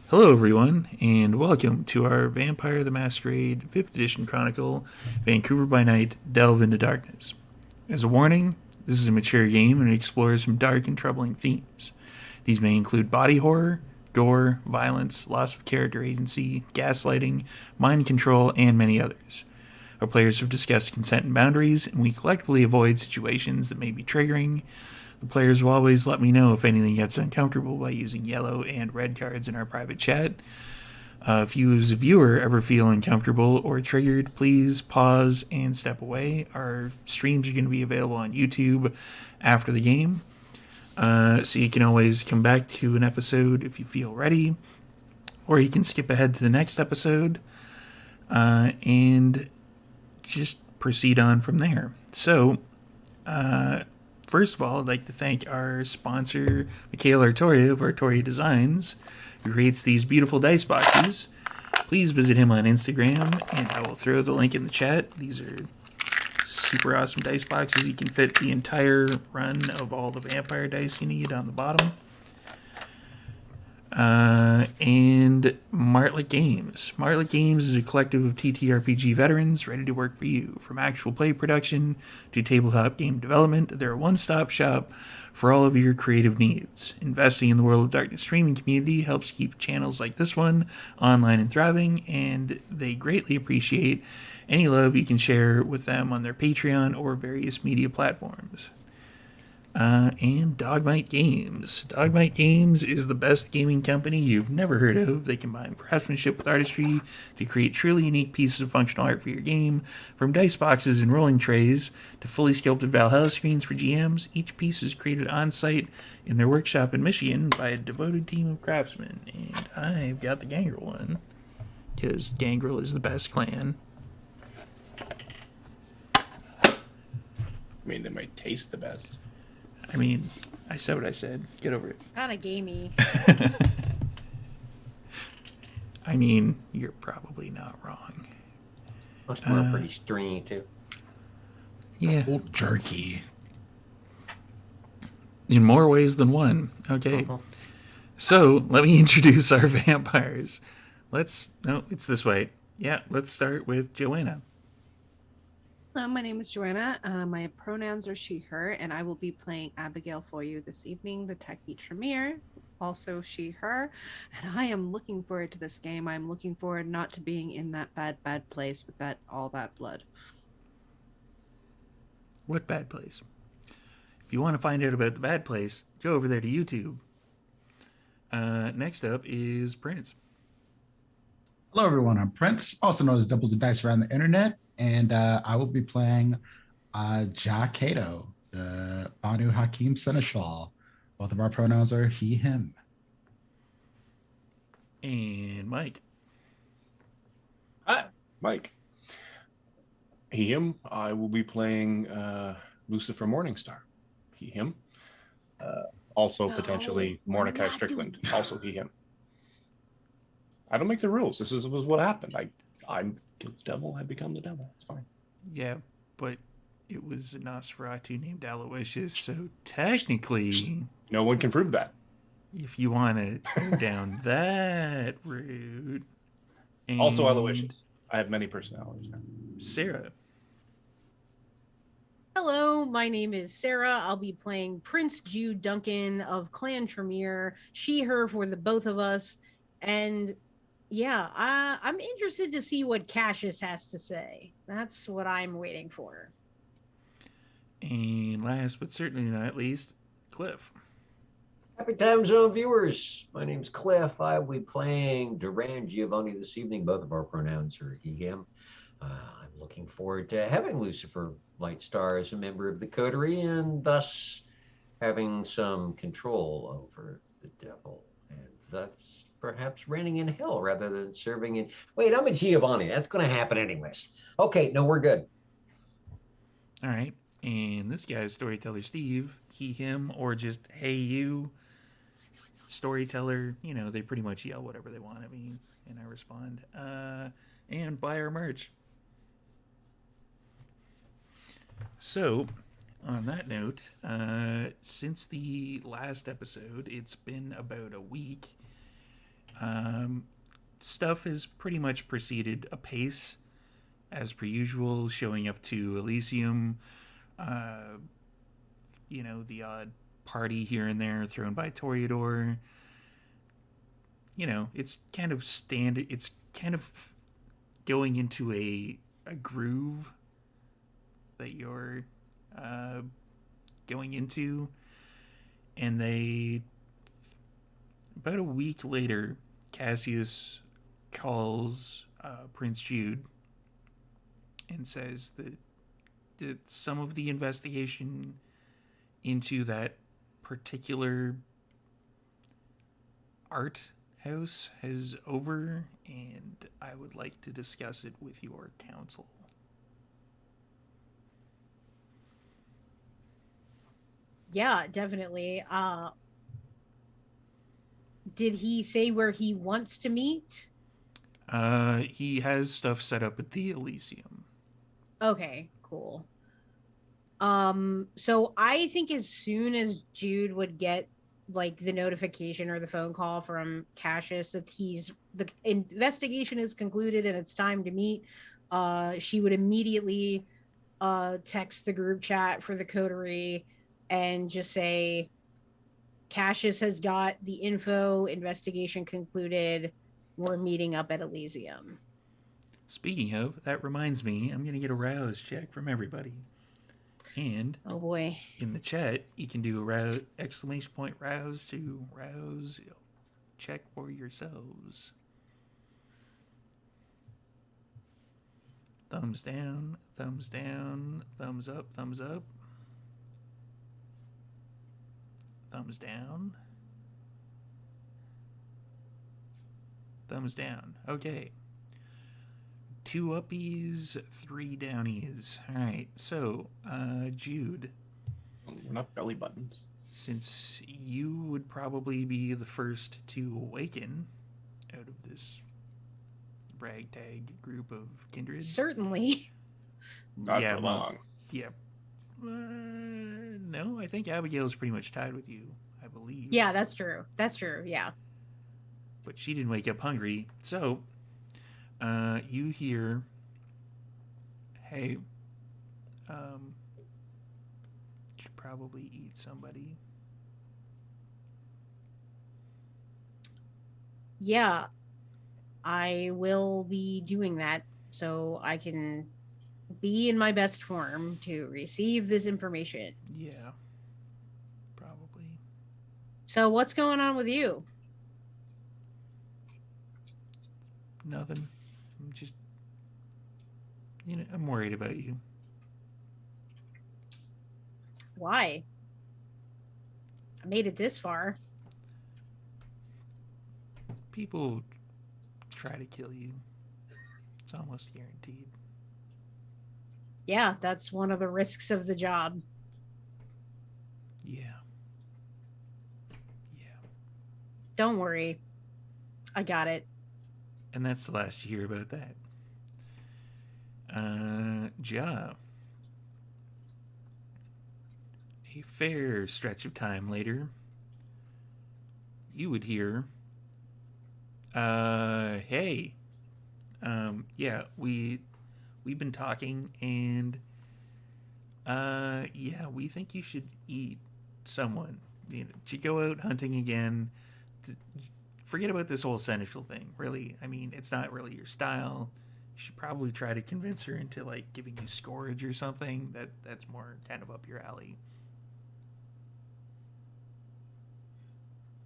Hello, everyone, and welcome to our Vampire the Masquerade 5th Edition Chronicle, Vancouver by Night, Delve into Darkness. As a warning, this is a mature game and it explores some dark and troubling themes. These may include body horror, gore, violence, loss of character agency, gaslighting, mind control, and many others. Our players have discussed consent and boundaries, and we collectively avoid situations that may be triggering. The players will always let me know if anything gets uncomfortable by using yellow and red cards in our private chat. If you as a viewer ever feel uncomfortable or triggered, please pause and step away. Our streams are going to be available on YouTube after the game. So you can always come back to an episode if you feel ready. Or you can skip ahead to the next episode and just proceed on from there. So, first of all, I'd like to thank our sponsor, Mikhail Artoria of Artoria Designs, who creates these beautiful dice boxes. Please visit him on Instagram, and I will throw the link in the chat. These are super awesome dice boxes. You can fit the entire run of all the vampire dice you need on the bottom. And Martlet Games. Martlet Games is a collective of TTRPG veterans ready to work for you. From actual play production to tabletop game development, they're a one-stop shop for all of your creative needs. Investing in the World of Darkness streaming community helps keep channels like this one online and thriving, and they greatly appreciate any love you can share with them on their Patreon or various media platforms. And Dogmite Games. Dogmite Games is the best gaming company you've never heard of. They combine craftsmanship with artistry to create truly unique pieces of functional art for your game. From dice boxes and rolling trays to fully sculpted Valhalla screens for GMs, each piece is created on site in their workshop in Michigan by a devoted team of craftsmen. And I've got the Gangrel one, because Gangrel is the best clan. I mean, they might taste the best. I mean, I said what I said. Get over it. Kind of gamey. I mean, you're probably not wrong. Most of them are pretty stringy, too. Yeah. Old jerky. In more ways than one. Okay. So, let me introduce our vampires. No, it's this way. Yeah, let's start with Joanna. Hello, my name is Joanna. My pronouns are she, her, and I will be playing Abigail for you this evening, the techie Tremere, also she, her. And I am looking forward to this game. I'm looking forward not to being in that bad place with all that blood. What bad place? If you want to find out about the bad place, go over there to YouTube. Next up is Prince. Hello, everyone. I'm Prince, also known as Doubles and Dice around the internet, and I will be playing Ja Kato, the Banu Hakim Seneschal. Both of our pronouns are he, him. And Mike. Hi, Mike. He, him. I will be playing Lucifer Morningstar. He, him. Also potentially Mordecai Strickland. Also he, him. I don't make the rules. This was what happened. I'm the devil. I become the devil. It's fine. Yeah, but it was a Nosferatu named Aloysius, so technically, No one can prove that. if you want to go down that route. Also And Aloysius. I have many personalities now. Sarah. Hello, my name is Sara. I'll be playing Prince Jude Duncan of Clan Tremere, she, her for the both of us. And yeah, I'm interested to see what Cassius has to say. That's what I'm waiting for. And last but certainly not least, Cliff. Happy Time Zone viewers. My name's Cliff. I will be playing Duran Giovanni this evening. Both of our pronouns are he, him. I'm looking forward to having Lucifer Lightstar as a member of the coterie and thus having some control over the devil and thus perhaps reigning in hell rather than serving in... Wait, I'm a Giovanni. That's going to happen anyways. Okay, no, we're good. All right. And this guy's Storyteller Steve. He, him, or just hey, you. Storyteller, they pretty much yell whatever they want at me, and I respond. And buy our merch. So, on that note, since the last episode, it's been about a week. Stuff is pretty much proceeded apace, as per usual, showing up to Elysium. The odd party here and there thrown by Toreador. It's kind of it's kind of going into a groove that you're going into. And about a week later, Cassius calls Prince Jude and says that some of the investigation into that particular art house is over, and I would like to discuss it with your council. Yeah, definitely. Did he say where he wants to meet? He has stuff set up at the Elysium. Okay, cool. So I think as soon as Jude would get like the notification or the phone call from Cassius that the investigation is concluded and it's time to meet, she would immediately text the group chat for the coterie and just say Cassius has got the info, investigation concluded, we're meeting up at Elysium. Speaking of, that reminds me, I'm going to get a rouse check from everybody. And Oh boy. in the chat, you can do a exclamation point rouse to rouse check for yourselves. Thumbs down, thumbs down, thumbs up, thumbs up. Thumbs down. Thumbs down. Okay. 2 uppies, 3 downies. Alright, so, Jude, We're not belly buttons. since you would probably be the first to awaken out of this ragtag group of kindred. Certainly. Not Yeah, for well, long. Yeah. No, I think Abigail's pretty much tied with you, I believe. Yeah, that's true. That's true. Yeah. But she didn't wake up hungry. So, you hear, hey, should probably eat somebody. Yeah. I will be doing that so I can be in my best form to receive this information. Yeah, probably. So what's going on with you? Nothing. I'm just, I'm worried about you. Why? I made it this far. People try to kill you. It's almost guaranteed. Yeah, that's one of the risks of the job. Yeah. Yeah. Don't worry. I got it. And that's the last you hear about that. Ja. A fair stretch of time later, you would hear, hey, yeah, we've been talking, and, yeah, we think you should eat someone. To go out hunting again. Forget about this whole seneschal thing, really. I mean, it's not really your style. You should probably try to convince her into, like, giving you scourge or something. That's more kind of up your alley.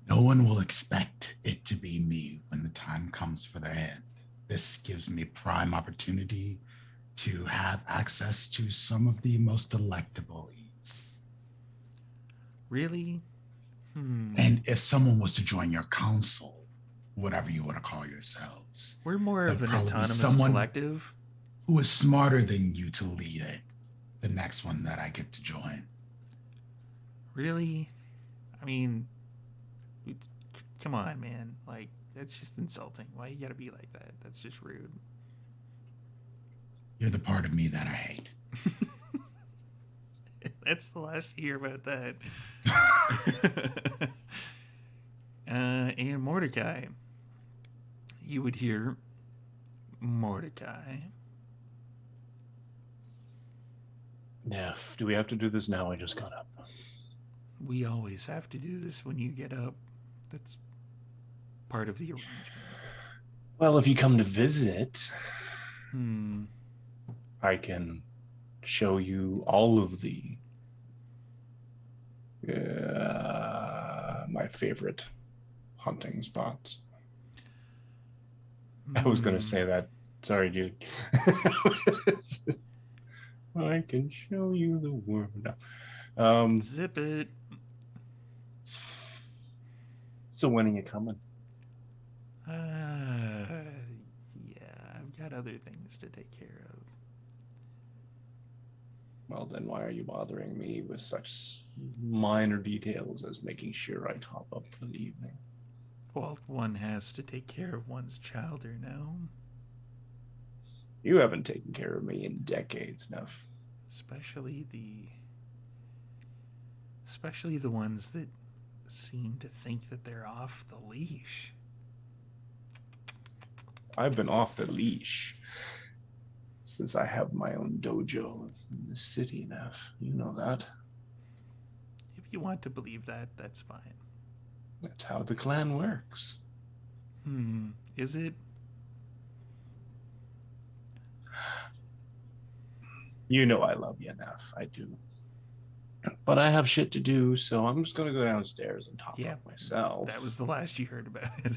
No one will expect it to be me when the time comes for the end. This gives me prime opportunity to have access to some of the most delectable eats. Really? And if someone was to join your council, whatever you want to call yourselves, We're more of there'd an probably be autonomous someone collective. who is smarter than you to lead it, the next one that I get to join. Really? I mean, come on, man. Like, that's just insulting. Why you gotta be like that? That's just rude. You're the part of me that I hate. That's the last you hear about that. And Mordecai, you would hear Mordecai. Neff, do we have to do this now? I just got up. We always have to do this when you get up. That's part of the arrangement. Well, if you come to visit, Hmm. I can show you all of my favorite hunting spots. I was going to say that. Sorry, dude. I can show you the world. Zip it. So when are you coming? Yeah, I've got other things to take care of. Well, then why are you bothering me with such minor details as making sure I top up for the evening? Well, one has to take care of one's child, or no? You haven't taken care of me in decades, Neff. Especially the ones that seem to think that they're off the leash. I've been off the leash since I have my own dojo in the city, Neff. You know that. If you want to believe that, that's fine. That's how the clan works. Is it? You know I love you, Neff. I do. But I have shit to do, so I'm just going to go downstairs and top up myself. That was the last you heard about it.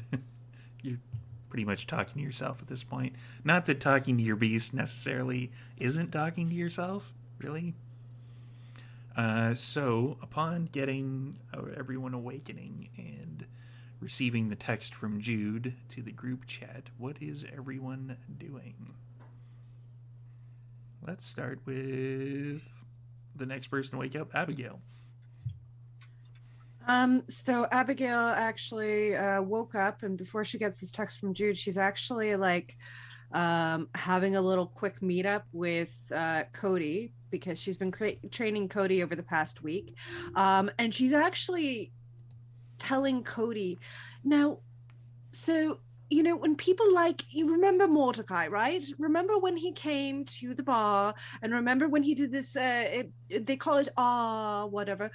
You're pretty much talking to yourself at this point. Not that talking to your beast necessarily isn't talking to yourself, really. So, upon getting everyone awakening and receiving the text from Jude to the group chat, what is everyone doing? Let's start with the next person to wake up, Abigail. So Abigail actually woke up, and before she gets this text from Jude, she's actually like having a little quick meetup with Cody, because she's been training Cody over the past week. And she's actually telling Cody, now, so, you know, when people like, you remember Mordecai, right? Remember when he came to the bar, and remember when he did this, they call it, whatever.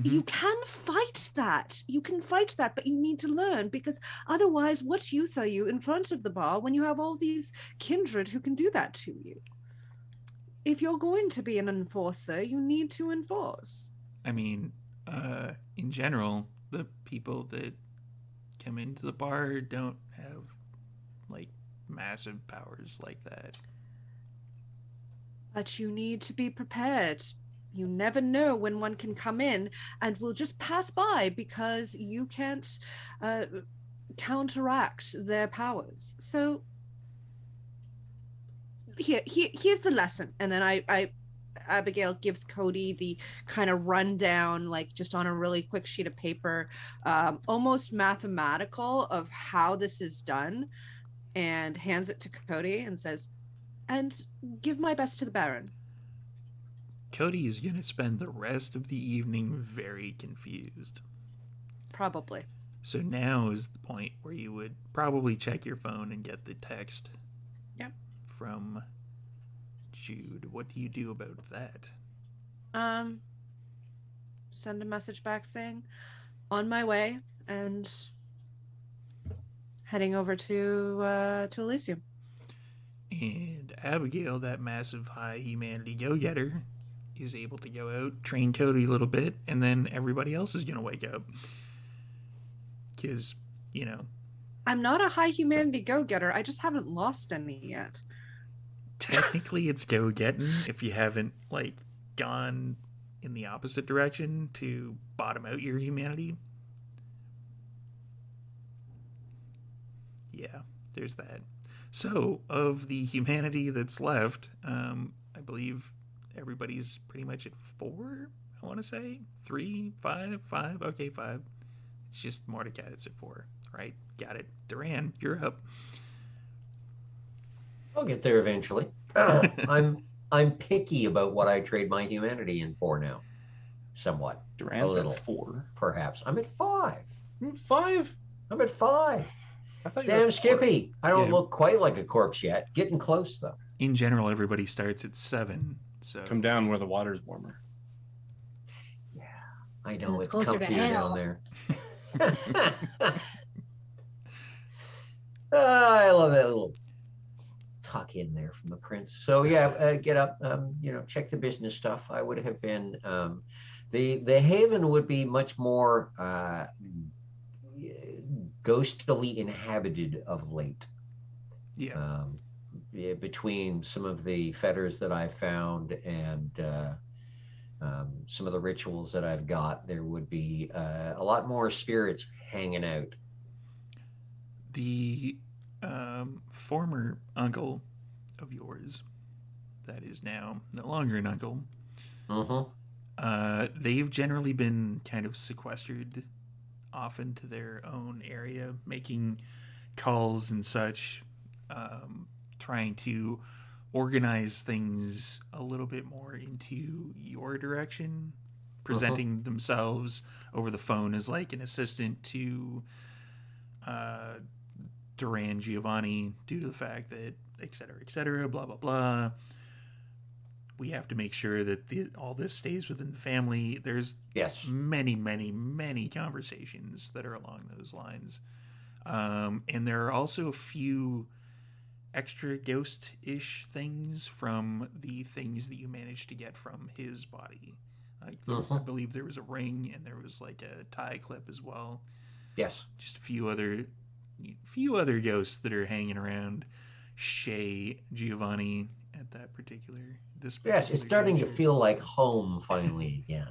You can fight that. You can fight that, but you need to learn, because otherwise, what use are you in front of the bar when you have all these kindred who can do that to you? If you're going to be an enforcer, you need to enforce. I mean, in general, the people that come into the bar don't have, like, massive powers like that. But you need to be prepared. You never know when one can come in and will just pass by because you can't counteract their powers. So here's the lesson. And then Abigail gives Cody the kind of rundown, like just on a really quick sheet of paper, almost mathematical, of how this is done, and hands it to Cody and says, and give my best to the Baron. Cody is going to spend the rest of the evening very confused. Probably. So now is the point where you would probably check your phone and get the text from Jude. What do you do about that? Send a message back saying, on my way, and heading over to Elysium. And Abigail, that massive high humanity go-getter, is able to go out, train Cody a little bit, and then everybody else is going to wake up. Because, you know... I'm not a high humanity go-getter. I just haven't lost any yet. Technically, it's go-getting if you haven't, like, gone in the opposite direction to bottom out your humanity. Yeah, there's that. So, of the humanity that's left, I believe everybody's pretty much at 4, I want to say. 3, 5, 5. Okay, 5. It's just Mordecai that's at 4. Right, got it. Duran, you're up. I'll get there eventually. I'm picky about what I trade my humanity in for now. Somewhat. Duran's a little, at 4. Perhaps. I'm at 5. 5? I'm at 5. I thought you were Damn, at 4. Skippy. I don't Yeah. look quite like a corpse yet. Getting close, though. In general, everybody starts at 7. So Come down where the water's warmer. Yeah, I 'Cause know it's it's closer to comfier hell. down there. I love that little tuck in there from the prince. So yeah, get up. Check the business stuff. I would have been. The Haven would be much more ghostily inhabited of late. yeah. Yeah, between some of the fetters that I found and some of the rituals that I've got, there would be a lot more spirits hanging out. The former uncle of yours, that is now no longer an uncle, Mm-hmm. they've generally been kind of sequestered off into their own area, making calls and such, trying to organize things a little bit more into your direction, presenting themselves over the phone as like an assistant to Duran Giovanni due to the fact that et cetera, blah, blah, blah. We have to make sure that all this stays within the family. There's Yes. many, many, many conversations that are along those lines. And there are also a few extra ghost-ish things from the things that you managed to get from his body. Like I believe there was a ring and there was like a tie clip as well. Yes. Just a few other ghosts that are hanging around Shay Giovanni at this particular Yes, it's starting to juncture. feel like home finally again.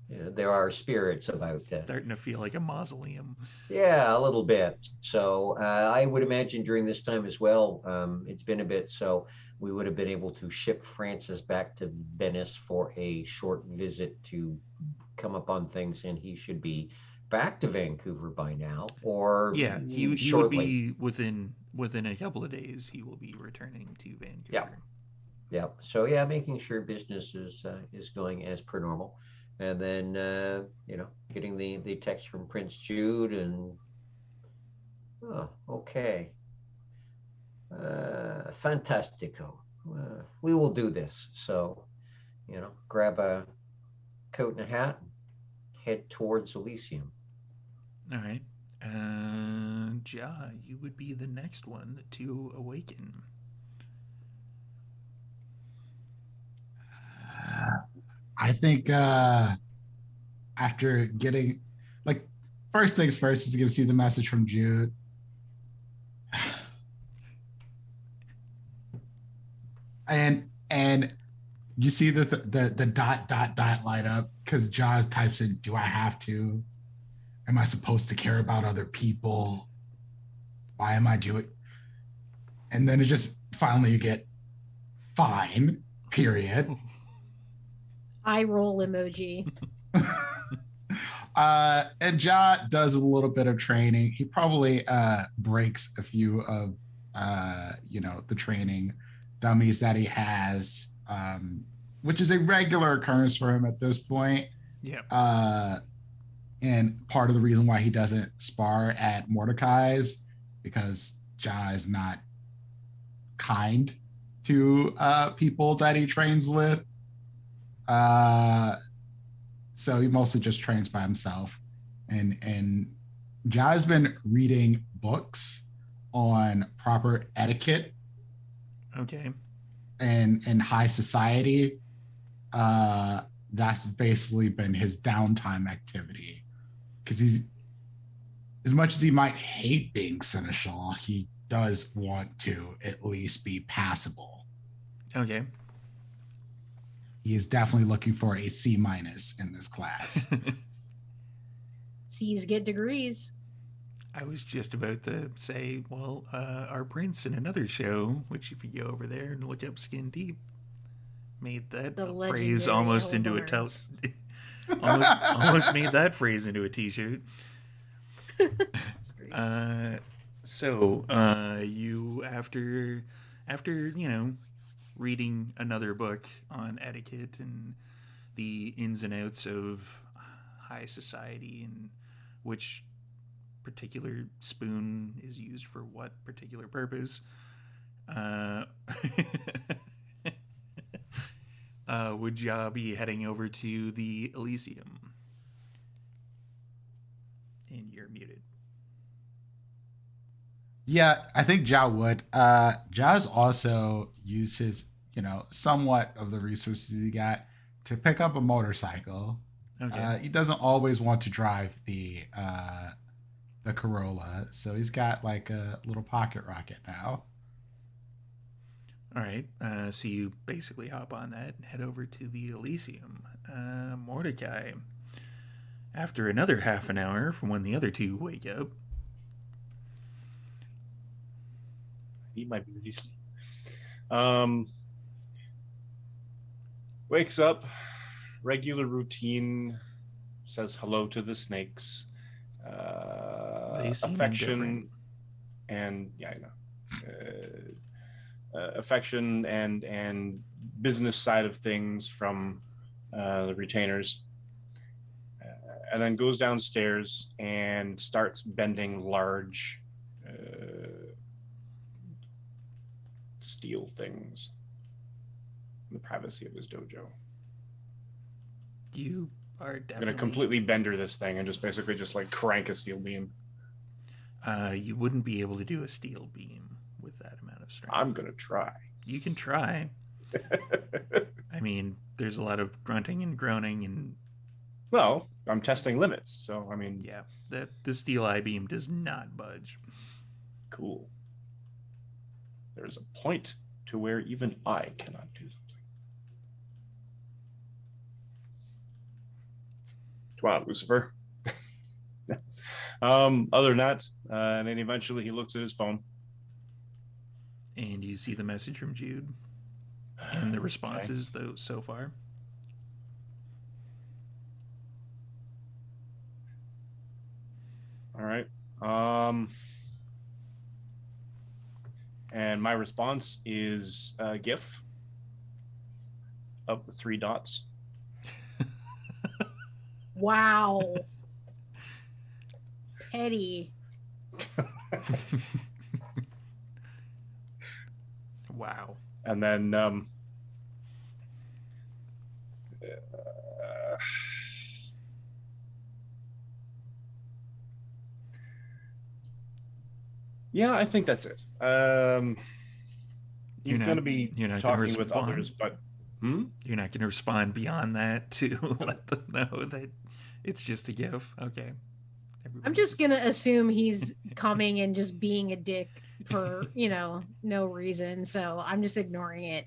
There are spirits about Starting to feel like a mausoleum. yeah, a little bit. So I would imagine during this time as well, it's been a bit, so we would have been able to ship Francis back to Venice for a short visit to come up on things, and he should be back to Vancouver by now, or Yeah, he would shortly. be within a couple of days. He will be returning to Vancouver. Yeah. Yeah. So yeah, making sure business is going as per normal, and then getting the text from Prince Jude, and oh, okay, fantastico. We will do this. So grab a coat and a hat, and head towards Elysium. All right. Ja, you would be the next one to awaken. I think after getting, like, first things first is going to see the message from Jude. And you see the dot light up because Jaws types in, "Do I have to? Am I supposed to care about other people? Why am I doing?" And then it just finally you get fine. Period. Eye roll emoji. And Ja does a little bit of training. He probably breaks a few of the training dummies that he has, which is a regular occurrence for him at this point. Yeah. And part of the reason why he doesn't spar at Mordecai's because Ja is not kind to people that he trains with. So he mostly just trains by himself. And Ja has been reading books on proper etiquette Okay. and high society. That's basically been his downtime activity. Because he's, as much as he might hate being seneschal, he does want to at least be passable. Okay. He is definitely looking for a C- in this class. C's get degrees. I was just about to say, well, our prince in another show, which if you go over there and look up Skin Deep, made that The phrase legendary almost into a Barnes. almost made that phrase into a T-shirt. That's great. You after reading another book on etiquette and the ins and outs of high society, and which particular spoon is used for what particular purpose. Would y'all be heading over to the Elysium? And you're muted. Yeah, I think Ja would. Ja's also used his, somewhat of the resources he got to pick up a motorcycle. Okay. He doesn't always want to drive the Corolla, so he's got like a little pocket rocket now. All right. So you basically hop on that and head over to the Elysium. Mordecai, after another half an hour from when the other two wake up. He might be really sleep. Wakes up, regular routine, says hello to the snakes. They seem Affection indifferent. and yeah, I know. Affection and business side of things from the retainers, and then goes downstairs and starts bending large steel things in the privacy of his dojo. You are I'm definitely gonna completely bender this thing and just basically just like crank a steel beam. You wouldn't be able to do a steel beam with that amount of strength. I'm gonna try. You can try. I mean, there's a lot of grunting and groaning, and Well, I'm testing limits, so I mean, yeah, the steel eye beam does not budge. cool. There's a point to where even I cannot do something. Come on, Lucifer. Other than that, and then eventually he looks at his phone. And you see the message from Jude and the responses though so far. All right. And my response is a GIF of the 3 dots. Wow. Petty. Wow. And then yeah, I think that's it. He's going to be you're not talking gonna with respond? others, but You're not going to respond beyond that to let them know that it's just a GIF. Okay. I'm just gonna assume he's coming and just being a dick for, no reason. So I'm just ignoring it.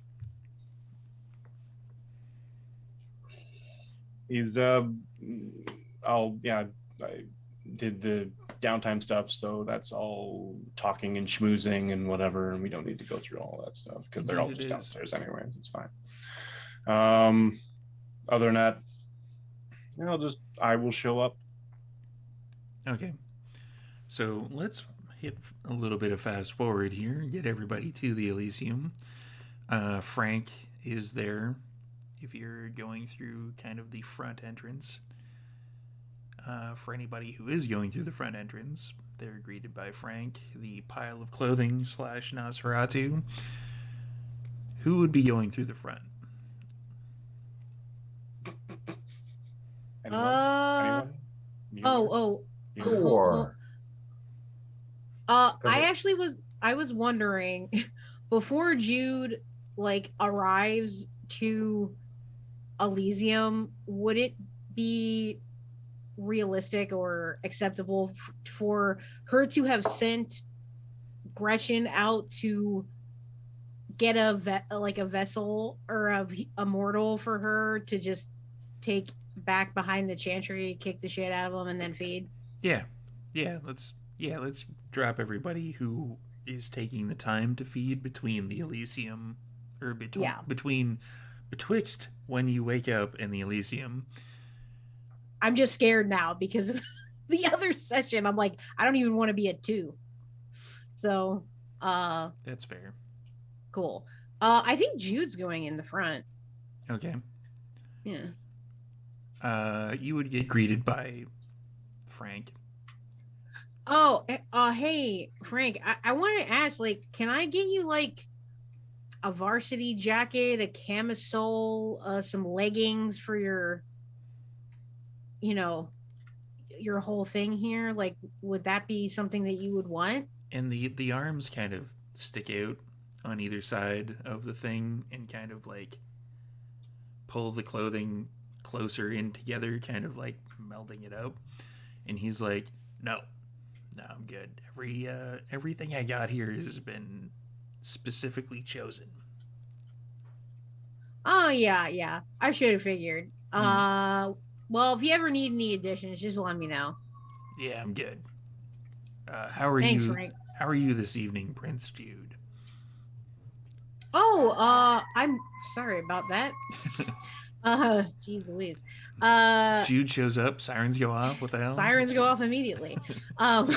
he's I did the downtime stuff, so that's all talking and schmoozing and whatever, and we don't need to go through all that stuff because they're all Indeed just it is. downstairs anyways. It's fine. Other than that, I will show up. Okay. So let's hit a little bit of fast forward here, get everybody to the Elysium. Frank is there if you're going through kind of the front entrance. For anybody who is going through the front entrance, they're greeted by Frank, the pile of clothing / Nosferatu. Who would be going through the front? Anyone? Oh. Sure. I was wondering before Jude arrives to Elysium, would it be realistic or acceptable for her to have sent Gretchen out to get a vessel or a mortal for her to just take back behind the chantry, kick the shit out of them, and then feed? Yeah. Let's drop everybody who is taking the time to feed between the Elysium, or betwixt when you wake up and the Elysium. I'm just scared now because of the other session. I'm like, I don't even want to be at 2. So, That's fair. cool. I think Jude's going in the front. Okay. Yeah. You would get greeted by Frank. Oh, hey, Frank. I wanted to ask, like, can I get you like a varsity jacket, a camisole, some leggings for your, you know, your whole thing here? Like, would that be something that you would want? And the arms kind of stick out on either side of the thing and kind of like pull the clothing closer in together, kind of like melding it up. And he's like, "No, no, I'm good. Everything I got here has been specifically chosen." Oh yeah, yeah. I should have figured. Hmm. Well, if you ever need any additions, just let me know. Yeah, I'm good. How are Thanks, you? Frank. How are you this evening, Prince Jude? Oh, I'm sorry about that. Jeez Louise. Jude shows up. Sirens go off. What the hell? Sirens go off immediately. Um,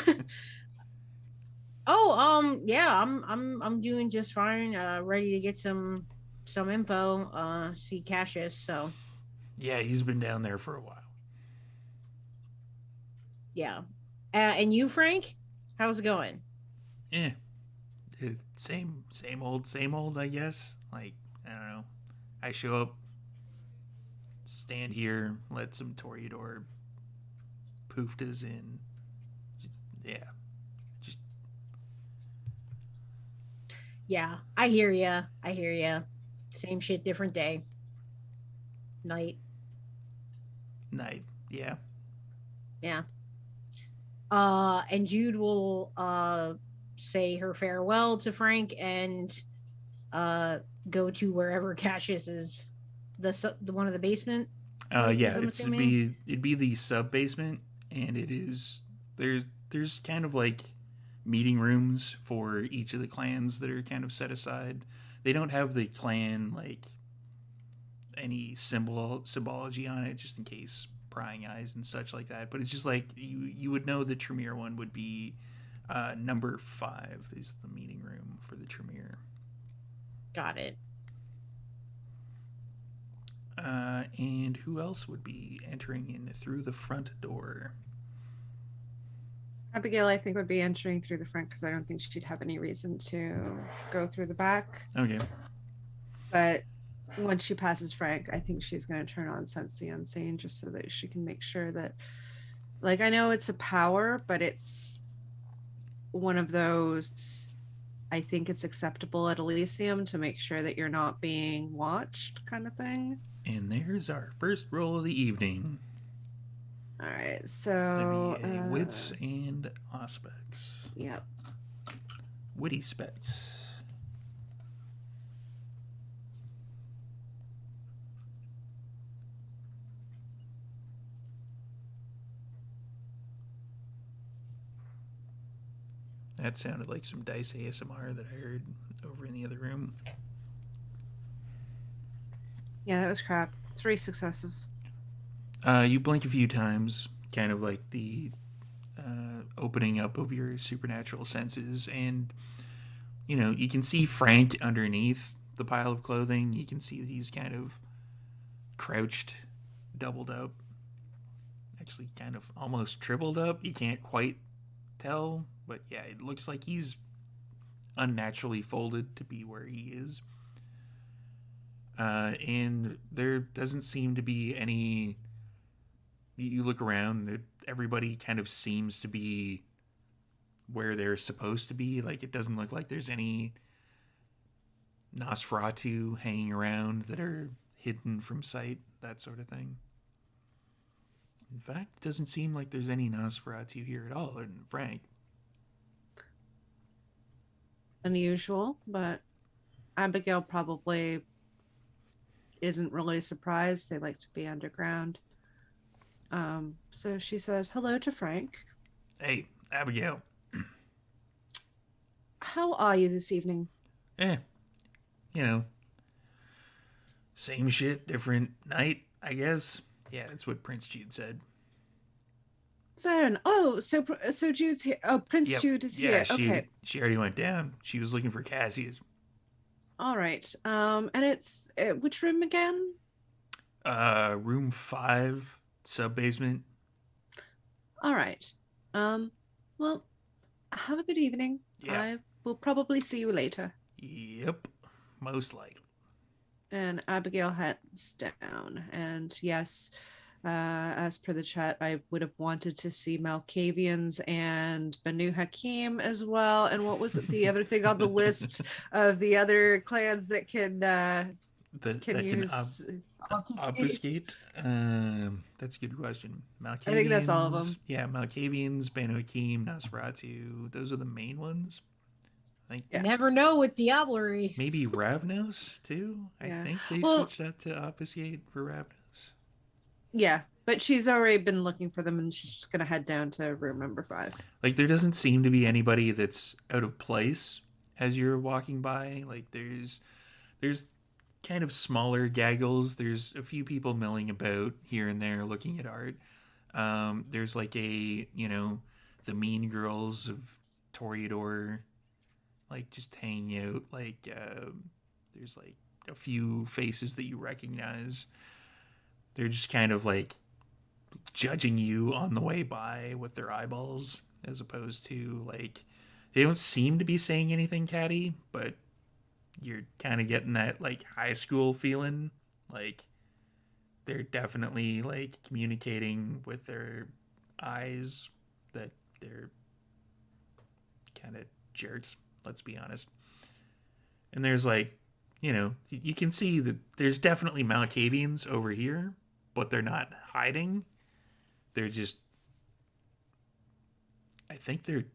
yeah, I'm doing just fine. Ready to get some info. See Cassius. So Yeah, he's been down there for a while. yeah. And you, Frank? How's it going? Eh, same old. I guess. Like, I don't know. I show up, stand here, let some Toreador pooftas in. Yeah, just Yeah, I hear ya. I hear ya. Same shit, different day. Night. night. Yeah. Yeah. And Jude will say her farewell to Frank and uh go to wherever Cassius is, the one of the basement places, Yeah. I'm assuming. It'd be the sub basement, and it is there's kind of like meeting rooms for each of the clans that are kind of set aside. They don't have the clan like any symbology on it, just in case prying eyes and such like that. But it's just like you would know the Tremere one would be number 5 is the meeting room for the Tremere. Got it. And who else would be entering in through the front door? Abigail, I think, would be entering through the front because I don't think she'd have any reason to go through the back. Okay. But once she passes Frank, I think she's going to turn on Sense the Unseen just so that she can make sure that, like, I know it's a power, but it's one of those, I think it's acceptable at Elysium to make sure that you're not being watched kind of thing. And there's our first roll of the evening. All right, It'd so be a wits and aspects. yep. Witty specs. That sounded like some dice ASMR that I heard over in the other room. Yeah, that was crap. 3 successes. You blink a few times, kind of like the opening up of your supernatural senses, and you can see Frank underneath the pile of clothing. You can see that he's kind of crouched, doubled up, actually kind of almost tripled up. You can't quite tell, but yeah, it looks like he's unnaturally folded to be where he is. And there doesn't seem to be any. You look around, everybody kind of seems to be where they're supposed to be. Like, it doesn't look like there's any Nosferatu hanging around that are hidden from sight, that sort of thing. In fact, it doesn't seem like there's any Nosferatu here at all, and Frank. Unusual, but Abigail probably isn't really surprised. They like to be underground. So she says hello to Frank. Hey, Abigail. How are you this evening? Eh, you know, same shit, different night, I guess. Yeah, that's what Prince Jude said. Fair enough. Oh, so Jude's here. Oh, Prince Yep. Jude is Yeah, here. Okay. she already went down. She was looking for Cassius. All right. And it's which room again? Room 5, sub basement. All right. Well, have a good evening. Yeah. I will probably see you later. Yep. Most likely. And Abigail heads down. And yes, as per the chat, I would have wanted to see Malkavians and Banu Hakim as well. And what was it, the other thing on the list of the other clans that can use obfuscate? Obfuscate. That's a good question. Malkavians. I think that's all of them. Yeah, Malkavians, Banu Hakim, Nosferatu. Those are the main ones. I think Yeah. Never know with Diablerie. maybe Ravnos too. I Yeah. think they Well- switched that to Obfuscate for Ravnos. Yeah, but she's already been looking for them, and she's just gonna head down to room number 5. Like there doesn't seem to be anybody that's out of place as you're walking by. Like there's kind of smaller gaggles. There's a few people milling about here and there looking at art. There's like the mean girls of Toreador, like just hanging out. Like there's like a few faces that you recognize. They're just kind of like judging you on the way by with their eyeballs, as opposed to like they don't seem to be saying anything catty, but you're kind of getting that like high school feeling. Like they're definitely like communicating with their eyes that they're kind of jerks, let's be honest. And there's like, you can see that there's definitely Malkavians over here, but they're not hiding. They're just, I think they're,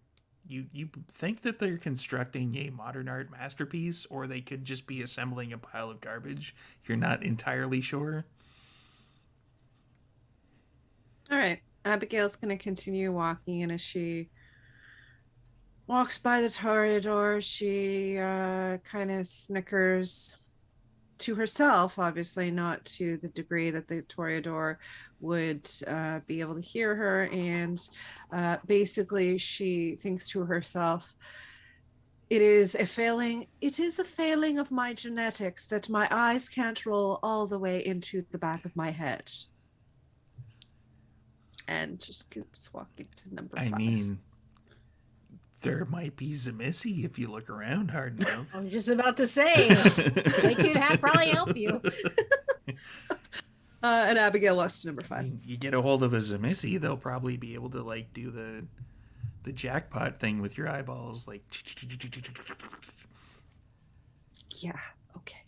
you think that they're constructing a modern art masterpiece, or they could just be assembling a pile of garbage. You're not entirely sure. All right, Abigail's gonna continue walking, and as she walks by the Toreador, she kind of snickers to herself, obviously not to the degree that the Toreador would be able to hear her. And basically, she thinks to herself, it is a failing of my genetics that my eyes can't roll all the way into the back of my head. And just keeps walking to number 5. I mean, there might be Zemissy if you look around hard enough. I was just about to say, they could probably help you. And Abigail walks to number I 5. mean, you get a hold of a Zemissy, they'll probably be able to like do the jackpot thing with your eyeballs, like. Yeah, okay.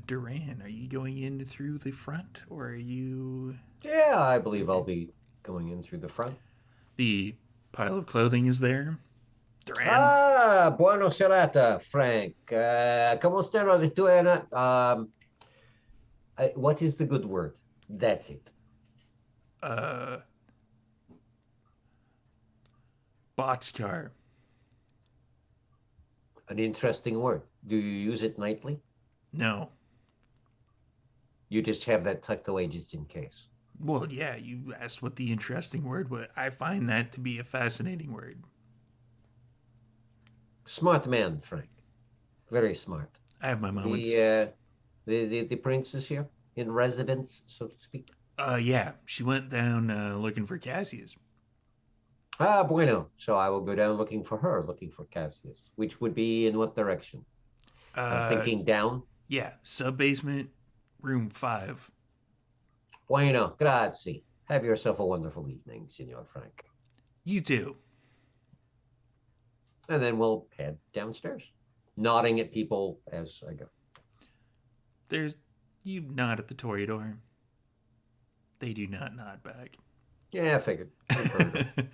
Duran, are you going in through the front, or are you? Yeah, I believe I'll be going in through the front. The pile of clothing is there. Duran. Ah, buona serata, Frank. ¿Cómo están los Joanna? What is the good word? That's it. Boxcar. An interesting word. Do you use it nightly? No. You just have that tucked away just in case. Well, yeah, you asked what the interesting word was. I find that to be a fascinating word. Smart man, Frank. Very smart. I have my moments. The princess here in residence, so to speak. Yeah, she went down looking for Cassius. Ah, bueno. So I will go down looking for her, looking for Cassius. Which would be in what direction? I'm thinking down. Yeah, sub-basement, room 5. Bueno, grazie. Have yourself a wonderful evening, Signor Frank. You too. And then we'll head downstairs, nodding at people as I go. You nod at the Toreador. They do not nod back. Yeah, I figured. I've heard.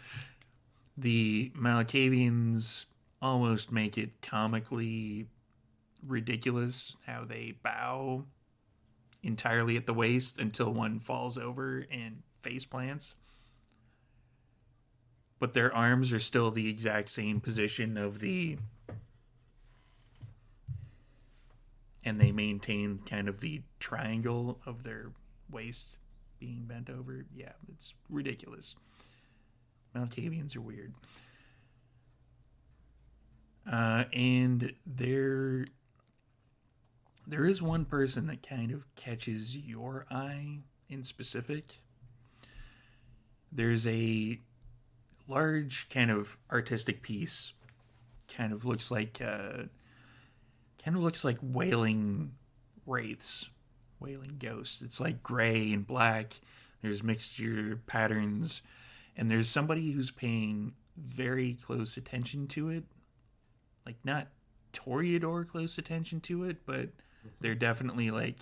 The Malkavians almost make it comically ridiculous how they bow entirely at the waist until one falls over and face plants. But their arms are still the exact same position and they maintain kind of the triangle of their waist being bent over. Yeah, it's ridiculous. Malkavians are weird. And there is one person that kind of catches your eye in specific. There's a large kind of artistic piece. Kind of looks like wailing wraiths, wailing ghosts. It's like gray and black. There's mixture patterns, and there's somebody who's paying very close attention to it. Like not Toreador close attention to it, but they're definitely like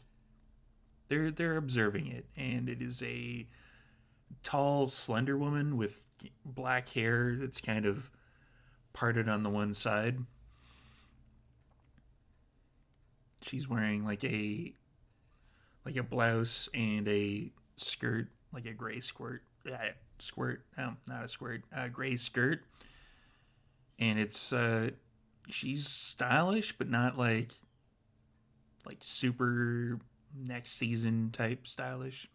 they're observing it, and it is a tall, slender woman with black hair that's kind of parted on the one side. She's wearing like a blouse and a skirt, like a gray squirt. No, not a squirt. A gray skirt, and it's she's stylish, but not like super next season type stylish.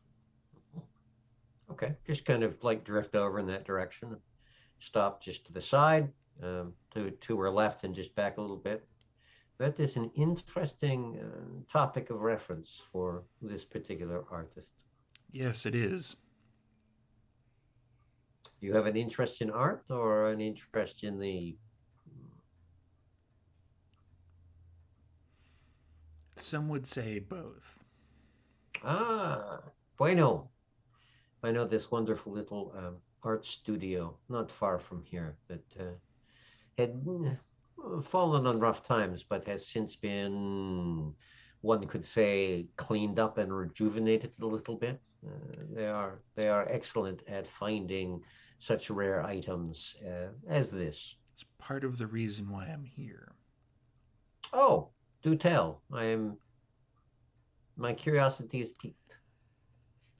Okay, just kind of like drift over in that direction. Stop just to the side, to her left, and just back a little bit. That is an interesting topic of reference for this particular artist. Yes, it is. Do you have an interest in art or an interest in the? Some would say both. Ah, bueno. I know this wonderful little art studio not far from here that had fallen on rough times, but has since been, one could say, cleaned up and rejuvenated a little bit. They are excellent at finding such rare items as this. It's part of the reason why I'm here. Oh, do tell. My curiosity is piqued.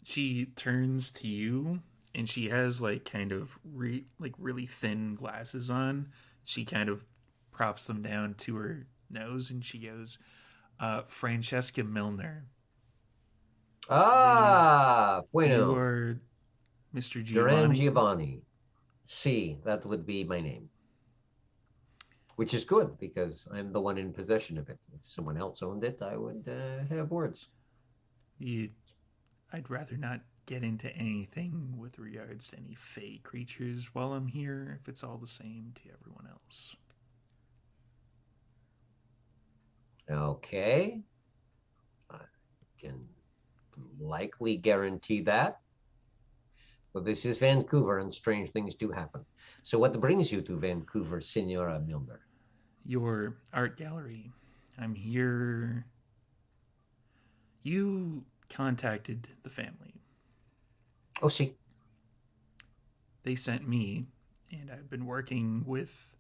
She turns to you, and she has like kind of really thin glasses on. She kind of props them down to her nose, and she goes, Francesca Milner. Ah, You bueno. are Mr. Duran Giovanni. Giovanni. See, that would be my name. Which is good because I'm the one in possession of it. If someone else owned it, I would have words. I'd rather not get into anything with regards to any fey creatures while I'm here, if it's all the same to everyone else. Okay. I can likely guarantee that. But this is Vancouver and strange things do happen. So what brings you to Vancouver, Senora Milner? Your art gallery. I'm here. You contacted the family. Oh, see. They sent me, and I've been working with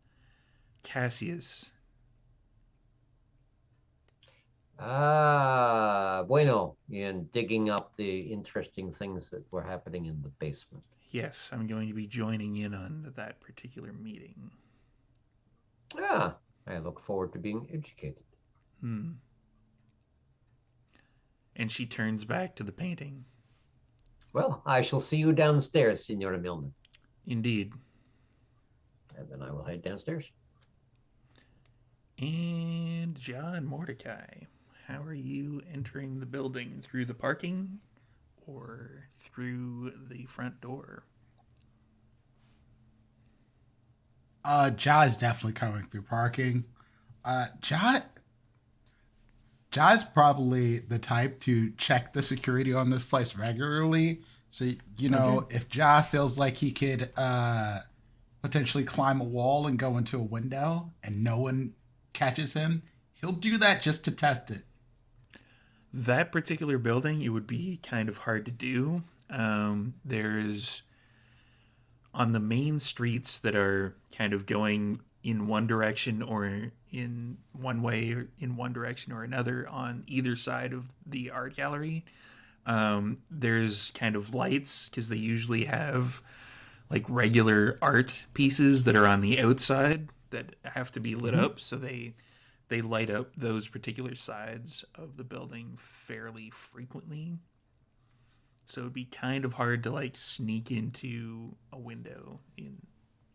Cassius. Ah, bueno. And digging up the interesting things that were happening in the basement. Yes, I'm going to be joining in on that particular meeting. Ah, I look forward to being educated. And she turns back to the painting. Well, I shall see you downstairs, Senora Milner. Indeed. And then I will head downstairs. And John Mordecai, how are you entering the building? Through the parking or through the front door? Jai's definitely coming through parking. Jai's probably the type to check the security on this place regularly. So, Okay. if Jai feels like he could potentially climb a wall and go into a window and no one catches him, he'll do that just to test it. That particular building, it would be kind of hard to do. There's on the main streets that are kind of going in one direction or in one way or in one direction or another on either side of the art gallery. There's kind of lights because they usually have like regular art pieces that are on the outside that have to be lit up, so they light up those particular sides of the building fairly frequently. So it'd be kind of hard to like sneak into a window in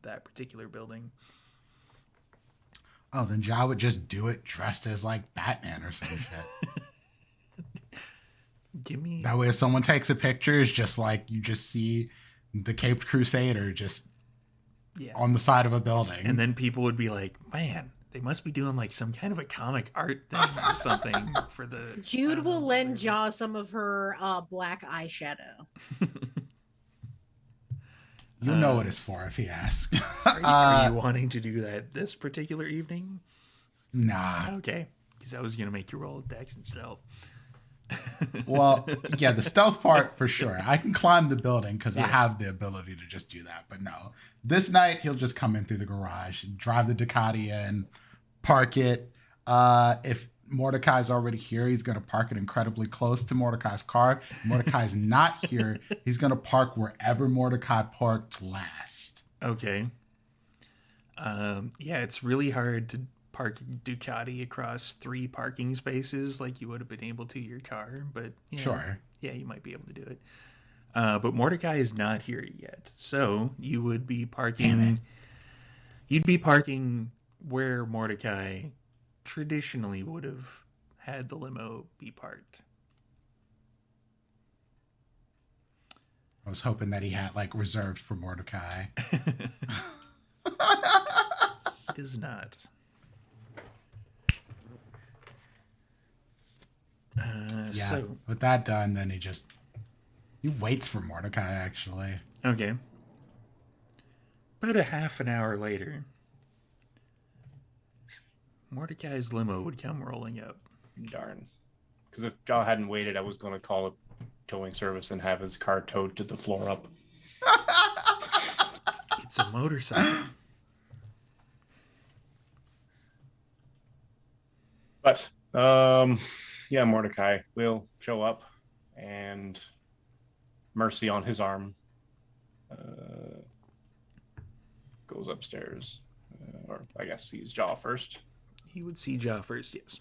that particular building. Oh, then Jai would just do it dressed as like Batman or some shit. Give me That way, if someone takes a picture, it's just like you just see the Caped Crusader just Yeah. on the side of a building. And then people would be like, man, they must be doing like some kind of a comic art thing or something for the. I Jude don't know, will lend whatever. Jaw some of her black eyeshadow. You know what it's for if he asks. Are you wanting to do that this particular evening? Nah. Okay. Because I was going to make you roll Dex and Stealth. Well, yeah, the stealth part for sure. I can climb the building because I Yeah. have the ability to just do that. But no, this night he'll just come in through the garage and drive the Ducati in, park it. If Mordecai's already here, he's going to park it incredibly close to Mordecai's car. If Mordecai's not here, he's going to park wherever Mordecai parked last. Okay. Yeah, it's really hard to park Ducati across 3 parking spaces like you would have been able to your car, but Sure. yeah, you might be able to do it. But Mordecai is not here yet, so you would be parking. You'd be parking where Mordecai traditionally would have had the limo be parked. I was hoping that he had like reserved for Mordecai. He does not. Yeah. So With that done, then he waits for Mordecai actually. okay. About a half an hour later, Mordecai's limo would come rolling up. Darn. Because if Jaw hadn't waited, I was going to call a towing service and have his car towed to the floor up. It's a motorcycle. But yeah, Mordecai will show up, and Mercy on his arm goes upstairs, or I guess sees Jaw first. He would see Ja first, yes.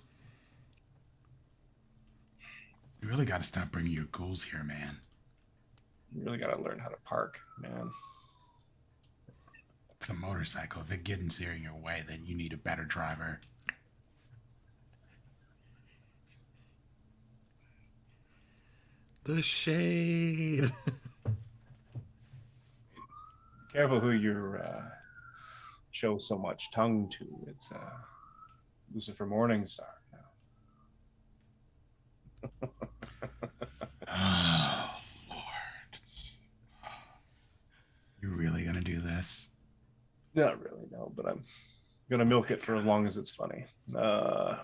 You really got to stop bringing your ghouls here, man. You really got to learn how to park, man. It's a motorcycle. If it gets in your way, then you need a better driver. The shade. Careful who you show so much tongue to. It's Lucifer Morningstar now. Oh, Lord. You really gonna do this? Not really, no, but I'm gonna milk it for as long as it's funny. How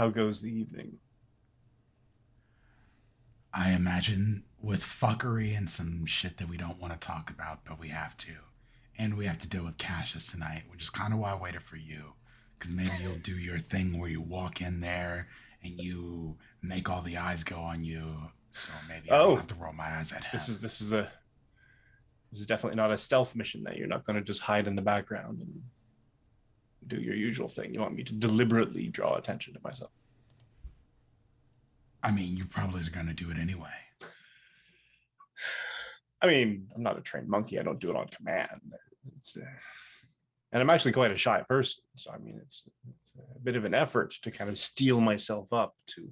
goes the evening? I imagine with fuckery and some shit that we don't want to talk about, but we have to. And we have to deal with Cassius tonight, which is kind of why I waited for you. Because maybe you'll do your thing where you walk in there and you make all the eyes go on you. So maybe I don't have to roll my eyes at him. This is definitely not a stealth mission that you're not going to just hide in the background and do your usual thing. You want me to deliberately draw attention to myself. I mean, you probably are going to do it anyway. I mean, I'm not a trained monkey. I don't do it on command. And I'm actually quite a shy person. So, I mean, it's a bit of an effort to kind of steel myself up to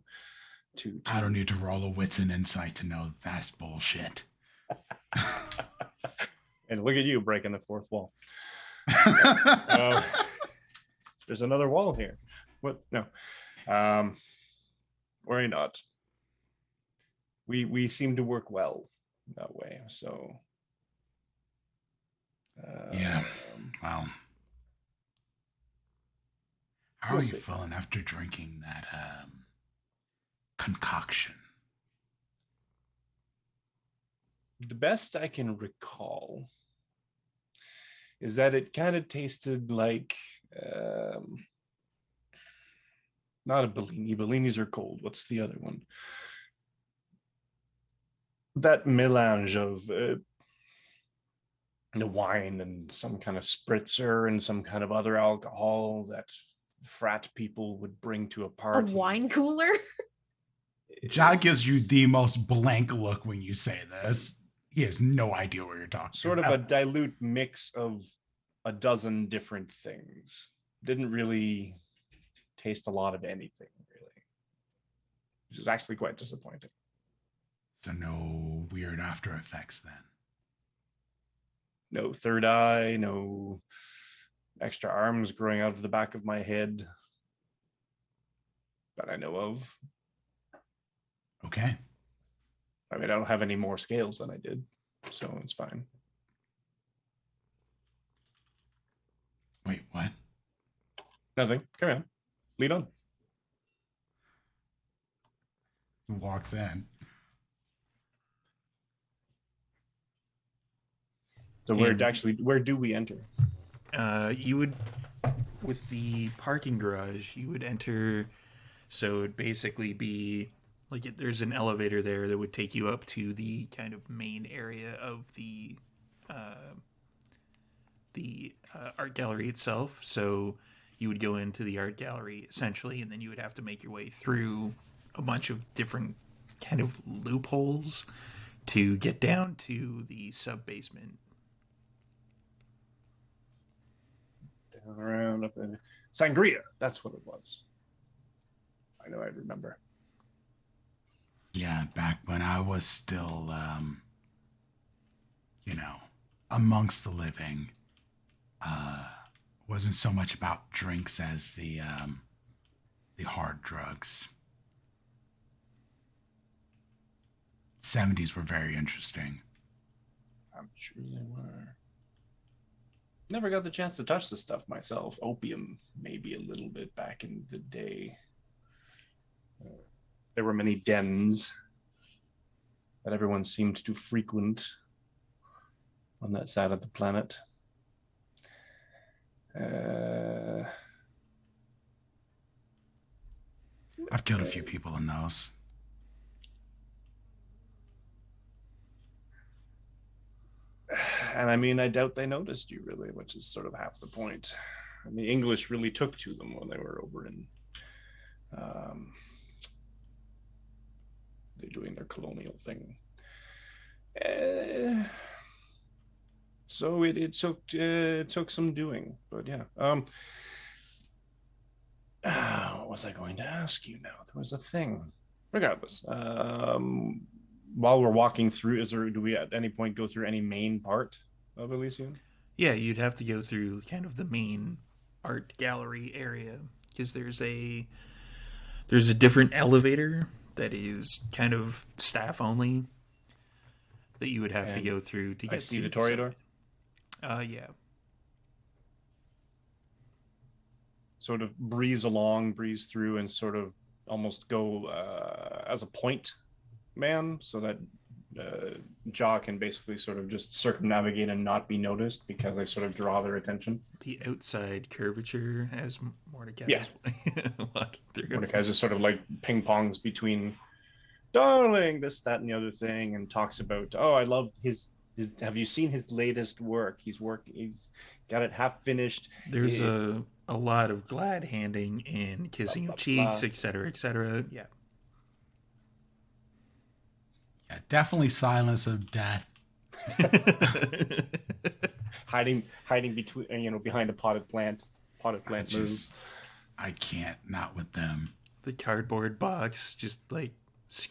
I don't need to roll a wits and insight to know that's bullshit. And look at you breaking the fourth wall. There's another wall here. What? No. Worry not. We seem to work well that way. So yeah. Well, how we'll are you see. feeling after drinking that concoction? The best I can recall is that it kind of tasted like not a Bellini. Bellinis are cold. What's the other one? That melange of the wine and some kind of spritzer and some kind of other alcohol that frat people would bring to a A party. wine cooler? John gives you the most blank look when you say this. He has no idea what you're talking Sort of about. a dilute mix of a dozen different things. Didn't really taste a lot of anything, really. Which is actually quite disappointing. So no weird after effects then. No third eye, no extra arms growing out of the back of my head that I know of. Okay. I mean, I don't have any more scales than I did, so it's fine. Wait, what? Nothing. Carry on. Lead on. Who walks in? So And- where do we enter? You would, with the parking garage, you would enter. So it'd basically be like there's an elevator there that would take you up to the kind of main area of the art gallery itself. So you would go into the art gallery essentially, and then you would have to make your way through a bunch of different kind of loopholes to get down to the sub basement. Down around up in Sangria. That's what it was. I know. I remember. Yeah, back when I was still, amongst the living. Wasn't so much about drinks as the hard drugs. 70s were very interesting. I'm sure they were. Never got the chance to touch the stuff myself. Opium, maybe a little bit back in the day. There were many dens that everyone seemed to frequent on that side of the planet. I've killed a few people in those. And I mean, I doubt they noticed you really, which is sort of half the point. And the English really took to them when they were over in they're doing their colonial thing. So it took some doing, but yeah. What was I going to ask you now? There was a thing. Regardless, while we're walking through, do we at any point go through any main part of Elysium? Yeah, you'd have to go through kind of the main art gallery area because there's a different elevator that is kind of staff only that you would have to And go through to get I see to the Toreador. Yeah. Sort of breeze through, and sort of almost go as a point man, so that Jaw can basically sort of just circumnavigate and not be noticed because I sort of draw their attention. The outside curvature as Mordecai Yeah. is walking through. Mordecai just sort of like ping pongs between darling, this, that, and the other thing, and talks about, oh, I love his have you seen his latest work? He's got it half finished. There's a lot of glad handing and kissing Blah, of blah, cheeks, blah. etc., etc. Yeah. Yeah, definitely Silence of Death. hiding between, behind a potted plant move. I can't, not with them. The cardboard box just like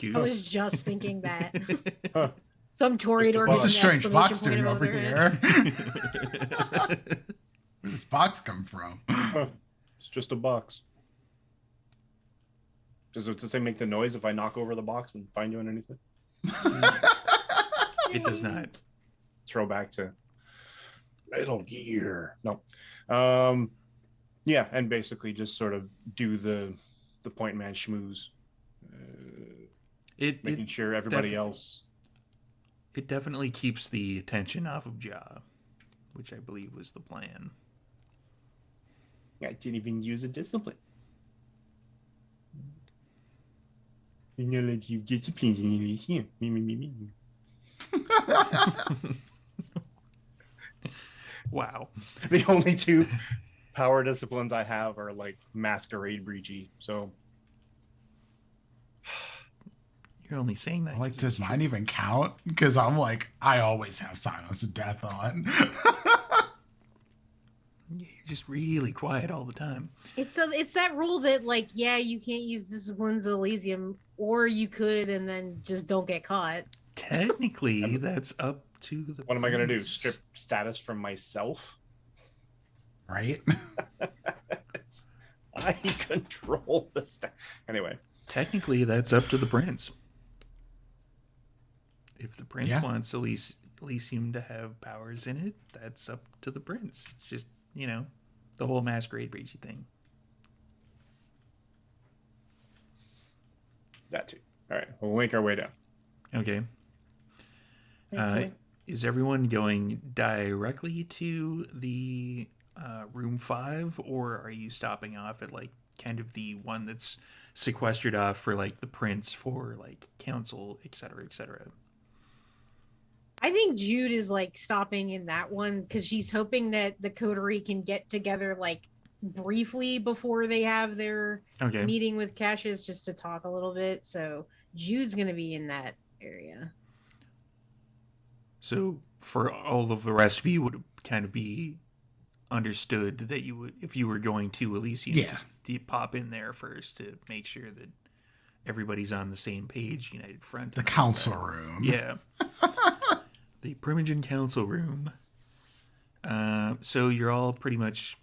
I was scoots. just thinking that. Huh. Some Toreador What's What's getting this an strange box exclamation doing point over above their head. here? Where does this box come from? It's just a box. Does it say make the noise if I knock over the box and find you underneath it? It does not. Throw back to Metal Gear. No. Yeah, and basically just sort of do the point man schmooze. Making sure everybody else. It definitely keeps the attention off of Jaw, which I believe was the plan. I didn't even use a discipline. I'm gonna let you discipline in Elysium. Me. Wow. The only two power disciplines I have are like Masquerade Breachy. So You're only saying that. Like, 'cause does it's mine true. even count? Because I'm like, I always have Silence of Death on. Yeah, you're just really quiet all the time. It's that rule that, like, yeah, you can't use disciplines of Elysium, or you could and then just don't get caught. Technically, that's up to the What am I going to do? prince. Strip status from myself? Right? I control the Anyway, Technically, that's up to the prince. If the prince Yeah. wants Elysium to have powers in it, that's up to the prince. It's just, the whole Masquerade breachy thing. that too. All right, we'll make our way down. Okay. Is everyone going directly to the room 5, or are you stopping off at like kind of the one that's sequestered off for like the prince for like council, etc., etc.? I think Jude is like stopping in that one because she's hoping that the coterie can get together like briefly before they have their Okay. meeting with Cassius just to talk a little bit. So Jude's gonna be in that area. So for all of the rest of you, would kind of be understood that you would, if you were going to Elysium, Yeah. just to pop in there first to make sure that everybody's on the same page, united front. The and all council that. room. Yeah. The Primogen Council room. So you're all pretty much,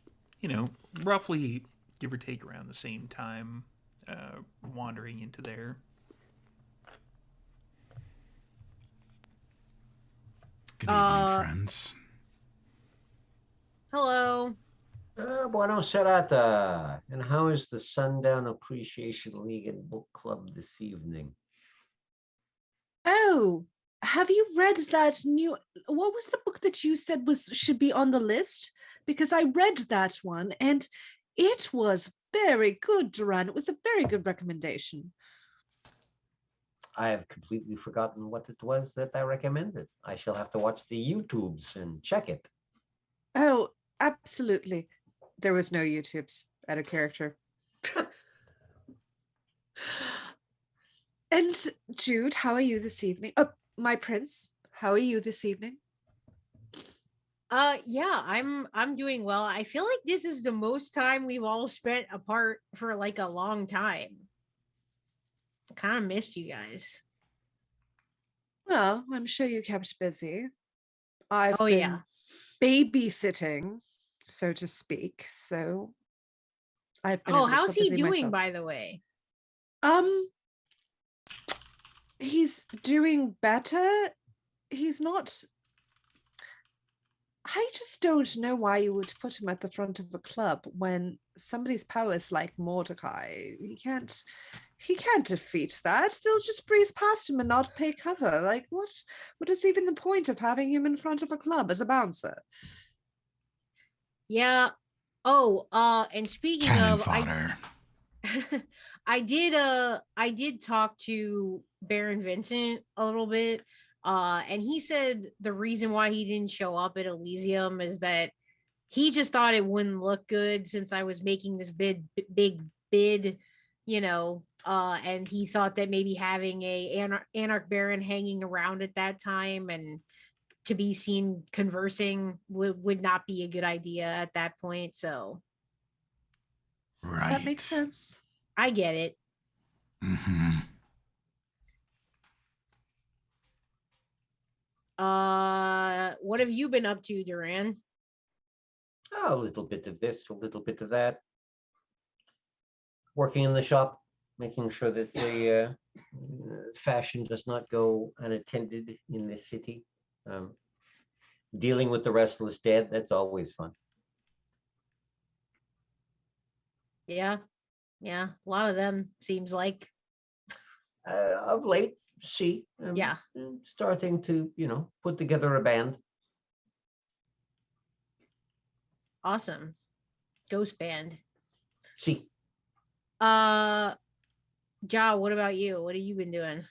roughly give or take around the same time wandering into there. Good evening, friends. Hello. Bueno serata. And how is the Sundown Appreciation League and Book Club this evening? Oh, have you read that new? What was the book that you said should be on the list? Because I read that one and it was very good, Duran. It was a very good recommendation. I have completely forgotten what it was that I recommended. I shall have to watch the YouTubes and check it. Oh, absolutely. There was no YouTubes out of character. And Jude, how are you this evening? Oh, my prince, how are you this evening? Yeah, I'm doing well. I feel like this is the most time we've all spent apart for like a long time. Kind of missed you guys. Well, I'm sure you kept busy. I've Oh been yeah. babysitting, so to speak. So I've been a Oh, little how's he busy doing, myself. by the way? He's doing better. He's not. I just don't know why you would put him at the front of a club when somebody's powers like Mordecai. He can't defeat that. They'll just breeze past him and not pay cover. Like what is even the point of having him in front of a club as a bouncer? Yeah. Oh, and speaking Cannon of, fodder. I did talk to Baron Vincent a little bit. And he said the reason why he didn't show up at Elysium is that he just thought it wouldn't look good since I was making this big bid, and he thought that maybe having a Anarch Baron hanging around at that time and to be seen conversing would not be a good idea at that point. So Right. That makes sense. I get it. Mm-hmm. What have you been up to, Duran? Oh, a little bit of this, a little bit of that. Working in the shop, making sure that the fashion does not go unattended in this city. Dealing with the restless dead, that's always fun. Yeah. A lot of them seems like. Of late, Yeah. starting to, put together a band. Awesome. Ghost band. See. Ja, what about you? What have you been doing?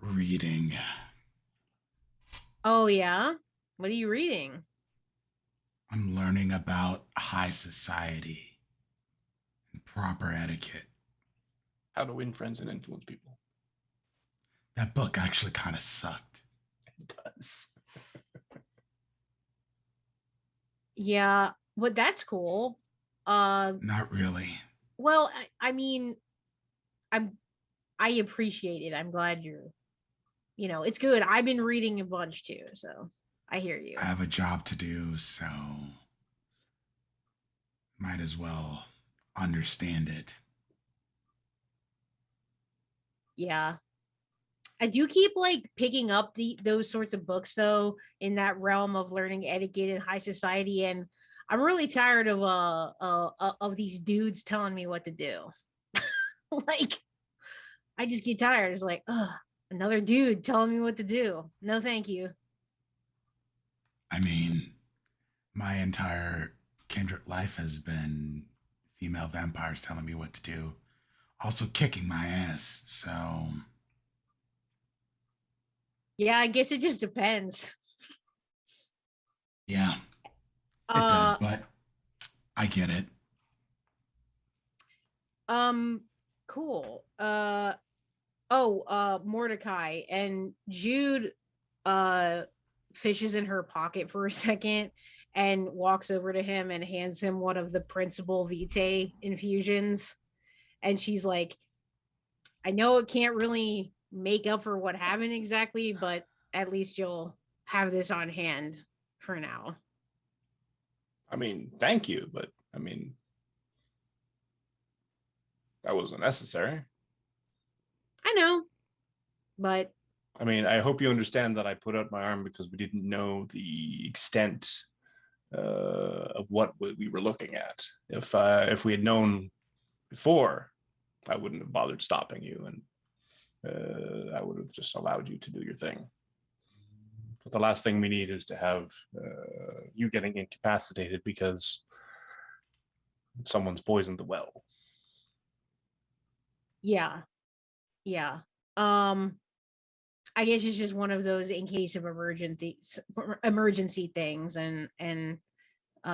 Reading. Oh yeah. What are you reading? I'm learning about high society and proper etiquette. How to win friends and influence people. That book actually kind of sucked. It does. Yeah, but that's cool. Not really. Well, I mean, I'm I appreciate it. I'm glad you're, it's good. I've been reading a bunch too, so I hear you. I have a job to do, so might as well understand it. Yeah. I do keep like picking up those sorts of books though in that realm of learning etiquette in high society, and I'm really tired of these dudes telling me what to do. Like I just get tired. It's like, ugh, another dude telling me what to do. No, thank you. I mean, my entire Kendrick life has been female vampires telling me what to do, also kicking my ass. So, Yeah, I guess it just depends. yeah, it does, Uh, but I get it. um, cool. Mordecai and Jude uh fishes in her pocket for a second and walks over to him and hands him one of the principal vitae infusions, and she's like, I know it can't really make up for what happened exactly, but at least you'll have this on hand for now. I mean, thank you, but I mean, that wasn't necessary. I know, but I mean, I hope you understand that I put out my arm because we didn't know the extent of what we were looking at. If we had known before, I wouldn't have bothered stopping you, and I would have just allowed you to do your thing. But the last thing we need is to have you getting incapacitated because someone's poisoned the well. yeah, yeah. Um, I guess it's just one of those in case of emergency things, and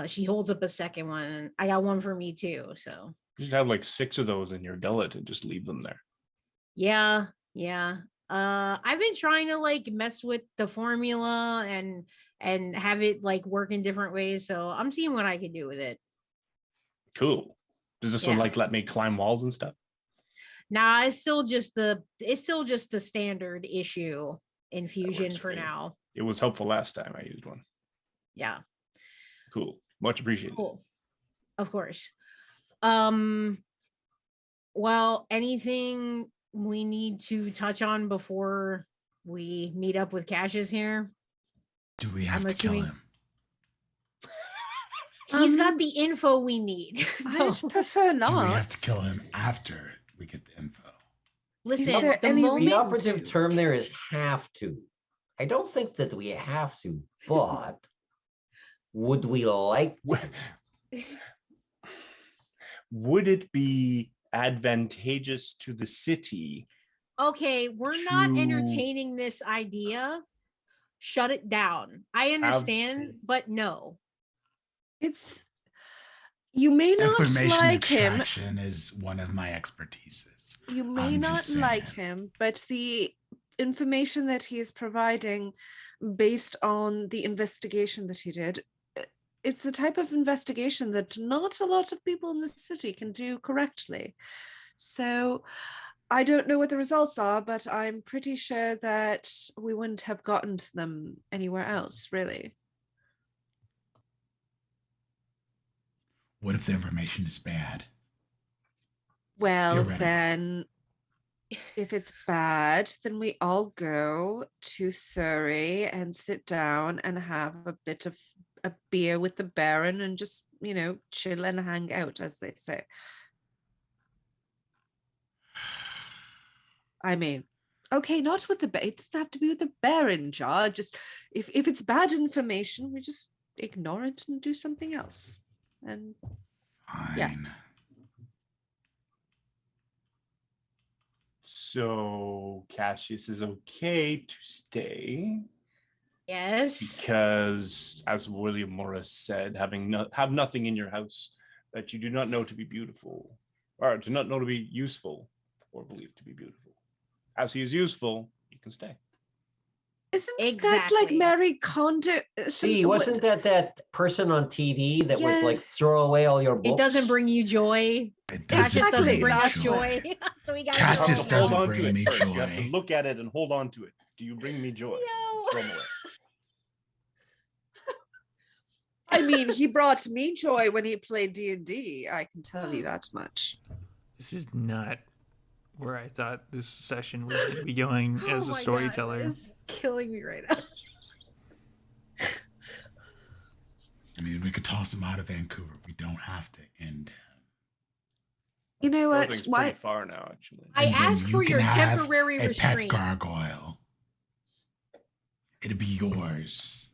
she holds up a second one. And I got one for me too. So You should have like 6 of those in your gullet and just leave them there. yeah, yeah. I've been trying to like mess with the formula and have it like work in different ways. So I'm seeing what I can do with it. Cool. Does this one Yeah. like let me climb walls and stuff? Nah, it's still just the standard issue That infusion works for me. now. It was helpful last time I used one. Yeah. Cool. Much appreciated. Cool. Of course. Um Well, anything we need to touch on before we meet up with Cassius here? Do we I'm have to kill assuming him? he's got the info we need. I'd So, prefer not. Do we have to kill him after we get the info? listen, there the any The moment reason operative to? term there is have to. I don't think that we have to, but would we like to? Would it be advantageous to the city? okay, we're not To entertaining this idea. Shut it down. I understand, but no. It's you may not Information like him. extraction is one of my expertises. You may I'm not just saying. like him, but the information that he is providing based on the investigation that he did, it's the type of investigation that not a lot of people in the city can do correctly. So I don't know what the results are, but I'm pretty sure that we wouldn't have gotten to them anywhere else, really. What if the information is bad? Well, Theoretically. then, if it's bad, then we all go to Surrey and sit down and have a bit of a beer with the Baron and just, chill and hang out, as they say. I mean, okay, not with it doesn't have to be with the Baron jar. Just if it's bad information, we just ignore it and do something else. And yeah. Fine. So Cassius is okay to stay Yes. because, as William Morris said, have nothing in your house that you do not know to be beautiful, or do not know to be useful, or believe to be beautiful. As he is useful, he can stay. Isn't that like Exactly. Mary Kondo? See, wasn't that person on TV that was like, throw away all your books? It doesn't bring you joy. It Cassius doesn't doesn't bring bring me us joy. joy. So we got Cassius You have to doesn't hold on to bring it me first. You have to joy. look at it and hold on to it. Do you bring me joy? No. Throw 'em away. I mean, he brought me joy when he played D&D. I can tell you that much. This is not where I thought this session was going to be going as Oh a my storyteller. God, it's killing me right now. I mean, we could toss him out of Vancouver. We don't have to end him. You know what? Clothing's Why? pretty far now, actually. I And then ask you for can your have temporary a restraint. pet gargoyle. It'll be yours.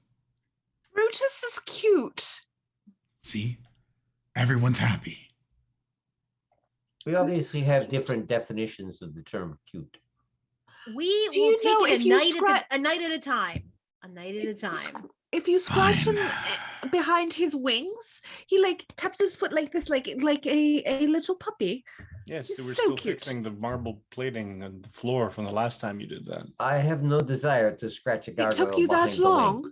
Brutus is cute. See? Everyone's happy. We obviously have different definitions of the term cute. We Do will you take know it if you a night at a time. A night at a time. If you squash Fine. him behind his wings, he like taps his foot like this, like a little puppy. Yes, He's they were so still cute. fixing the marble plating on the floor from the last time you did that. I have no desire to scratch a It gargoyle took you behind that the wing. long.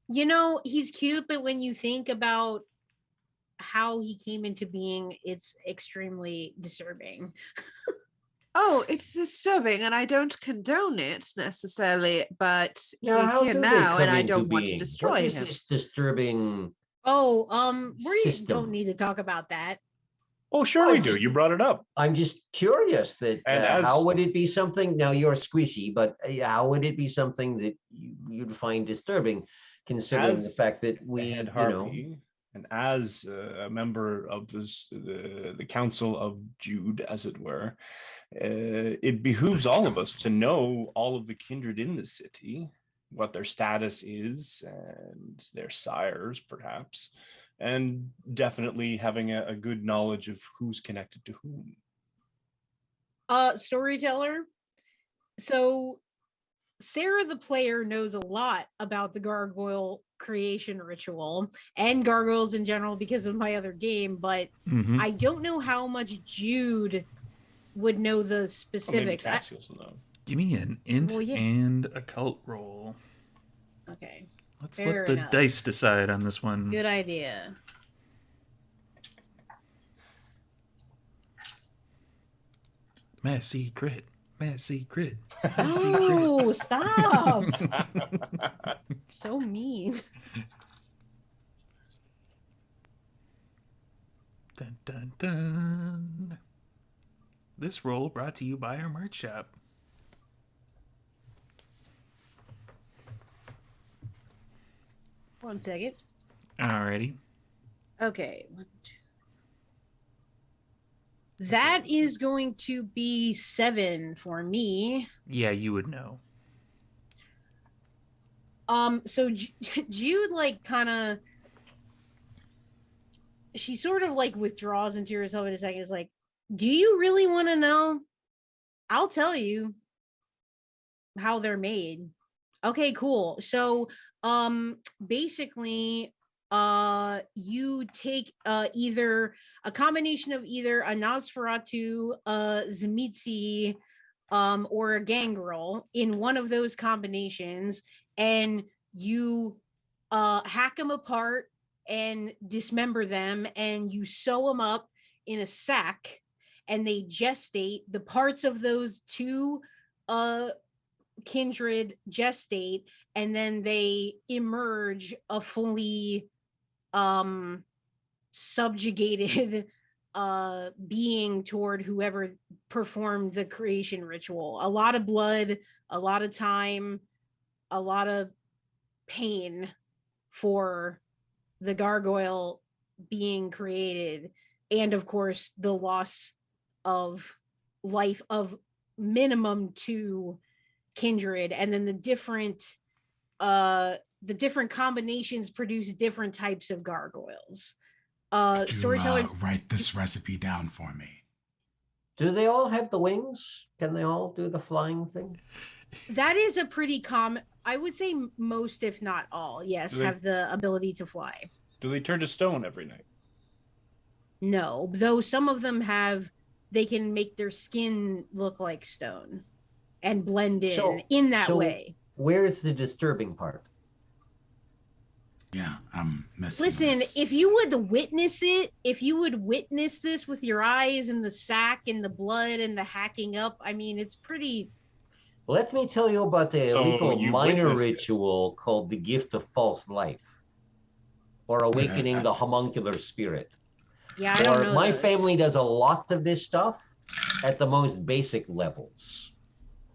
You know, he's cute, but when you think about how he came into being, it's extremely disturbing. Oh, it's disturbing, and I don't condone it necessarily, but Now, he's how here do they now, and come I into don't want to being? destroy What is him. this disturbing? Oh, we System. don't need to talk about that. Oh, sure Well, we do. You brought it up. I'm just curious that And how as- would it be something? Now you're squishy, but how would it be something that you'd find disturbing, considering the As fact that the we, head you know, harpy, and as a member of the Council of Jude, as it were, it behooves all of us to know all of the kindred in the city, what their status is, and their sires, perhaps, and definitely having a good knowledge of who's connected to whom. Storyteller. So Sara the player knows a lot about the gargoyle creation ritual and gargoyles in general because of my other game, but Mhm. I don't know how much Jude would know the Well, maybe specifics. Cassius will know. Give me an int Well, yeah. and a cult roll. Okay, Let's Fair let the enough. dice decide on this one. good idea. Messy crit. Messy crit. Oh, stop. So mean. Dun, dun, dun. This roll brought to you by our merch shop. One second. Alrighty. Okay. That is going to be 7 for me. Yeah, you would know. So Jude like kind of, she sort of like withdraws into herself in a second. Is like, do you really want to know? I'll tell you how they're made. Okay, cool. So basically you take either a combination of either a Nosferatu, Zemitzi, or a Gangrel in one of those combinations, and you hack them apart and dismember them, and you sew them up in a sack, and they gestate. The parts of those two kindred gestate, and then they emerge a fully subjugated being toward whoever performed the creation ritual. A lot of blood, a lot of time, a lot of pain for the gargoyle being created, and of course the loss of life of minimum 2 kindred, and then the different combinations produce different types of gargoyles. Could you, Storyteller, write this recipe down for me? do they all have the wings? Can they all do the flying thing? that is a pretty common, I would say most if not all, yes, Do they- have the ability to fly. Do they turn to stone every night? No, though some of them have, they can make their skin look like stone and blend in that way. where's the disturbing part? Yeah, I'm missing Listen, this. if you would witness it, if you would witness this with your eyes and the sack and the blood and the hacking up, I mean, it's pretty. Let me tell you about a So little you minor witnessed it. ritual called the gift of false life, or awakening the homuncular spirit. Yeah, I don't Or know. my those. family does a lot of this stuff at the most basic levels.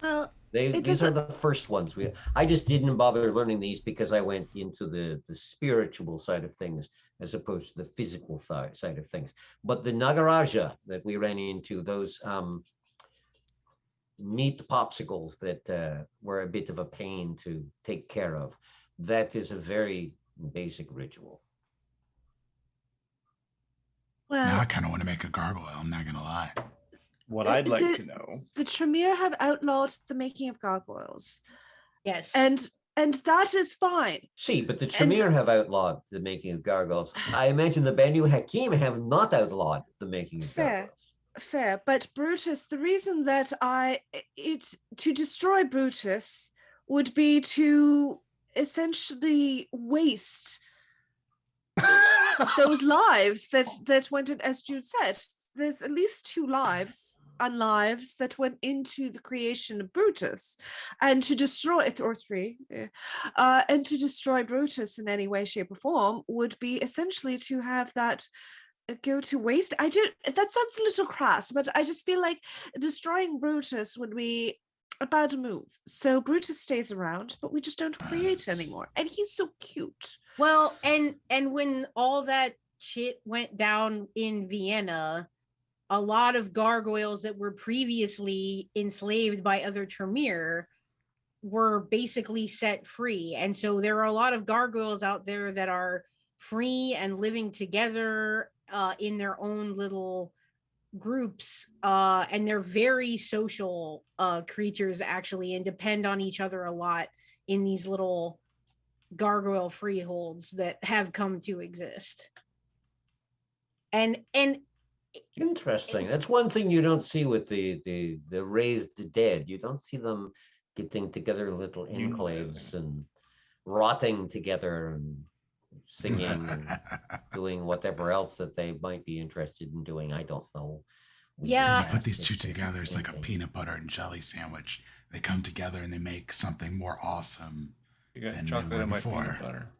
Well, These are the first ones. I just didn't bother learning these because I went into the spiritual side of things as opposed to the physical side of things. But the Nagaraja that we ran into, those meat popsicles that were a bit of a pain to take care of, that is a very basic ritual. Now I well, kind of want to make a gargoyle. I'm not gonna lie. What I'd like the- to know. the Tremere have outlawed the making of gargoyles, Yes. and that is fine. See, but the And- Tremere have outlawed the making of gargoyles. I imagine the Banu Hakim have not outlawed the making of Fair. gargoyles. Fair, but Brutus, the reason that to destroy Brutus would be to essentially waste those lives that went in, as Jude said. There's at least 2 lives, unlives, that went into the creation of Brutus, and to destroy it, or 3, and to destroy Brutus in any way, shape, or form would be essentially to have that go to waste. I do. That sounds a little crass, but I just feel like destroying Brutus would be a bad move. So Brutus stays around, but we just don't create anymore, and he's so cute. Well, and when all that shit went down in Vienna, a lot of gargoyles that were previously enslaved by other Tremere were basically set free. And so there are a lot of gargoyles out there that are free and living together in their own little groups, and they're very social creatures actually, and depend on each other a lot in these little gargoyle freeholds that have come to exist. And Interesting. That's one thing you don't see with the raised dead. You don't see them getting together little enclaves and rotting together and singing and doing whatever else that they might be interested in doing. I don't know. Yeah. You put these two together, it's like a peanut butter and jelly sandwich. They come together and they make something more awesome. You got than they chocolate were in my before. peanut butter.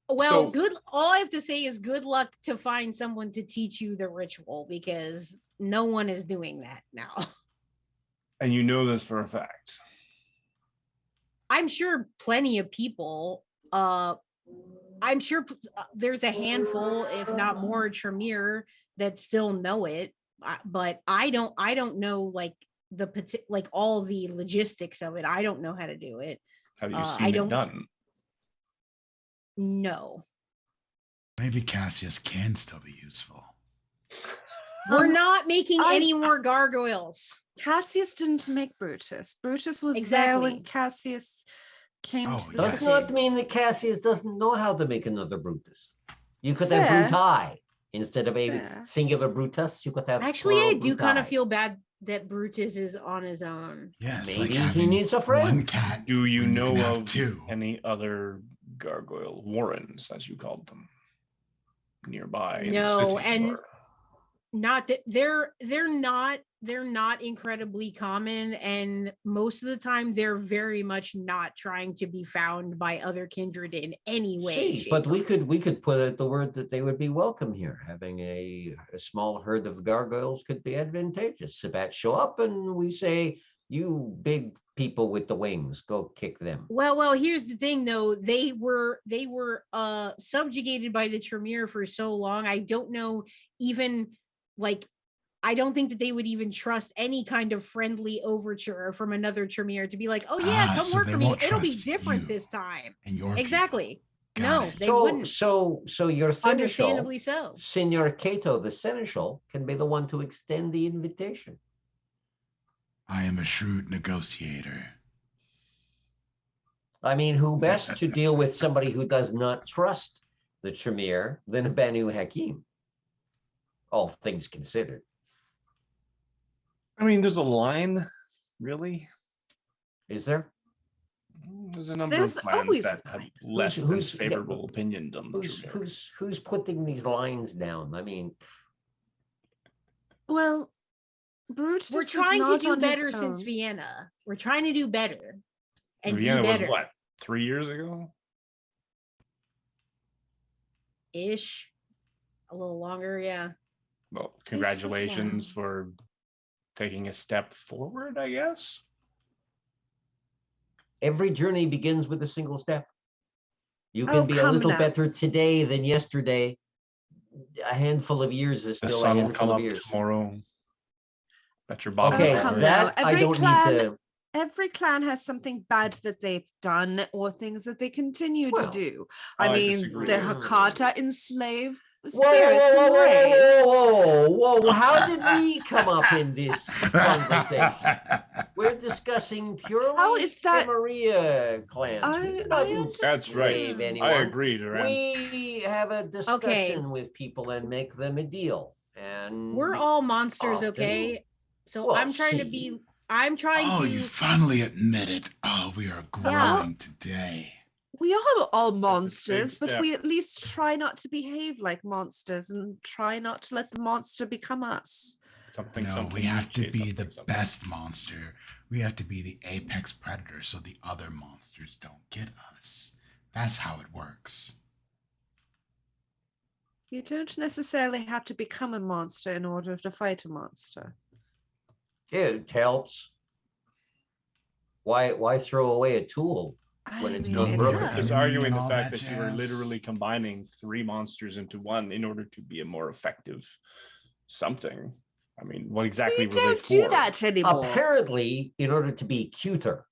well, So- good. All I have to say is good luck to find someone to teach you the ritual, because no one is doing that now. And you know this for a fact. I'm sure plenty of people. I'm sure there's a handful, if not more, Tremere that still know it, but I don't. I don't know like all the logistics of it. I don't know how to do it. Have you I seen it don't- done? No, Maybe Cassius can still be useful. we're not making I- any more gargoyles. Cassius didn't make Brutus. Brutus was there Exactly. when Cassius came Oh, to the Does yes. city. not mean that Cassius doesn't know how to make another Brutus. You could have Fair. Bruti instead of a Fair. singular Brutus. You could have Actually, I plural do kind of Bruti. feel bad that Brutus is on his own. Yeah, it's Maybe like he having needs a friend. one cat. Do you when know can have of two? any other gargoyle warrens, as you called them, nearby in the No, city? and or- not that they're not incredibly common, and most of the time they're very much not trying to be found by other kindred in any way. See, shape, but or we could put out the word that they would be welcome here. Having a small herd of gargoyles could be advantageous. Sabat show up and we say, "You big people with the wings, go kick them." Well, here's the thing though. They were subjugated by the Tremere for so long. I don't know even like I don't think that they would even trust any kind of friendly overture from another Tremere to be like, "Oh yeah, come so work they for me. won't It'll be trust different you this time." And your Exactly. Got No, it. they wouldn't. So your seneschal, Understandably so. Senor Cato, the seneschal, can be the one to extend the invitation. I am a shrewd negotiator. I mean, who best to deal with somebody who does not trust the Tremere than a Banu Hakim? All things considered. I mean, there's a line, really. Is there? There's a number There's of clans always that a have line. less than who's- favorable opinions on the Who's Tremere. who's putting these lines down? I mean, Well, Brutus We're is trying to not do on his better since own. Vienna. We're trying to do better and Vienna be was better. what, 3 years ago? Ish. A little longer, yeah. Well, was congratulations when? for taking a step forward, I guess. every journey begins with a single step. You can Oh, be a come little now. better today than yesterday. A handful of years is The still a sun will come handful of up years. tomorrow. Bet your bottom Okay, Oh, come dollar. now. that I don't need to. Every clan has something bad that they've done or things that they continue to Well, do. I I mean, disagree. the Hakata enslave Whoa, spirits whoa, and whoa, rays. whoa, whoa, whoa! How did we come up in this conversation? We're discussing purely How is that- Camarilla clans. We do not I That's right. enslave understand. I anyone. agree, Duran. We have a discussion with people and make them a deal. And We're all monsters, often- okay? So Well, I'm trying to see. be I'm trying Oh, to you finally admit it. Oh, we are growing today. We are all big monsters, but step. we at least try not to behave like monsters and try not to let the monster become us. Something, No, something. we have to Nietzsche, be something, the something. best monster. We have to be the apex predator so the other monsters don't get us. That's how it works. You don't necessarily have to become a monster in order to fight a monster. It helps. Why throw away a tool when it's mean, done it We were broken? does. just Enemy arguing and the all fact that that you were jazz. literally combining 3 monsters into one in order to be a more effective something. I mean, what exactly We were they don't do for? that anymore. Apparently, in order to be cuter,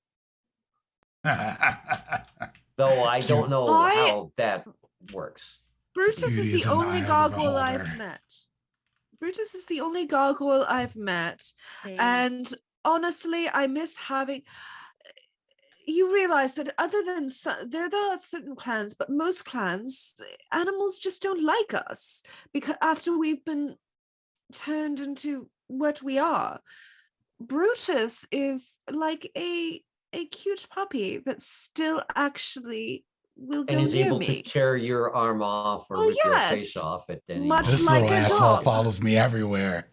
though I don't know I- how that works. Brutus Beauty is is the in the only eye of the gargoyle I've beholder. met. Brutus is the only gargoyle I've met. Same. And honestly, I miss having. You realize that other than there are certain clans, but most clans, animals just don't like us because after we've been turned into what we are. Brutus is like a cute puppy that still actually will go And is near able me. to tear your arm off or Well, rip your yes. face off at any Much moment. This like little a asshole dog. follows me everywhere.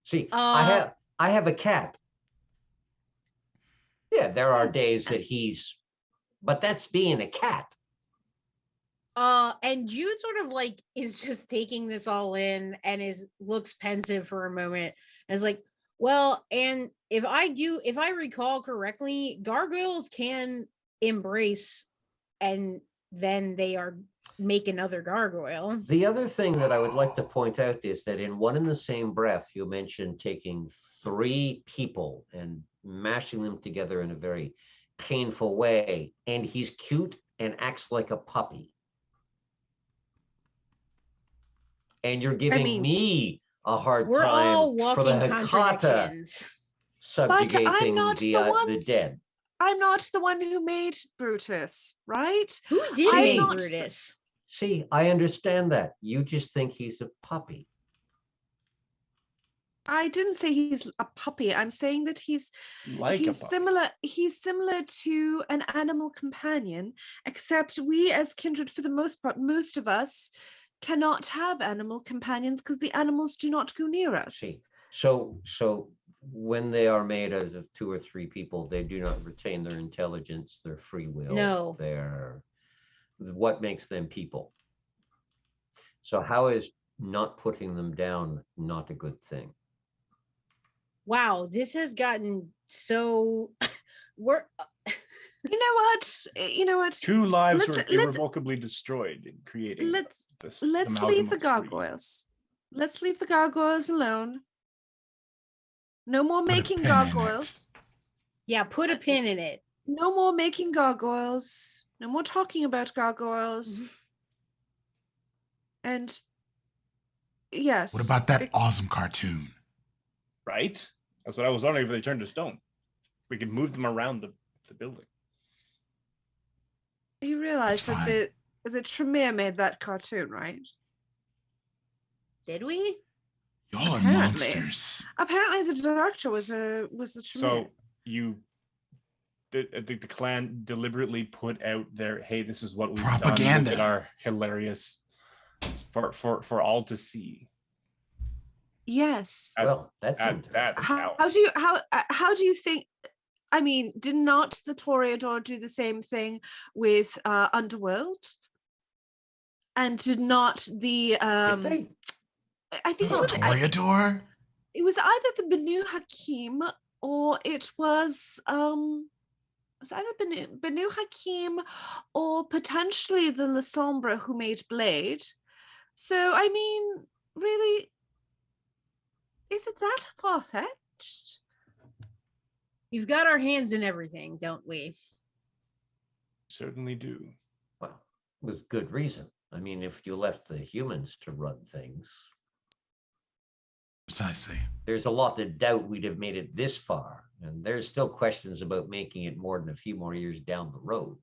See, Uh, I have a cat. Yeah, there are Yes. days that but that's being a cat. And Jude sort of like is just taking this all in and looks pensive for a moment and is like, well, and if I recall correctly, gargoyles can embrace and then they make another gargoyle. The other thing that I would like to point out is that in one and the same breath, you mentioned taking 3 people and mashing them together in a very painful way, and he's cute and acts like a puppy. And you're giving me a hard We're all time for the walking Hakata contradictions. subjugating not the the ones- dead. I'm not the one who made Brutus, right? Who did I'm make not- Brutus? See, I understand that. You just think he's a puppy. I didn't say he's a puppy. I'm saying that he's Like a puppy. similar. He's similar to an animal companion, except we, as kindred, for the most part, most of us cannot have animal companions because the animals do not go near us. See, so when they are made out of 2 or 3 people, they do not retain their intelligence, their free will. No. Their what makes them people. So how is not putting them down not a good thing? Wow, this has gotten so we're You know what? You know what? 2 lives Let's- were let's- irrevocably destroyed in creating Let's this. let's amalgam leave the of 3. gargoyles. Let's leave the gargoyles alone. No more Put a making pin in it. gargoyles. yeah, put a pin in it. No more making gargoyles. No more talking about gargoyles. And yes. What about that bec- awesome cartoon? Right? That's what I was wondering if they turned to stone. We could move them around the building. You realize It's that the Tremere made that cartoon, right? Did we? Y'all are Apparently. monsters. Apparently, the director was the Tremere. So the clan deliberately put out there, hey, this is what we've done. Propaganda. Look at our hilarious for all to see. Yes. Well, that's That's How how. do you how do you think? I mean, did not the Toreador do the same thing with Underworld? And did not the Did they? I think It was Toreador? it was either the Banu Hakim or it was either Banu Hakim or potentially the La Sombra who made Blade. So I mean, really, is it that far fetched? We've got our hands in everything, don't we? Certainly do. Well, with good reason. I mean, if you left the humans to run things, Precisely. there's a lot to doubt we'd have made it this far. And there's still questions about making it more than a few more years down the road.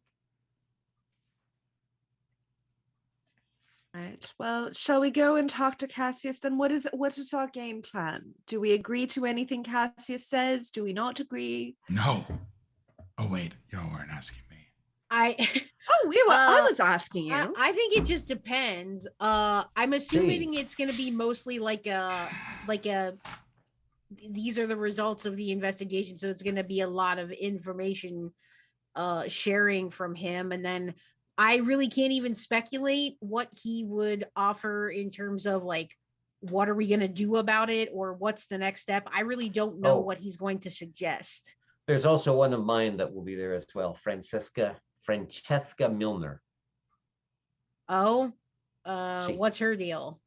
Right. Well, shall we go and talk to Cassius then? What is our game plan? Do we agree to anything Cassius says? Do we not agree? No. Oh, wait. Y'all weren't asking me. Oh, we were. I was asking you. I think it just depends. I'm assuming it's going to be mostly like a these are the results of the investigation, so it's going to be a lot of information sharing from him, and then I really can't even speculate what he would offer in terms of like what are we going to do about it or what's the next step. I really don't know what he's going to suggest. There's also one of mine that will be there as well, Francesca Milner. Oh, See. what's her deal?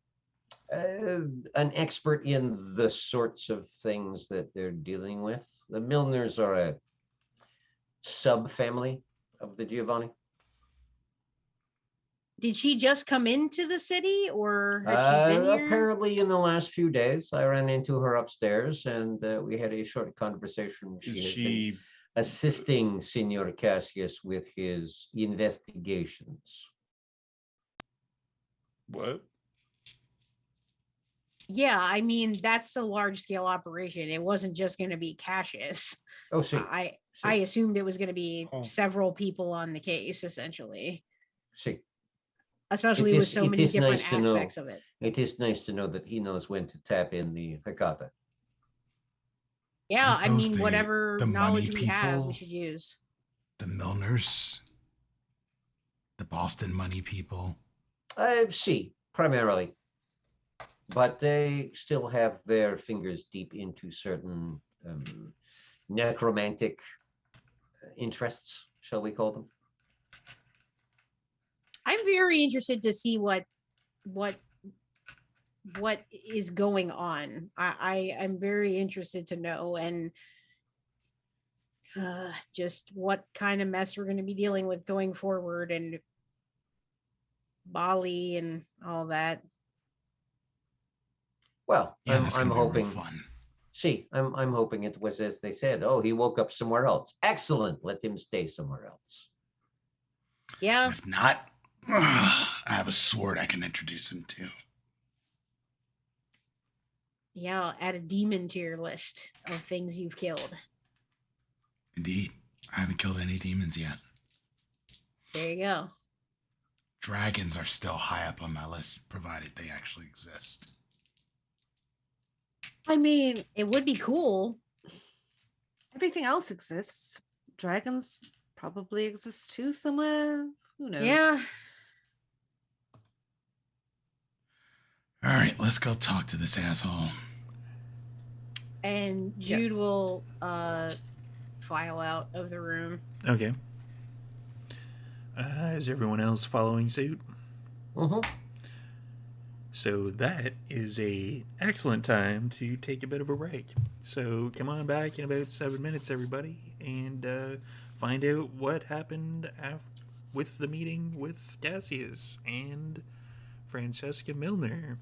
An expert in the sorts of things that they're dealing with. The Milners are a sub-family of the Giovanni. Did she just come into the city or has she been here? Apparently in the last few days, I ran into her upstairs and we had a short conversation. She has been assisting Senor Cassius with his investigations. What? Yeah, I mean, that's a large scale operation. It wasn't just going to be Cassius. Oh, see. I assumed it was going to be several people on the case, essentially. See. Especially with so many different aspects of it. It is nice to know that he knows when to tap in the Hakata. Yeah, I mean, whatever knowledge we have, we should use. The Milners, the Boston money people. See, primarily. But they still have their fingers deep into certain necromantic interests, shall we call them? I'm very interested to see what is going on. I'm very interested to know and just what kind of mess we're going to be dealing with going forward and Bali and all that. Well, yeah, I'm hoping. Fun. See, I'm hoping it was as they said. Oh, he woke up somewhere else. Excellent. Let him stay somewhere else. Yeah. And if not, I have a sword I can introduce him to. Yeah, I'll add a demon to your list of things you've killed. Indeed. I haven't killed any demons yet. There you go. Dragons are still high up on my list, provided they actually exist. I mean, it would be cool. Everything else exists. Dragons probably exist too somewhere. Who knows? Yeah. All right, let's go talk to this asshole. And Jude will file out of the room. Okay. Is everyone else following suit? Mm-hmm. So that is a excellent time to take a bit of a break. So come on back in about 7 minutes, everybody, and find out what happened with the meeting with Cassius and Francesca Milner.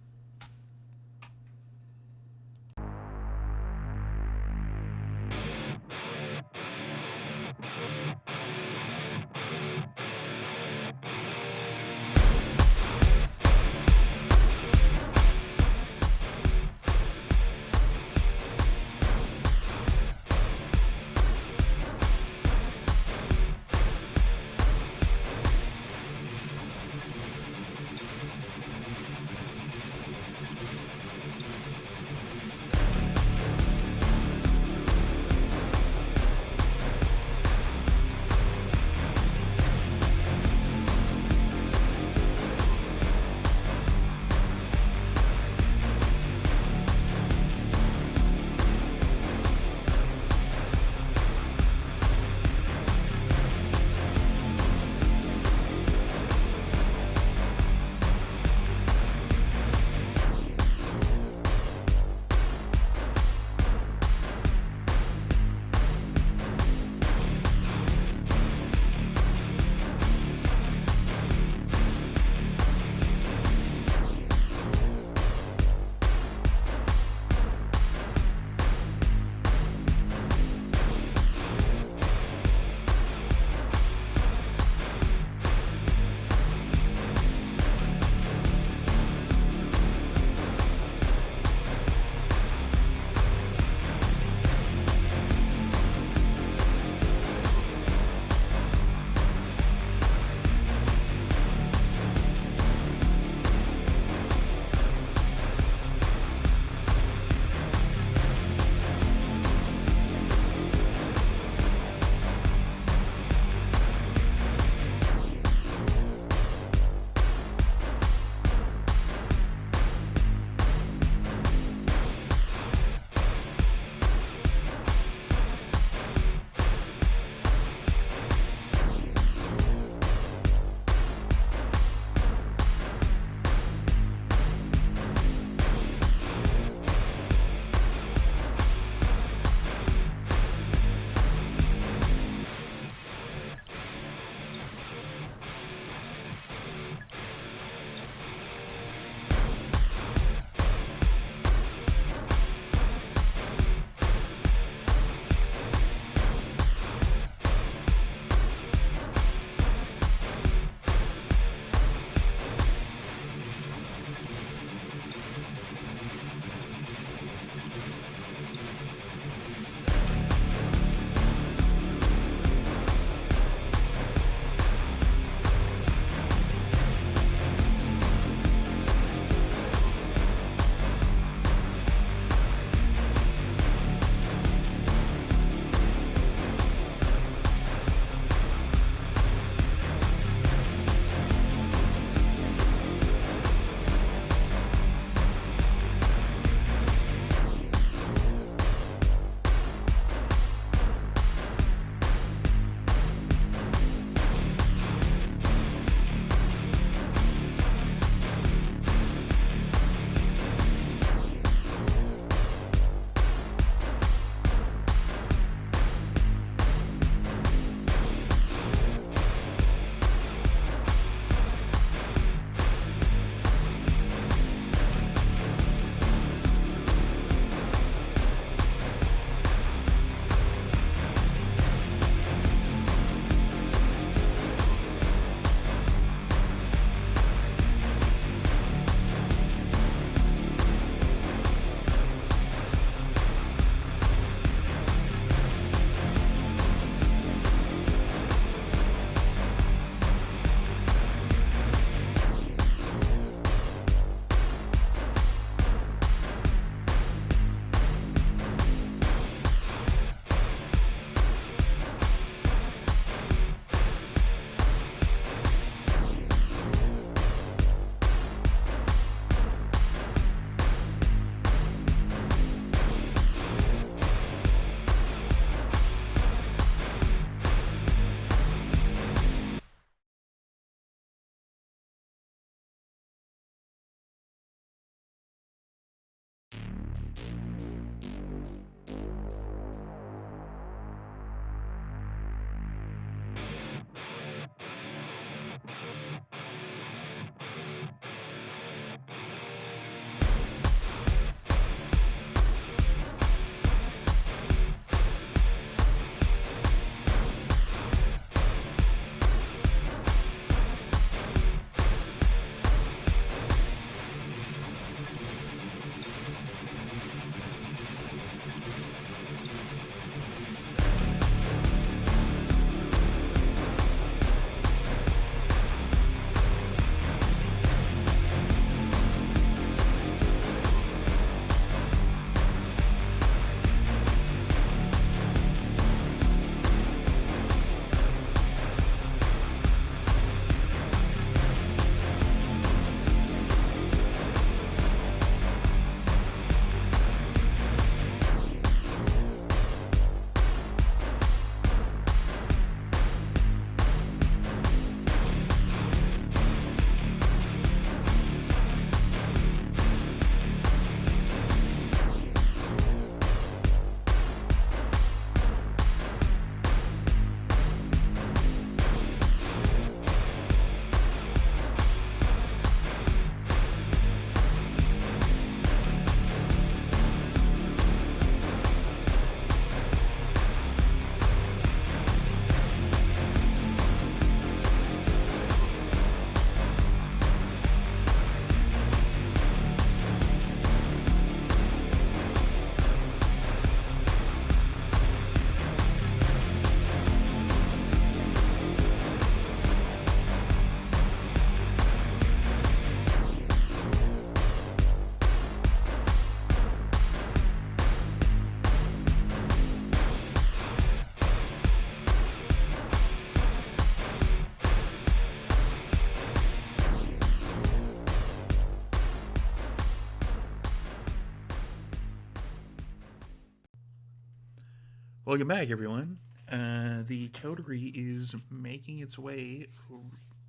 Welcome back, everyone. The coterie is making its way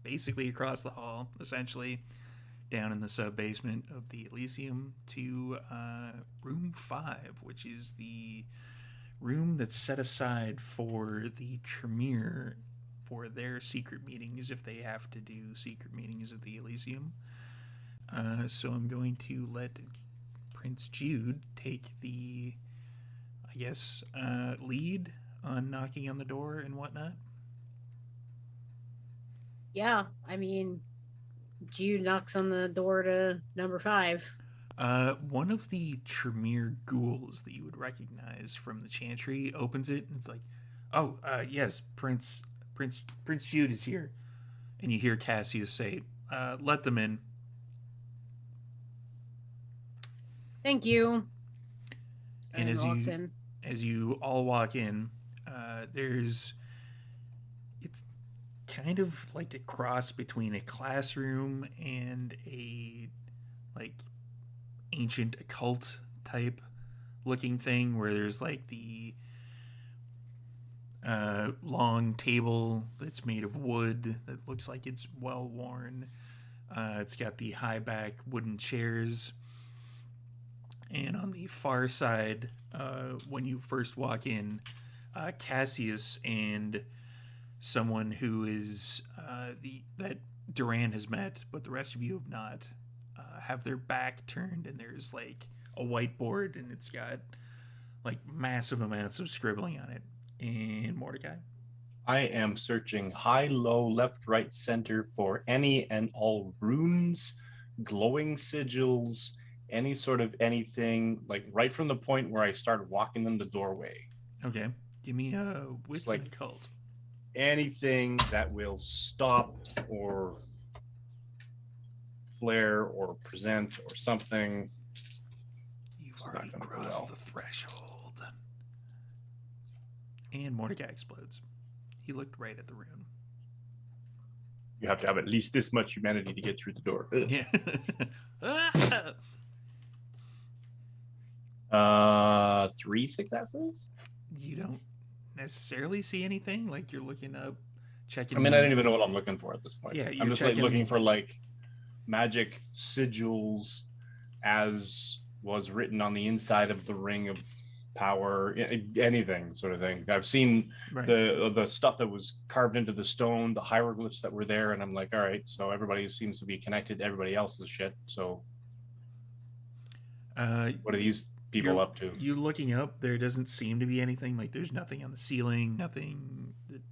basically across the hall, essentially down in the sub basement of the Elysium to room 5, which is the room that's set aside for the Tremere for their secret meetings if they have to do secret meetings at the Elysium. So I'm going to let Prince Jude take the, I guess, lead on knocking on the door and whatnot. Yeah, I mean, Jude knocks on the door to number 5. One of the Tremere ghouls that you would recognize from the Chantry opens it and it's like, "Oh, yes, Prince Jude is here," and you hear Cassius say, "Let them in." Thank you. And walks in. as you all walk in, it's kind of like a cross between a classroom and a like ancient occult type looking thing where there's like the long table that's made of wood that looks like it's well worn. It's got the high back wooden chairs. And on the far side, when you first walk in, Cassius and someone who is that Duran has met, but the rest of you have not, have their back turned, and there's like a whiteboard, and it's got like massive amounts of scribbling on it. And Mordecai, I am searching high, low, left, right, center for any and all runes, glowing sigils, any sort of anything, like right from the point where I started walking in the doorway. okay, give me a wits like- and occult. Anything that will stop or flare or present or something. You've not already gonna go crossed well. the threshold. And Mordecai explodes. He looked right at the rune. You have to have at least this much humanity to get through the door. Ugh. Yeah. 3 successes? You don't necessarily see anything. Like you're looking up, checking. I mean, I don't even know what I'm looking for at this point. Yeah, I'm you're just checking- like looking for like magic sigils as was written on the inside of the ring of power, anything sort of thing. I've seen Right. the stuff that was carved into the stone, the hieroglyphs that were there, and I'm like, all right, so everybody seems to be connected to everybody else's shit. So what are these people you're- up to? You looking up, there doesn't seem to be anything. Like there's nothing on the ceiling, nothing that,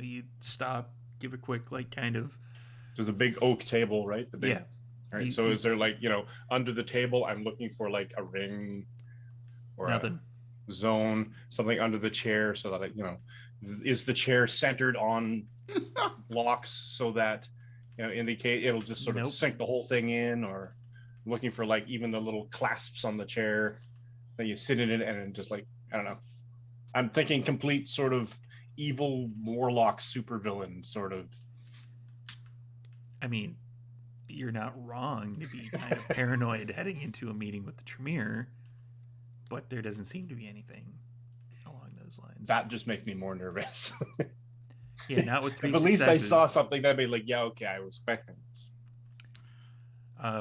you stop, give a quick like kind of. There's a big oak table, right? The big, Yeah. Right. So is there like, under the table, I'm looking for like a ring or Nothing. a zone, something under the chair so that is the chair centered on blocks so that, indicate it'll just sort Nope. of sink the whole thing in, or looking for like even the little clasps on the chair that you sit in it and just like, I don't know. I'm thinking complete sort of evil warlock supervillain sort of. I mean, you're not wrong to be kind of paranoid heading into a meeting with the Tremere, but there doesn't seem to be anything along those lines. That just makes me more nervous. Yeah, not with 3 If at least I successes. saw something, I'd be like, yeah, okay, I was expecting this.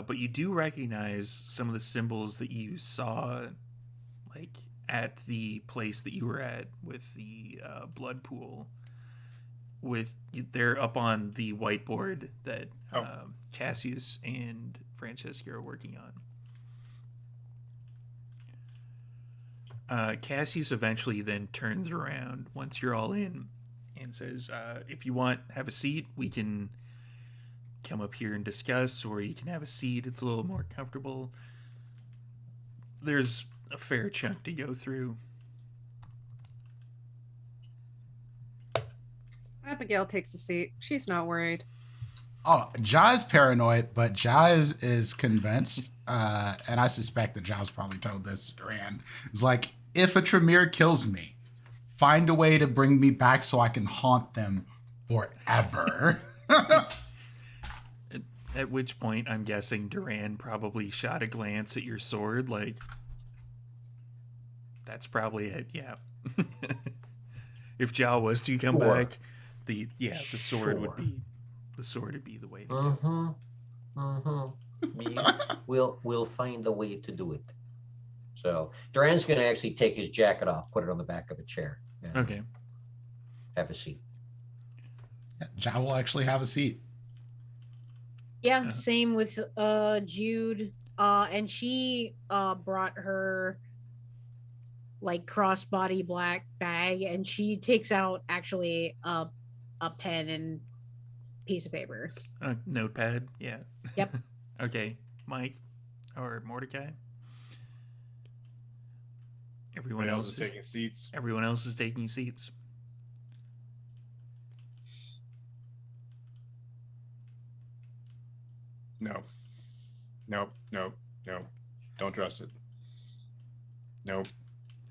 But you do recognize some of the symbols that you saw, like at the place that you were at with the blood pool. They're up on the whiteboard that Cassius and Francesca are working on. Cassius eventually then turns around once you're all in and says, if you want, have a seat. We can come up here and discuss, or you can have a seat. It's a little more comfortable. There's a fair chunk to go through. Abigail takes a seat. She's not worried. Oh, Jai's paranoid, but Jai is convinced, and I suspect that Jai's probably told this to Duran. It's like, if a Tremere kills me, find a way to bring me back so I can haunt them forever. At which point, I'm guessing Duran probably shot a glance at your sword, like, That's probably it. Yeah. If Jaw was to come Sure. back, the sword would Sure. be the way to go. Mm-hmm. Mm-hmm. We'll find a way to do it. So Duran's going to actually take his jacket off, put it on the back of a chair, and Okay. have a seat. Ja will actually have a seat. Yeah, Uh-huh. same with Jude. And she brought her like crossbody black bag, and she takes out actually a pen and piece of paper. Notepad. Yeah. Yep. Okay, Mike or Mordecai. Everyone else is taking seats. Everyone else is taking seats. No. Nope. Nope. Nope. Don't trust it. Nope.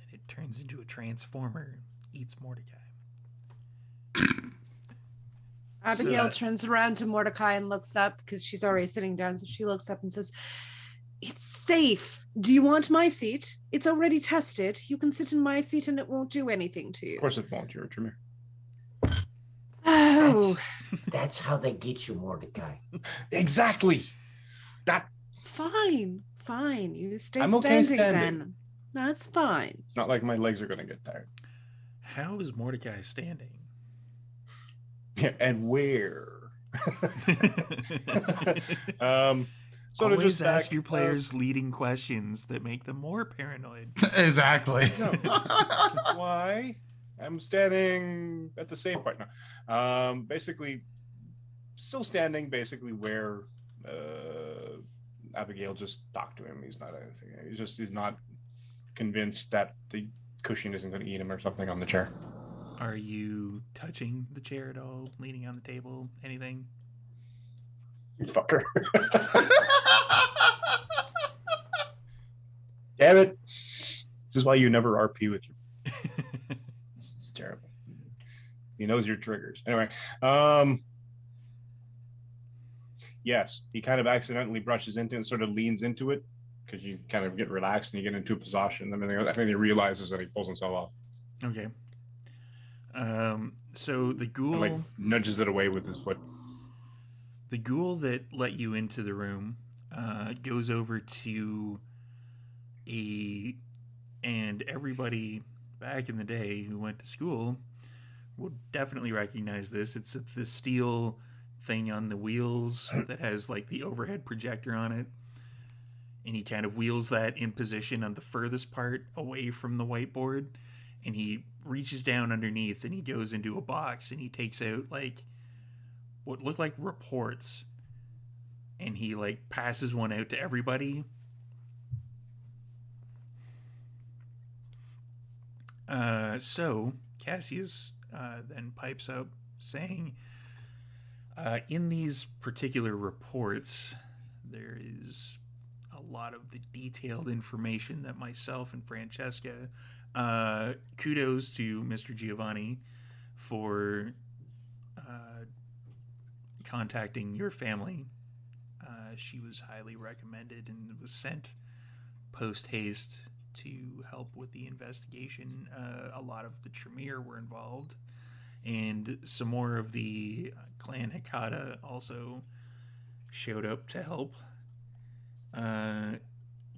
And it turns into a transformer, eats Mordecai. Abigail turns around to Mordecai and looks up because she's already sitting down. So she looks up and says, "It's safe. Do you want my seat? It's already tested. You can sit in my seat and it won't do anything to you." Of course it won't. You're a Tremere. Oh, That's how they get you, Mordecai. Exactly. That. fine. You stay I'm okay standing standing. then. That's fine. It's not like my legs are going to get tired. How is Mordecai standing? Yeah, and where? So to Always just ask back, your players leading questions that make them more paranoid. Exactly. No. Why? I'm standing at the safe part now. Basically, still standing. Basically, where Abigail just talked to him. He's not anything. He's not convinced that the cushion isn't going to eat him or something on the chair. Are you touching the chair at all? Leaning on the table? Anything? You fucker. Damn it. This is why you never RP with your. It's terrible. He knows your triggers. Anyway, yes, he kind of accidentally brushes into it and sort of leans into it because you kind of get relaxed and you get into a position. I think he realizes that he pulls himself off. Okay. So the ghoul and, nudges it away with his foot. The ghoul that let you into the room goes over to and everybody back in the day who went to school will definitely recognize this. It's the steel thing on the wheels that has the overhead projector on it. And he kind of wheels that in position on the furthest part away from the whiteboard. And he reaches down underneath and he goes into a box and he takes out what look like reports. And he passes one out to everybody. So Cassius then pipes up saying, in these particular reports, there is a lot of the detailed information that myself and Francesca, kudos to Mr. Giovanni for contacting your family. She was highly recommended and was sent post haste to help with the investigation. A lot of the Tremere were involved, and some more of the clan Hekata also showed up to help.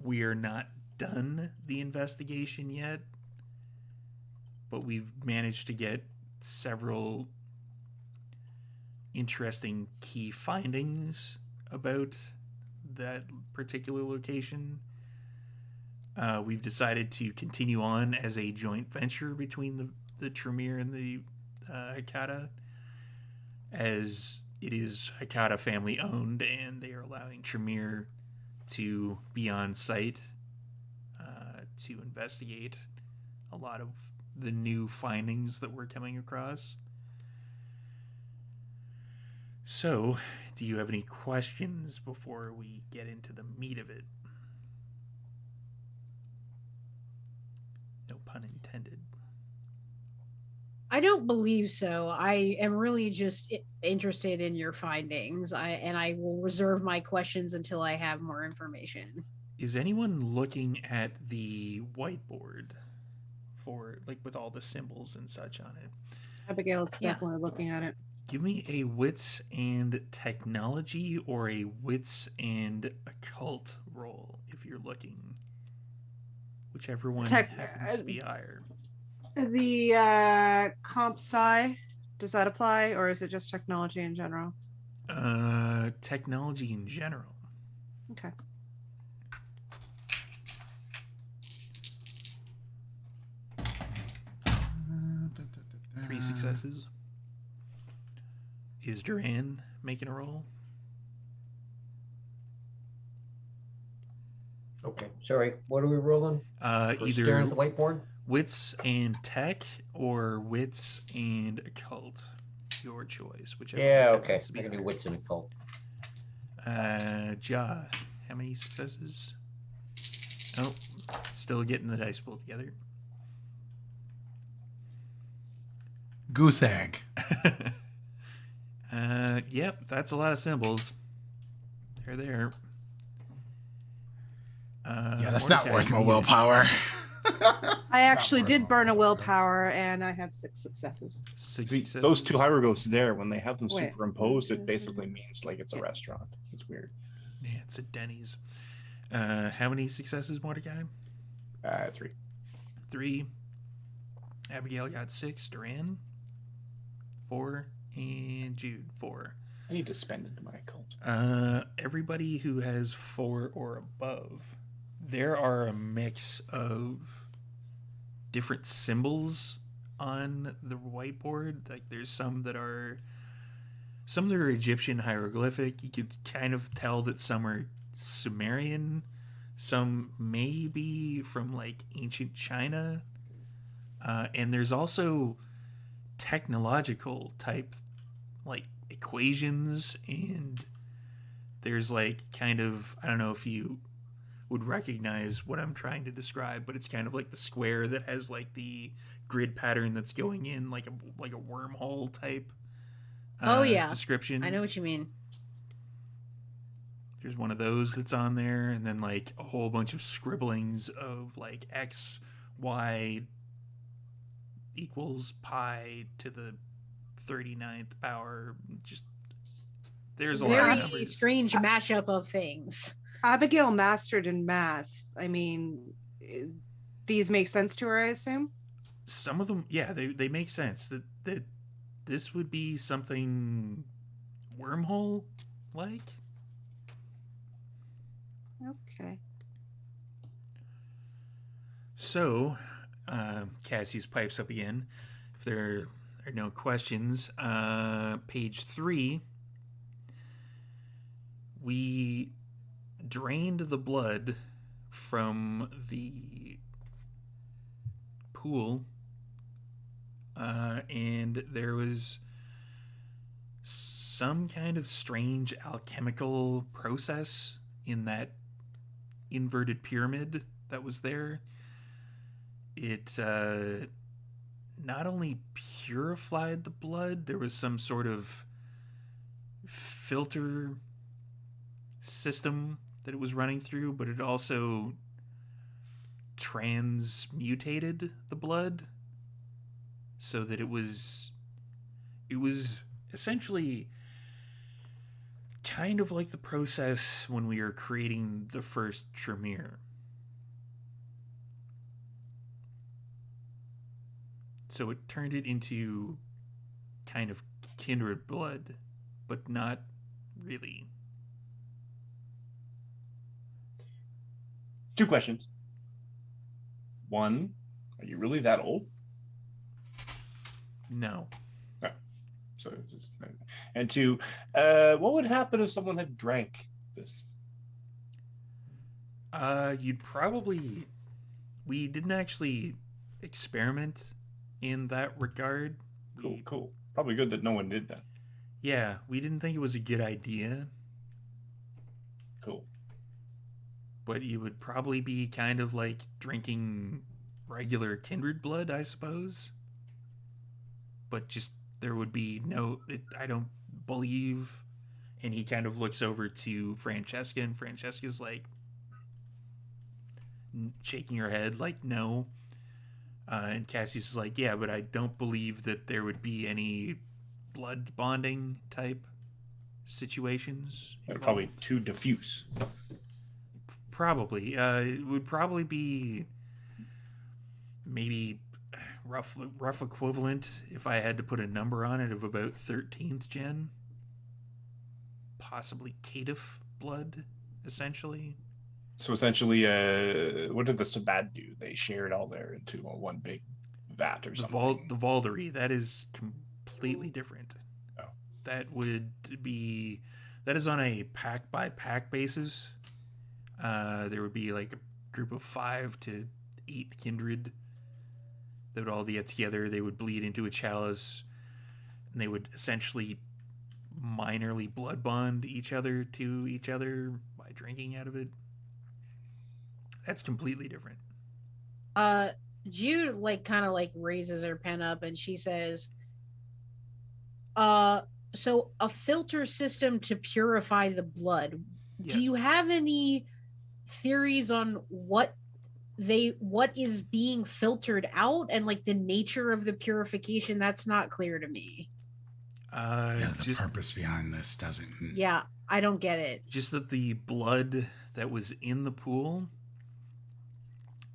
We are not done the investigation yet, but we've managed to get several interesting key findings about that particular location. We've decided to continue on as a joint venture between the Tremere and the Hekata, as it is Hekata family owned, and they are allowing Tremere to be on site to investigate a lot of the new findings that we're coming across. So, do you have any questions before we get into the meat of it? No pun intended. I don't believe so. I am really just interested in your findings. I will reserve my questions until I have more information. Is anyone looking at the whiteboard? for like with all the symbols and such on it. Abigail's Yeah. definitely looking at it. Give me a wits and technology or a wits and occult roll if you're looking. Whichever one happens to be higher. The comp sci, does that apply, or is it just technology in general? Technology in general. Okay. Three successes. Is Duran making a roll? Okay, sorry. What are we rolling? For staring at the Either whiteboard? wits and tech or wits and occult. Your choice, whichever Yeah, one okay. happens to be I can do higher. wits and occult. Ja, how many successes? Oh, still getting the dice pulled together. Goose egg. Yep, that's a lot of symbols. They're there. Yeah, that's not Mordecai, worth you my need it. willpower. I actually Not did worth burn a my willpower, and I have 6 successes. Six See, successes. those two hieroglyphs there, when they have them Wait. superimposed, it basically means like it's a restaurant. It's weird. Yeah, it's a Denny's. How many successes, Mordecai? 3. 3. Abigail got 6. Duran 4, and Jude 4. I need to spend into my occult. Everybody who has 4 or above, there are a mix of different symbols on the whiteboard. Like there's some that are Egyptian hieroglyphic. You could kind of tell that some are Sumerian. Some may be from like ancient China. And there's also technological type like equations, and there's like kind of, I don't know if you would recognize what I'm trying to describe, but it's kind of like the square that has like the grid pattern that's going in like a wormhole type Oh, yeah. description. I know what you mean. There's one of those that's on there, and then like a whole bunch of scribblings of like x, y equals pi to the 39th power. Just there's a lot of Very numbers. strange mashup of things. Abigail mastered in math. I mean, these make sense to her, I assume? Some of them, yeah, they make sense. That this would be something wormhole like. Okay. So, Cassius pipes up again. If there are no questions, page 3. We drained the blood from the pool, and there was some kind of strange alchemical process in that inverted pyramid that was there. It not only purified the blood, there was some sort of filter system that it was running through, but it also transmutated the blood so that it was essentially kind of like the process when we were creating the first Tremere. So it turned it into kind of kindred blood, but not really. 2 questions. 1, are you really that old? No. So it's just, and 2, what would happen if someone had drank this? You'd probably... We didn't actually experiment in that regard. Cool. Probably good that no one did that. Yeah, we didn't think it was a good idea. Cool. But you would probably be kind of like drinking regular kindred blood, I suppose. But just there would be I don't believe. And he kind of looks over to Francesca, and Francesca's like shaking her head like no. And Cassie's like, yeah, but I don't believe that there would be any blood bonding type situations And involved. probably too diffuse. Probably. It would probably be maybe rough equivalent, if I had to put a number on it, of about 13th gen. Possibly caitiff blood, essentially. So essentially, what did the Sabat do? They shared all there into one big vat or something. The Valdery, that is completely different. Oh. That is on a pack by pack basis. There would be like a group of 5 to 8 kindred that would all get together. They would bleed into a chalice, and they would essentially minorly blood bond each other to each other by drinking out of it. That's completely different. Jude kind of raises her pen up and she says, so a filter system to purify the blood. Yes. Do you have any theories on what is being filtered out and the nature of the purification? That's not clear to me. The purpose behind this doesn't. Yeah, I don't get it. Just that the blood that was in the pool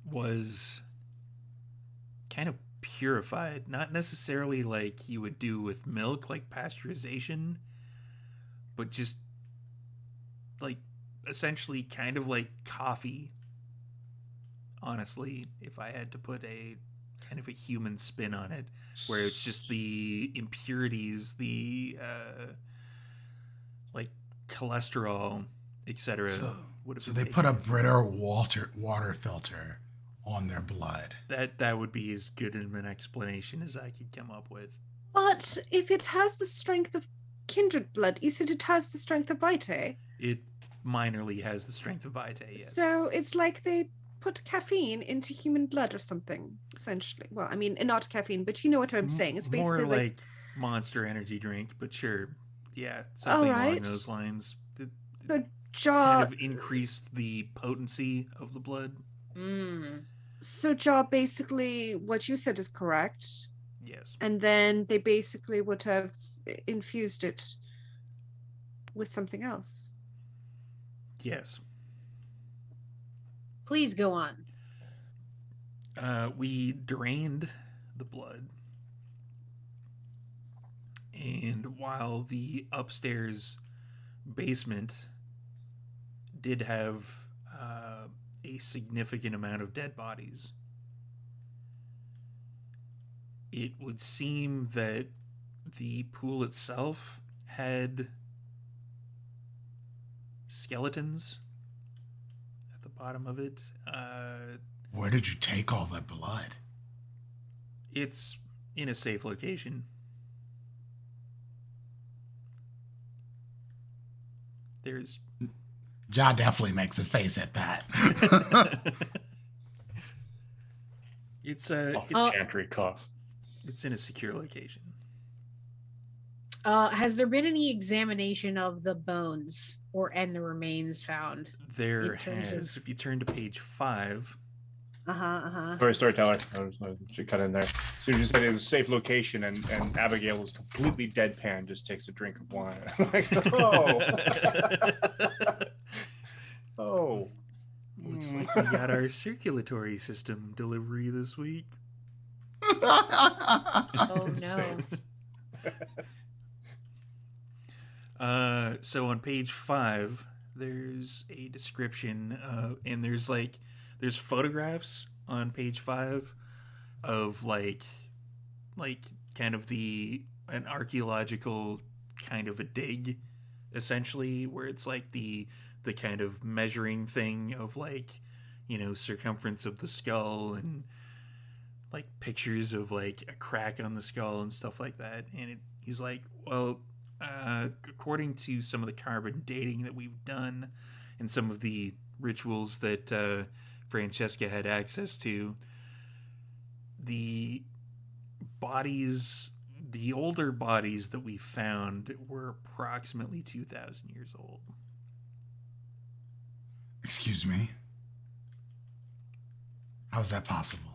was kind of purified, not necessarily like you would do with milk, like pasteurization, but just essentially kind of like coffee. Honestly, if I had to put a kind of a human spin on it, where it's just the impurities, the cholesterol, etc. So they put a Brita water filter on their blood. That would be as good of an explanation as I could come up with. But if it has the strength of kindred blood, you said it has the strength of Vitae. It minorly has the strength of Vitae, yes. So it's like they put caffeine into human blood or something, essentially. Well, I mean, not caffeine, but you know what I'm saying. It's basically more like Monster energy drink, but sure. Yeah, something along those lines. So kind of increased the potency of the blood. So Jaw, basically what you said is correct. Yes. And then they basically would have infused it with something else. Yes. Please go on. We drained the blood. And while the upstairs basement did have a significant amount of dead bodies, it would seem that the pool itself had skeletons at the bottom of it. Where did you take all that blood? It's in a safe location. There's... Ja definitely makes a face at that. It's chantry cough. It's in a secure location. Has there been any examination of the bones and the remains found? There has. If you turn to page 5. Sorry, storyteller. I should cut in there. So you just said it's a safe location, and Abigail was completely deadpan, just takes a drink of wine. I'm like, oh. Oh. Looks like we got our circulatory system delivery this week. Oh, no. So on page 5, there's a description, and there's photographs on page 5 of kind of an archaeological kind of a dig, essentially, where it's like the kind of measuring thing of circumference of the skull and pictures of a crack on the skull and stuff like that. And he's like, well, according to some of the carbon dating that we've done and some of the rituals that Francesca had access to, the older bodies that we found were approximately 2,000 years old. Excuse me? How is that possible?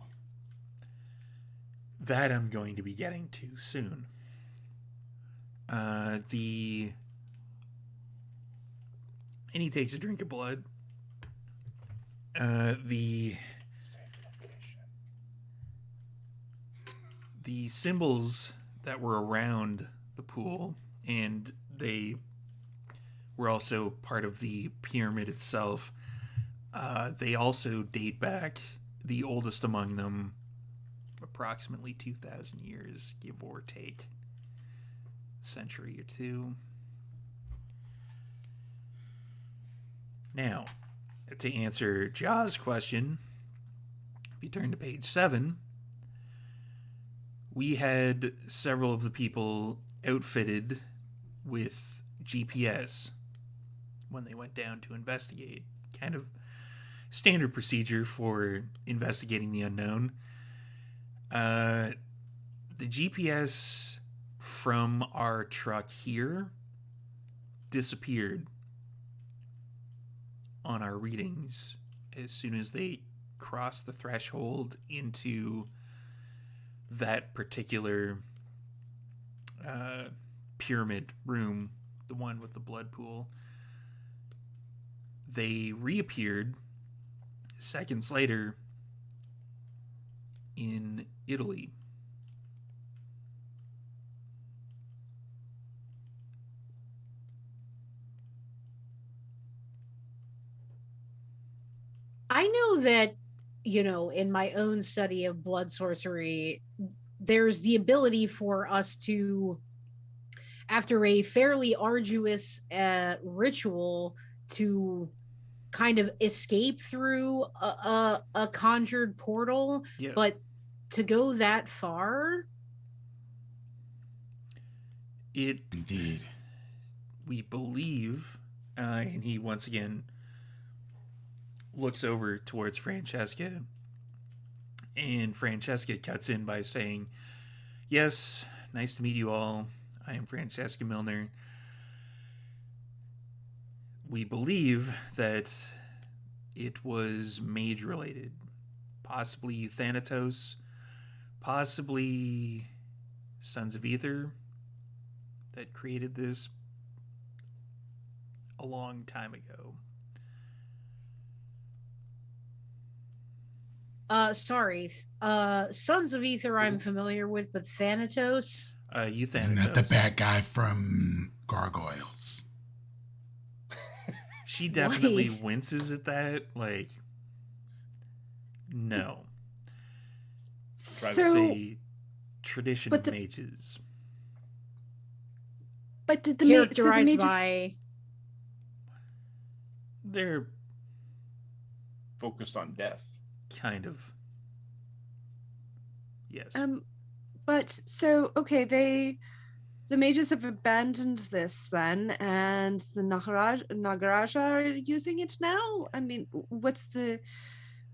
That I'm going to be getting to soon. And he takes a drink of blood. The symbols that were around the pool, and they were also part of the pyramid itself. They also date back, the oldest among them, approximately 2,000 years, give or take a century or two. Now, to answer Ja's question, if you turn to page 7, we had several of the people outfitted with GPS when they went down to investigate. Kind of standard procedure for investigating the unknown. The GPS from our truck here disappeared on our readings as soon as they crossed the threshold into that particular pyramid room, the one with the blood pool. They reappeared seconds later in Italy. I know that, in my own study of blood sorcery, there's the ability for us to, after a fairly arduous ritual, to kind of escape through a conjured portal. Yes. But to go that far, Indeed. We believe, and he once again looks over towards Francesca, and Francesca cuts in by saying, "Yes, nice to meet you all. I am Francesca Milner. We believe that it was mage related, possibly Thanatos, possibly Sons of Ether that created this a long time ago." Sorry. Sons of Ether I'm familiar with, but Thanatos? You Thanatos. Isn't that the bad guy from Gargoyles? She definitely What? winces at that. Like, no. Try to It's So, a tradition but of the- mages. but did the Characterized mages? by... They're Focused on death. kind of. Yes. But so okay, the mages have abandoned this then, and the Nagaraja are using it now. I mean, what's the,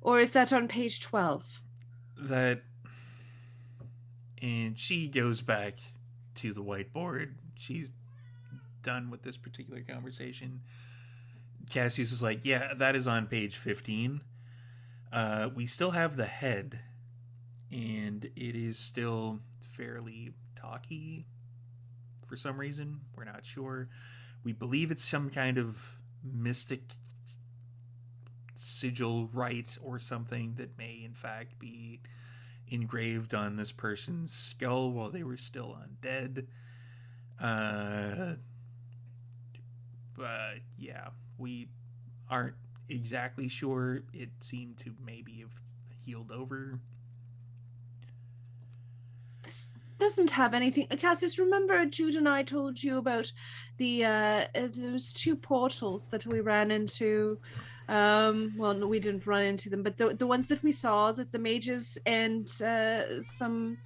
or is that on page 12? That. And she goes back to the whiteboard. She's done with this particular conversation. Cassius is like, "Yeah, that is on page 15. We still have the head, and it is still fairly talky for some reason. We're not sure. We believe it's some kind of mystic sigil rite or something that may in fact be engraved on this person's skull while they were still undead. But yeah, we aren't exactly sure. It seemed to maybe have healed over." This doesn't have anything. Cassius, remember Jude and I told you about the those two portals that we ran into. Well, no, we didn't run into them, but the ones that we saw, that the mages and some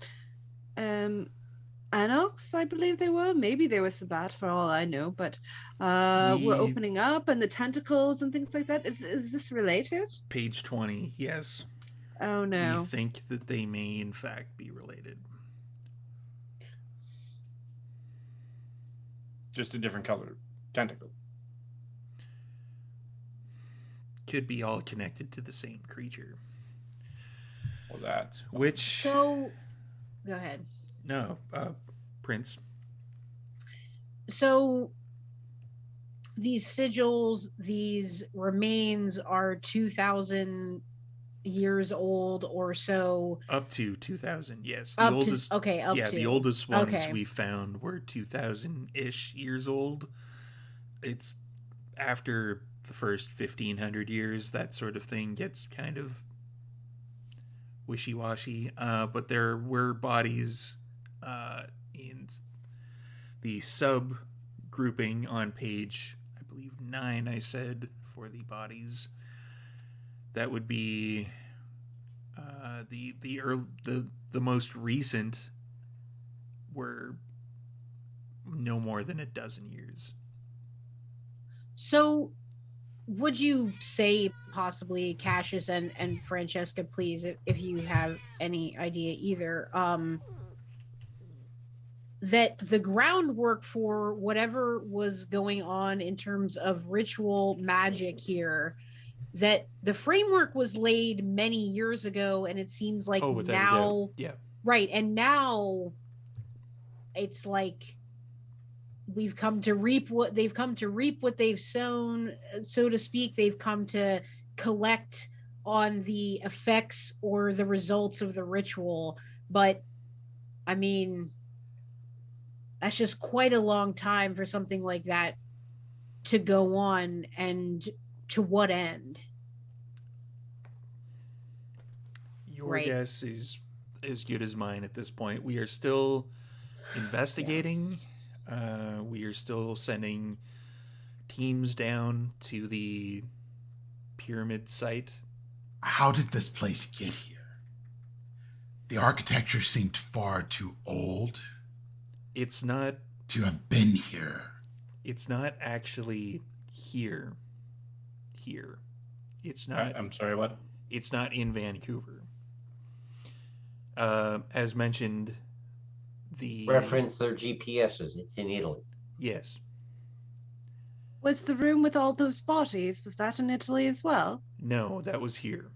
Anox, I believe they were. Maybe they were Sabat for all I know, but we're We- opening up, and the tentacles and things like that. Is this related? Page 20, yes. Oh no. We think that they may in fact be related. Just a different color tentacle. Could be all connected to the same creature. Well, that's Which So, Go ahead. No, Prince. So these sigils, these remains are 2,000 years old or so. Up to 2000, yes. The Up to, oldest, okay, up yeah, the to. oldest ones Okay. we found were 2000-ish years old. It's after the first 1500 years, that sort of thing gets kind of wishy-washy. But there were bodies in the sub grouping on page, I believe 9, I said, for the bodies. That would be the most recent were no more than a dozen years. So would you say possibly Cassius and Francesca, please, if you have any idea either, that the groundwork for whatever was going on in terms of ritual magic here, that the framework was laid many years ago, and it seems like Without a doubt. now, Yeah. right, and now it's like we've come to reap what they've sown, so to speak. They've come to collect on the effects or the results of the ritual. But I mean, that's just quite a long time for something like that to go on, and to what end? Your Right. guess is as good as mine at this point. We are still investigating. We are still sending teams down to the pyramid site. How did this place get here? The architecture seemed far too old It's not. to have been here. It's not actually here. Here. It's not. I'm sorry, what? It's not in Vancouver. As mentioned, the Reference their GPSs. It's in Italy. Yes. Was the room with all those bodies, was that in Italy as well? No, that was here.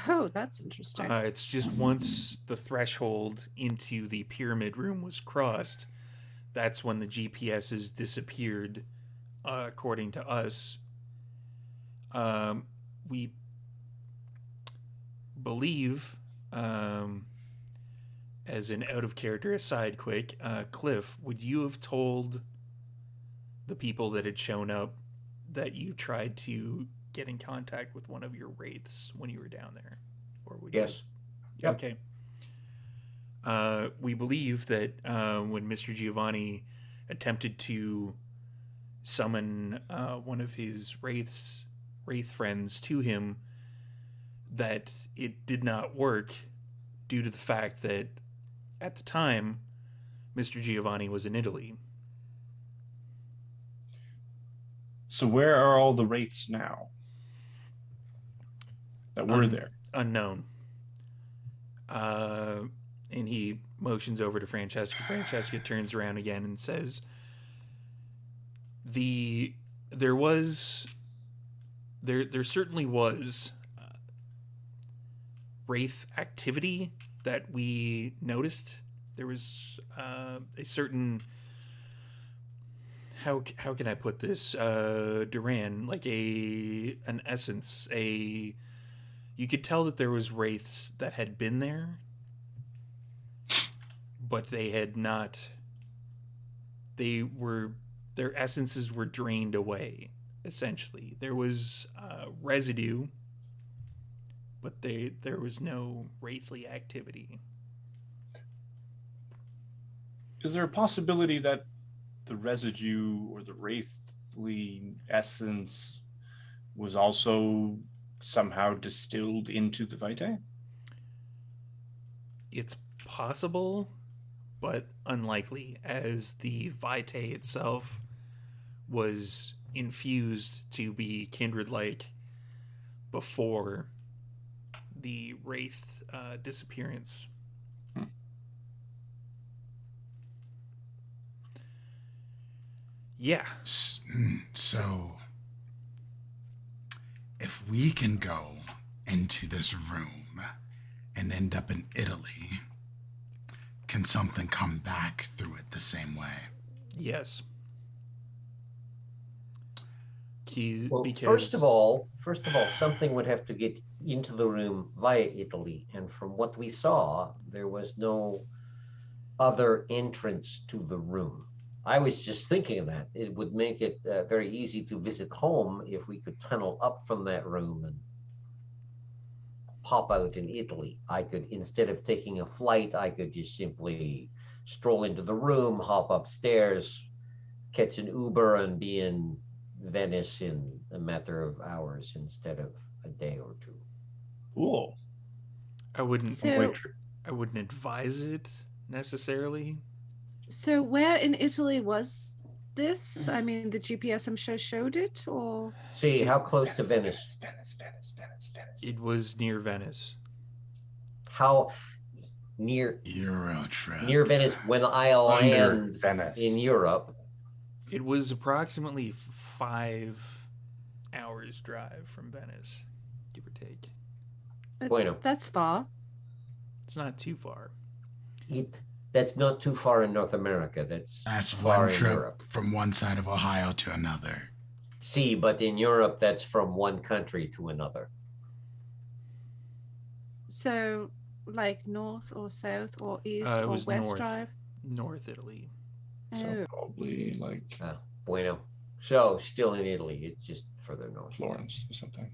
Oh, that's interesting. It's just once the threshold into the pyramid room was crossed, that's when the GPSs disappeared, according to us. We believe, as an out of character aside quick, Cliff, would you have told the people that had shown up that you tried to get in contact with one of your wraiths when you were down there? Or would Yes. you? Yep. Okay. We believe that when Mr. Giovanni attempted to summon one of his wraith friends to him, that it did not work due to the fact that at the time Mr. Giovanni was in Italy. So where are all the wraiths now that were there? Unknown. And he motions over to Francesca. Francesca turns around again and says, there certainly was wraith activity that we noticed. There was a certain, how can I put this, Duran, like an essence, you could tell that there was wraiths that had been there, but they had not, their essences were drained away, essentially. There was residue, but there was no wraithly activity. Is there a possibility that the residue or the wraithly essence was also somehow distilled into the Vitae? It's possible, but unlikely, as the Vitae itself was infused to be kindred-like before the wraith disappearance. Yeah. So, if we can go into this room and end up in Italy, can something come back through it the same way? Yes. Well, Because first of all, something would have to get into the room via Italy, and from what we saw, there was no other entrance to the room. I was just thinking of that. It would make it very easy to visit home if we could tunnel up from that room and pop out in Italy. I could, instead of taking a flight, I could just simply stroll into the room, hop upstairs, catch an Uber, and be in Venice in a matter of hours instead of a day or two. Cool. I wouldn't So, I wouldn't advise it necessarily. so where in Italy was this? I mean, the GPS I'm sure showed it, or See, how close to Venice? Venice. It was near Venice. How near Euro trip. Venice when I Under land Venice. in Europe? It was approximately 5 hours drive from Venice, give or take. Bueno. That's far. It's not too far. That's not too far in North America. That's far one in trip Europe. from one side of Ohio to another. See, but in Europe, that's from one country to another. So, like north or south or east It or was west north. drive? North Italy. So Oh, probably like Bueno. So, still in Italy. It's just further north. Florence or something.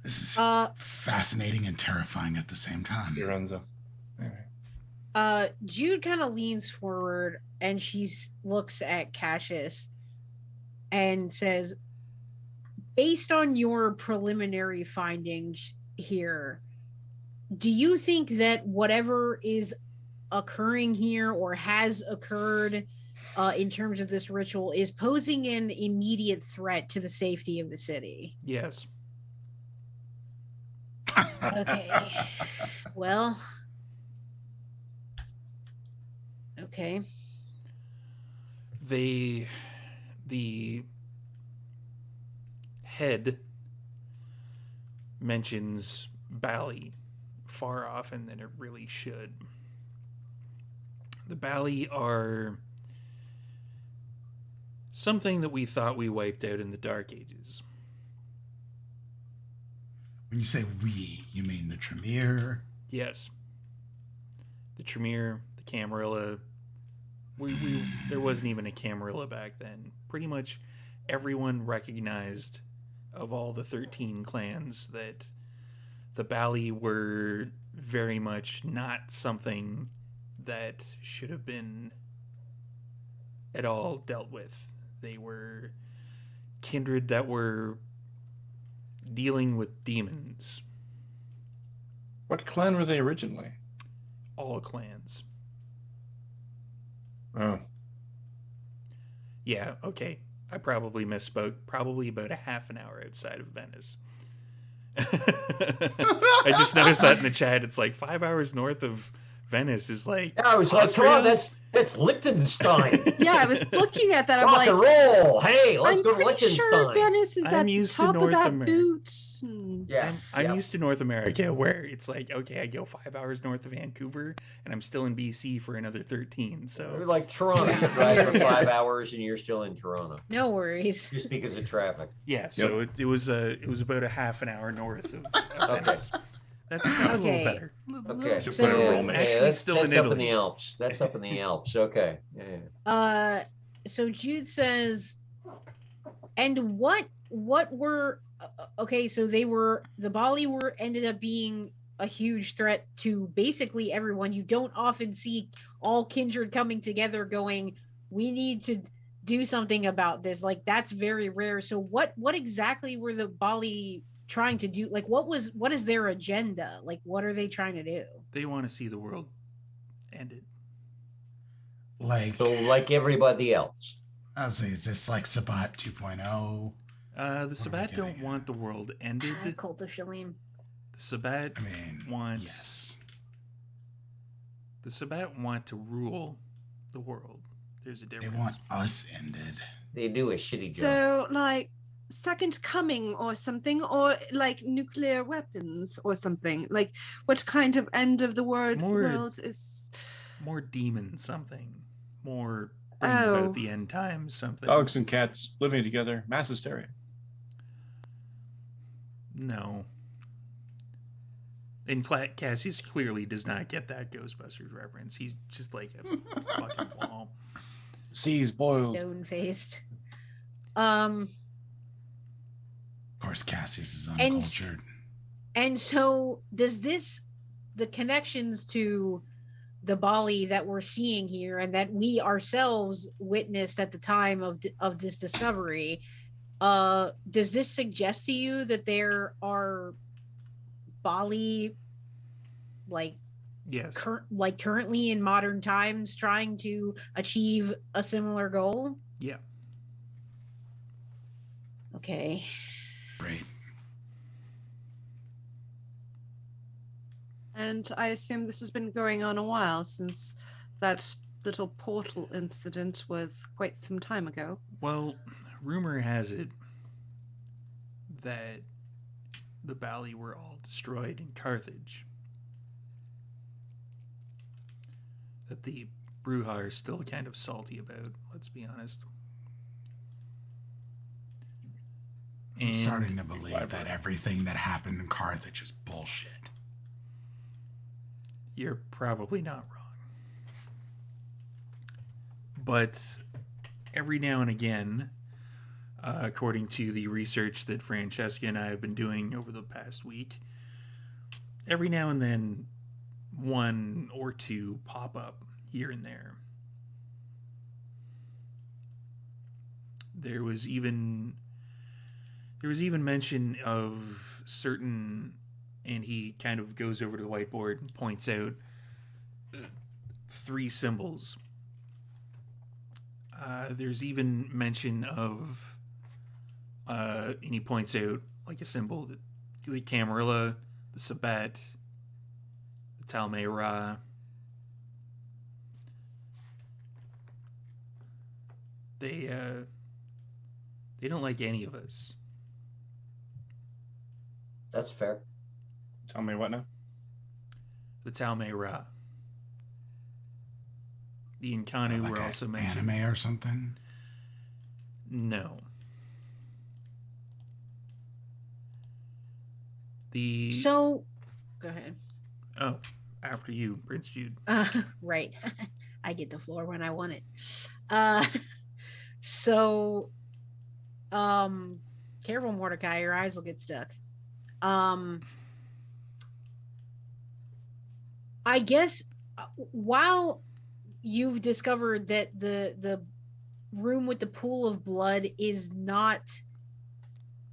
This is Uh, fascinating and terrifying at the same time. Firenze. Anyway. Jude kind of leans forward and she looks at Cassius and says, based on your preliminary findings here, do you think that whatever is occurring here or has occurred in terms of this ritual is posing an immediate threat to the safety of the city? Yes. Okay. Well. Okay. The head mentions Bali far often than it really should. The Bali are something that we thought we wiped out in the Dark Ages. When you say we, you mean the Tremere? Yes. The Tremere, the Camarilla. There wasn't even a Camarilla back then. Pretty much everyone recognized, of all the 13 clans, that the Bali were very much not something that should have been at all dealt with. They were kindred that were dealing with demons. What clan were they originally? All clans. Oh. Yeah, okay. I probably misspoke. Probably about a half an hour outside of Venice. I just noticed that in the chat. It's like 5 hours north of Venice is like. Yeah, I was like, come on, that's Liechtenstein. yeah, I was looking at that. I'm Rock like, and roll. Hey, let's I'm go to pretty Liechtenstein. sure Venice is I'm at the used to top of North that America. boot. Yeah, I'm used to North America, where it's like, okay, I go 5 hours north of Vancouver, and I'm still in BC for another 13. We're So like Toronto. You drive for 5 hours and you're still in Toronto No worries. just because of traffic. yeah, so it was about a half an hour north of Venice. That's a little Okay. better. Okay. Should put a romance. Actually, that's still that's in up Italy. in the Alps. That's up in the Alps. Okay. Yeah. So Jude says, and what were okay, so the Bali were ended up being a huge threat to basically everyone. You don't often see all kindred coming together going, we need to do something about this. Like, that's very rare. So what exactly were the Bali trying to do? Like, what is their agenda? Like, what are they trying to do? They want to see the world ended. Like, So like everybody else. I was saying, is this like Sabat 2.0? The are we Sabbat getting don't want the world ended. Cult of Shalim. The Sabbat I mean, want yes. the Sabbat want to rule the world. There's a They difference. want us ended. They do a shitty job. So, like, second coming or something, or like nuclear weapons or something? Like, what kind of end of the world is? more demon something, more bring about Oh, the end times something. Dogs and cats living together, mass hysteria. No. In fact, Cassius clearly does not get that Ghostbusters reference. He's just like a fucking wall. Seas boiled. Stone faced. Of course, Cassius is uncultured. And so does the connections to the Bali that we're seeing here and that we ourselves witnessed at the time of this discovery, does this suggest to you that there are Bali like Yes. currently in modern times trying to achieve a similar goal? Yeah. Okay. Great. and I assume this has been going on a while since that little portal incident was quite some time ago. Well, rumor has it that the Bali were all destroyed in Carthage. That the Bruja are still kind of salty about, let's be honest. I'm And starting to believe that everything that happened in Carthage is bullshit. you're probably not wrong. But every now and again, according to the research that Francesca and I have been doing over the past week, every now and then one or two pop up here and there. There was even mention of certain, and he kind of goes over to the whiteboard and points out 3 symbols. There's even mention of, and he points out like a symbol, the Camarilla, the Sabbat, the Talmay Ra. They don't like any of us. That's fair. Tell me what now? The Talmay Ra. The Nkanu Like were a also mentioned. anime or something. No. The So go ahead. oh, after you, Prince Jude. Right. I get the floor when I want it. Uh so careful, Mordecai, your eyes will get stuck. I guess while you've discovered that the room with the pool of blood is not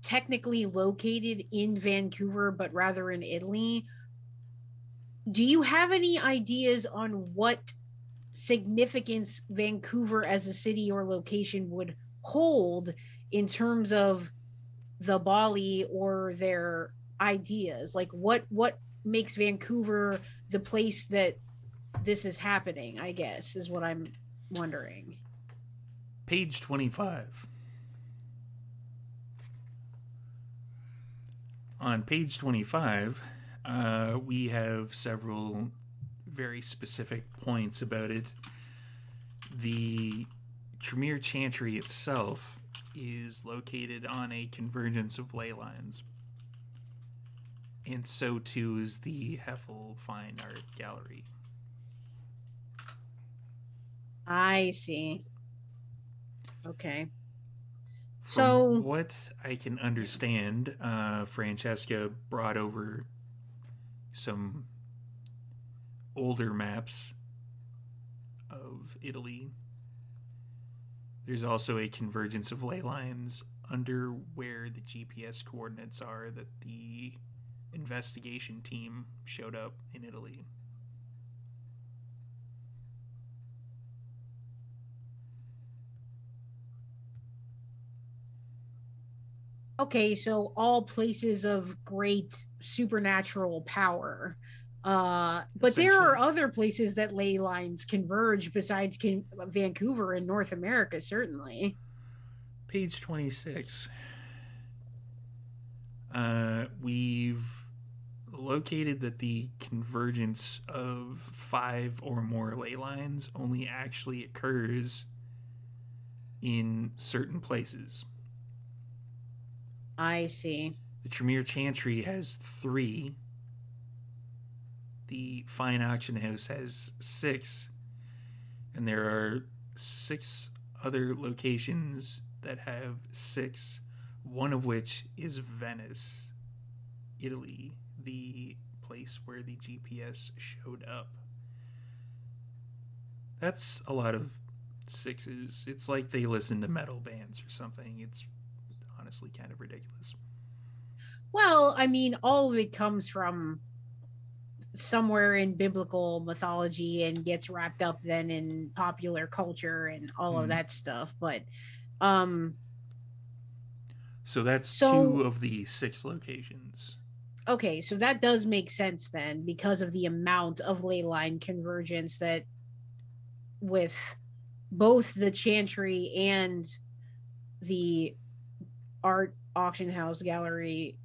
technically located in Vancouver but rather in Italy, do you have any ideas on what significance Vancouver as a city or location would hold in terms of the Bali or their ideas? Like what makes Vancouver the place that this is happening, I guess, is what I'm wondering. Page 25. On page 25, we have several very specific points about it. The Tremere Chantry itself is located on a convergence of ley lines. And so too is the Heffel Fine Art Gallery. I see. Okay. From So what I can understand, Francesca brought over some older maps of Italy. There's also a convergence of ley lines under where the GPS coordinates are that the investigation team showed up in Italy. okay, so all places of great supernatural power. But there are Essentially. other places that ley lines converge besides Vancouver and North America, certainly. Page 26. We've located that the convergence of 5 or more ley lines only actually occurs in certain places. I see. The Tremere Chantry has 3. The Fine Auction House has 6. And there are 6 other locations that have 6, one of which is Venice, Italy, the place where the GPS showed up. That's a lot of 6s. It's like they listen to metal bands or something. It's honestly kind of ridiculous. Well, I mean, all of it comes from somewhere in biblical mythology and gets wrapped up then in popular culture and all of that stuff. But um So that's so 2 of the 6 locations. okay, so that does make sense then because of the amount of ley line convergence that with both the chantry and the art auction house gallery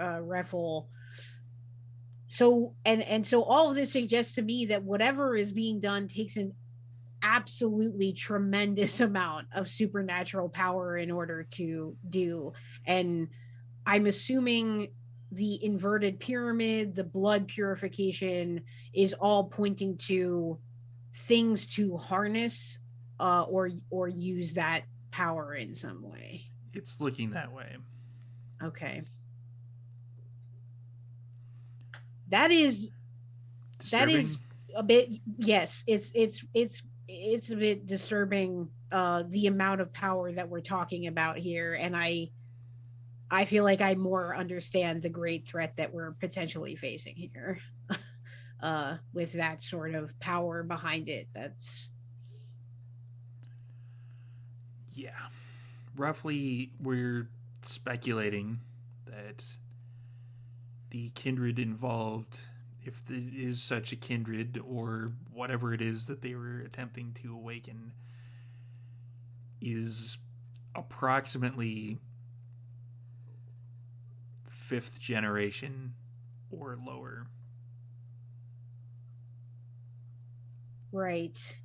raffle. So and so all of this suggests to me that whatever is being done takes an absolutely tremendous amount of supernatural power in order to do. And I'm assuming the inverted pyramid, the blood purification is all pointing to things to harness or use that power in some way. It's looking that way. Okay. That is Disturbing? a bit, yes, it's a bit disturbing, the amount of power that we're talking about here, and I feel like I more understand the great threat that we're potentially facing here. With that sort of power behind it. That's Yeah. Roughly, we're speculating that the kindred involved, if there is such a kindred or whatever it is that they were attempting to awaken, is approximately 5th generation or lower. right.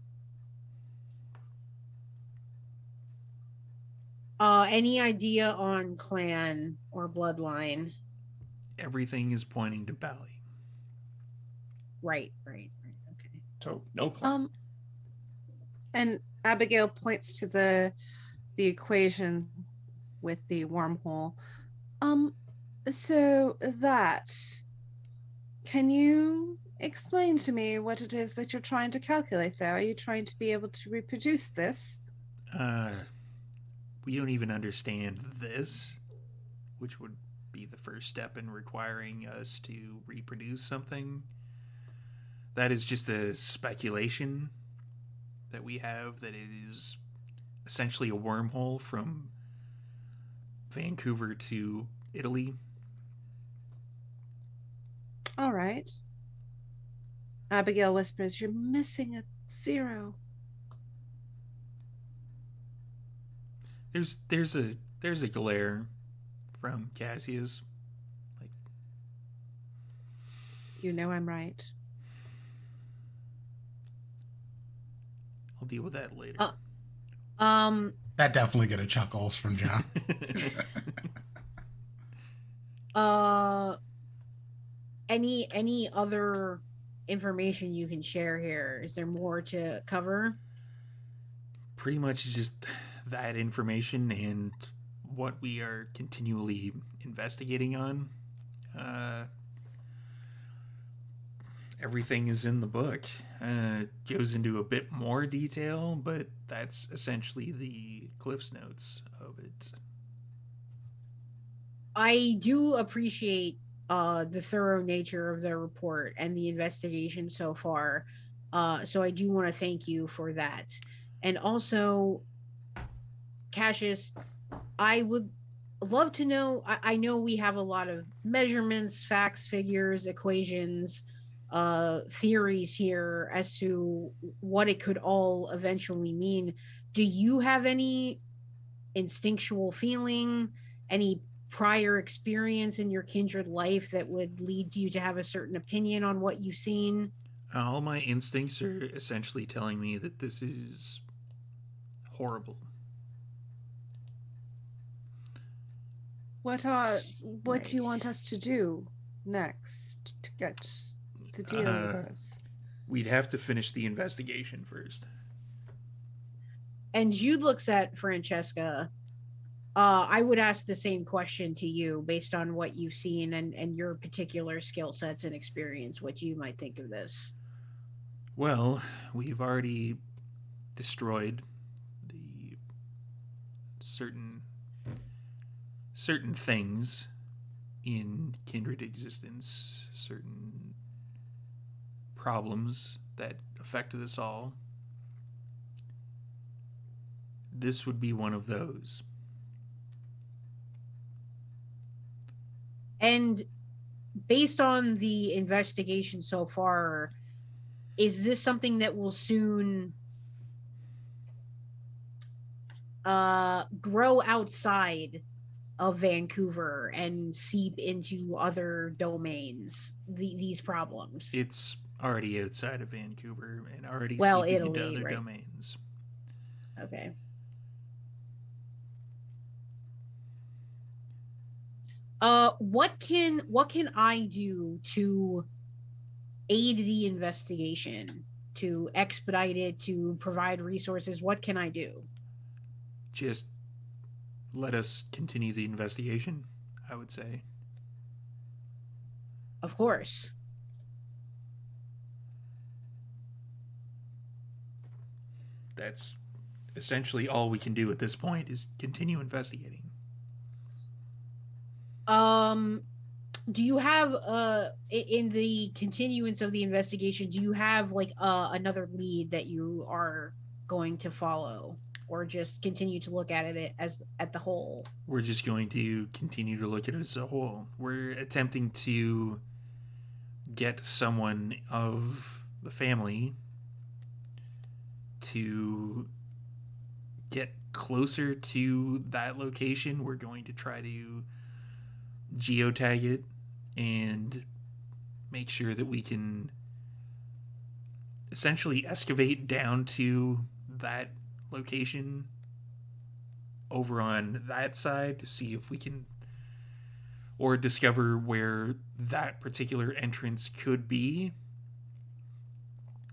Any idea on clan or bloodline? Everything is pointing to Bali. Right. Okay. So no clan. And Abigail points to the equation with the wormhole. So that, can you explain to me what it is that you're trying to calculate there? Are you trying to be able to reproduce this? We don't even understand this, which would be the first step in requiring us to reproduce something. That is just a speculation that we have that it is essentially a wormhole from Vancouver to Italy. All right. Abigail whispers, "You're missing a 0." There's a glare from Cassius. Like, You know I'm right. I'll deal with that later. That definitely get a chuckles from John. Any other information you can share here? Is there more to cover? Pretty much just that information and what we are continually investigating on. Everything is in the book. Goes into a bit more detail, but that's essentially the Cliff's Notes of it. I do appreciate the thorough nature of the report and the investigation so far. So I do want to thank you for that. And also, Cassius, I would love to know. I know we have a lot of measurements, facts, figures, equations, theories here as to what it could all eventually mean. Do you have any instinctual feeling, any prior experience in your kindred life that would lead you to have a certain opinion on what you've seen? All my instincts are essentially telling me that this is horrible. What do you want us to do next to deal with this? We'd have to finish the investigation first. And Jude looks at Francesca. I would ask the same question to you based on what you've seen and your particular skill sets and experience, what you might think of this. Well, we've already destroyed the certain things in kindred existence, certain problems that affected us all. This would be one of those. And based on the investigation so far, is this something that will soon grow outside of Vancouver and seep into other domains, these problems? It's already outside of Vancouver and already Well, seeping Italy, into other right. domains. Okay. What can I do to aid the investigation, to expedite it, to provide resources? What can I do? Just let us continue the investigation, I would say. Of course. That's essentially all we can do at this point is continue investigating. Do you have in the continuance of the investigation, do you have like another lead that you are going to follow, or just continue to look at it as at the whole? We're just going to continue to look at it as a whole. We're attempting to get someone of the family to get closer to that location. We're going to try to geotag it and make sure that we can essentially excavate down to that location over on that side to see if we can, or discover where that particular entrance could be.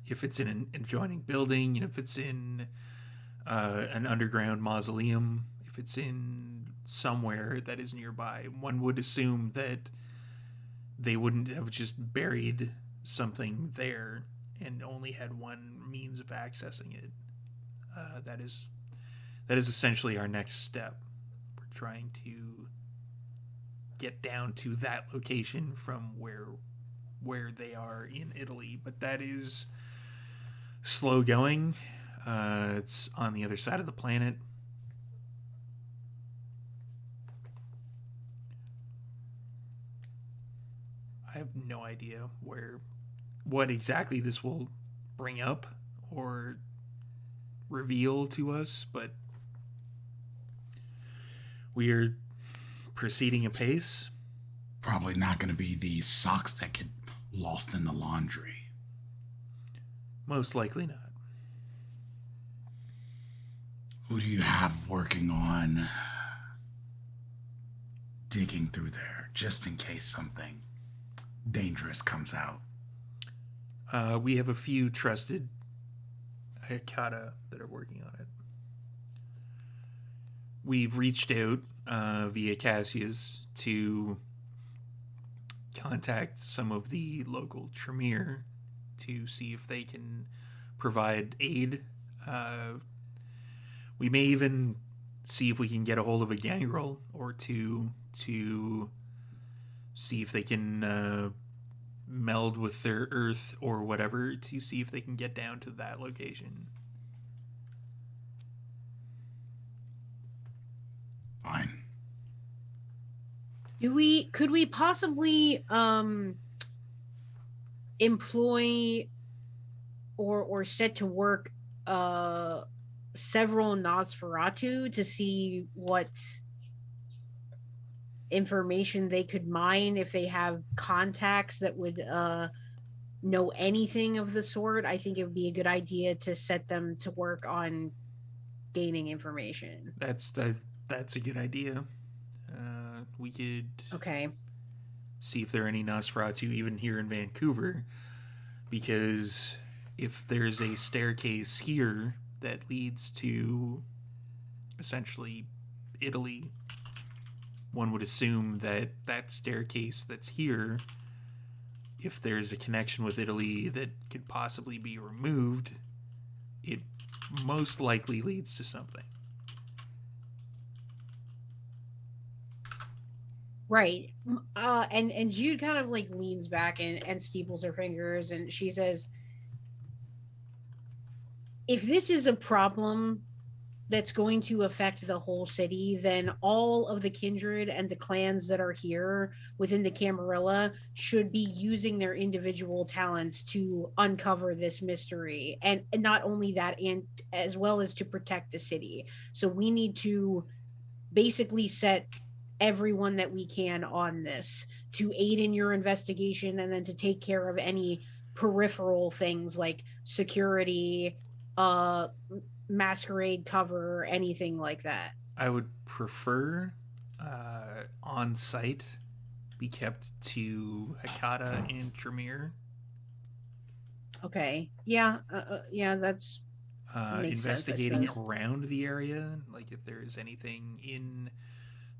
If it's in an adjoining building, and if it's in an underground mausoleum, if it's in somewhere that is nearby. One would assume that they wouldn't have just buried something there and only had one means of accessing it. That is essentially our next step. We're trying to get down to that location from where they are in Italy, but that is slow going. It's on the other side of the planet. I have no idea what exactly this will bring up or reveal to us, but we are proceeding apace. Probably not going to be the socks that get lost in the laundry. Most likely not. Who do you have working on digging through there, just in case something dangerous comes out? We have a few trusted Hikata that are working on it. We've reached out via Cassius to contact some of the local Tremere to see if they can provide aid. We may even see if we can get a hold of a gangrel or two to see if they can meld with their earth or whatever to see if they can get down to that location. Fine. Could we possibly employ or set to work several Nosferatu to see what information they could mine if they have contacts that would know anything of the sort, I think it would be a good idea to set them to work on gaining information. That's a good idea. We could Okay. see if there are any Nosferatu even here in Vancouver, because if there's a staircase here that leads to essentially Italy, one would assume that that staircase that's here, if there's a connection with Italy that could possibly be removed, it most likely leads to something. Right. And Jude kind of like leans back and steeples her fingers, and she says, if this is a problem that's going to affect the whole city, then all of the kindred and the clans that are here within the Camarilla should be using their individual talents to uncover this mystery. And not only that, and as well as to protect the city. So we need to basically set everyone that we can on this to aid in your investigation, and then to take care of any peripheral things like security, uh masquerade cover, anything like that. I would prefer on site be kept to Hakata and Tremere. Okay. Yeah. Yeah. That's makes sense, I Investigating suppose. around the area, like if there's anything in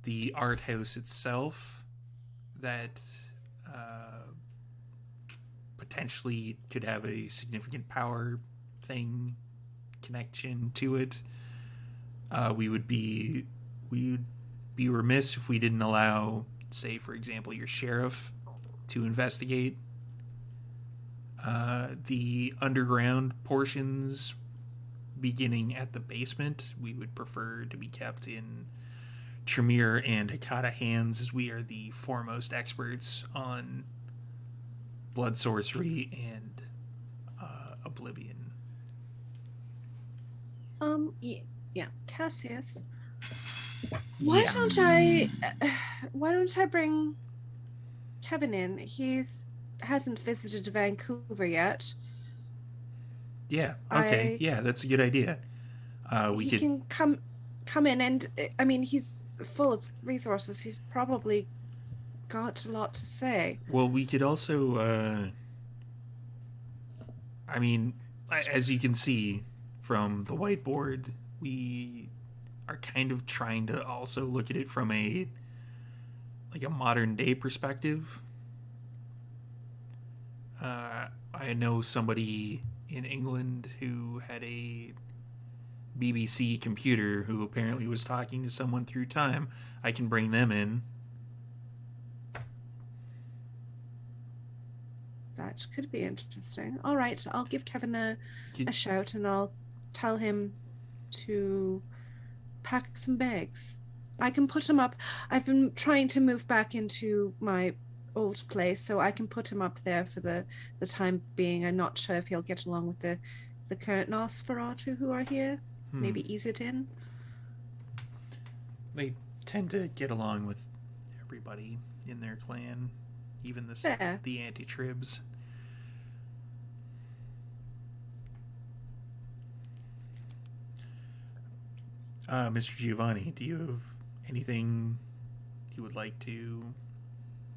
the art house itself that potentially could have a significant power thing connection to it. We would be remiss if we didn't allow, say, for example, your sheriff to investigate. The underground portions beginning at the basement, we would prefer to be kept in Tremere and Hakata hands, as we are the foremost experts on blood sorcery and oblivion. Yeah. Cassius, Yeah. why don't I bring Kevin in? Hasn't visited Vancouver yet. Yeah. Okay. Yeah, that's a good idea. We He could. can come in, and I mean, he's full of resources. He's probably got a lot to say. Well, we could also. I mean, as you can see from the whiteboard, we are kind of trying to also look at it from a modern day perspective. I know somebody in England who had a BBC computer who apparently was talking to someone through time. I can bring them in. That could be interesting. All right, I'll give Kevin a You- shout, and I'll tell him to pack some bags. I can put him up. I've been trying to move back into my old place, so I can put him up there for the time being. I'm not sure if he'll get along with the current Nosferatu who are here. Maybe ease it in. They tend to get along with everybody in their clan, even Yeah. the anti-tribs. Mr. Giovanni, do you have anything you would like to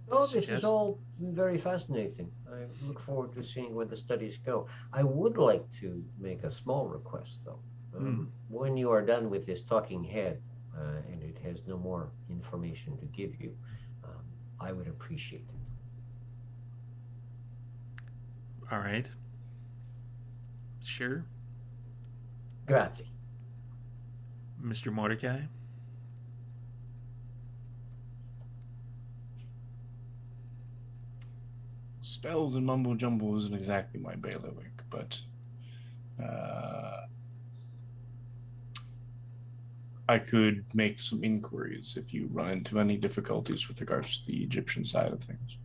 Oh, this suggest? is all very fascinating. I look forward to seeing where the studies go. I would like to make a small request, though. When you are done with this talking head, and it has no more information to give you, I would appreciate it. All right. Sure. Grazie. Mr. Mordecai? Spells and mumbo jumbo isn't exactly my bailiwick, but I could make some inquiries if you run into any difficulties with regards to the Egyptian side of things.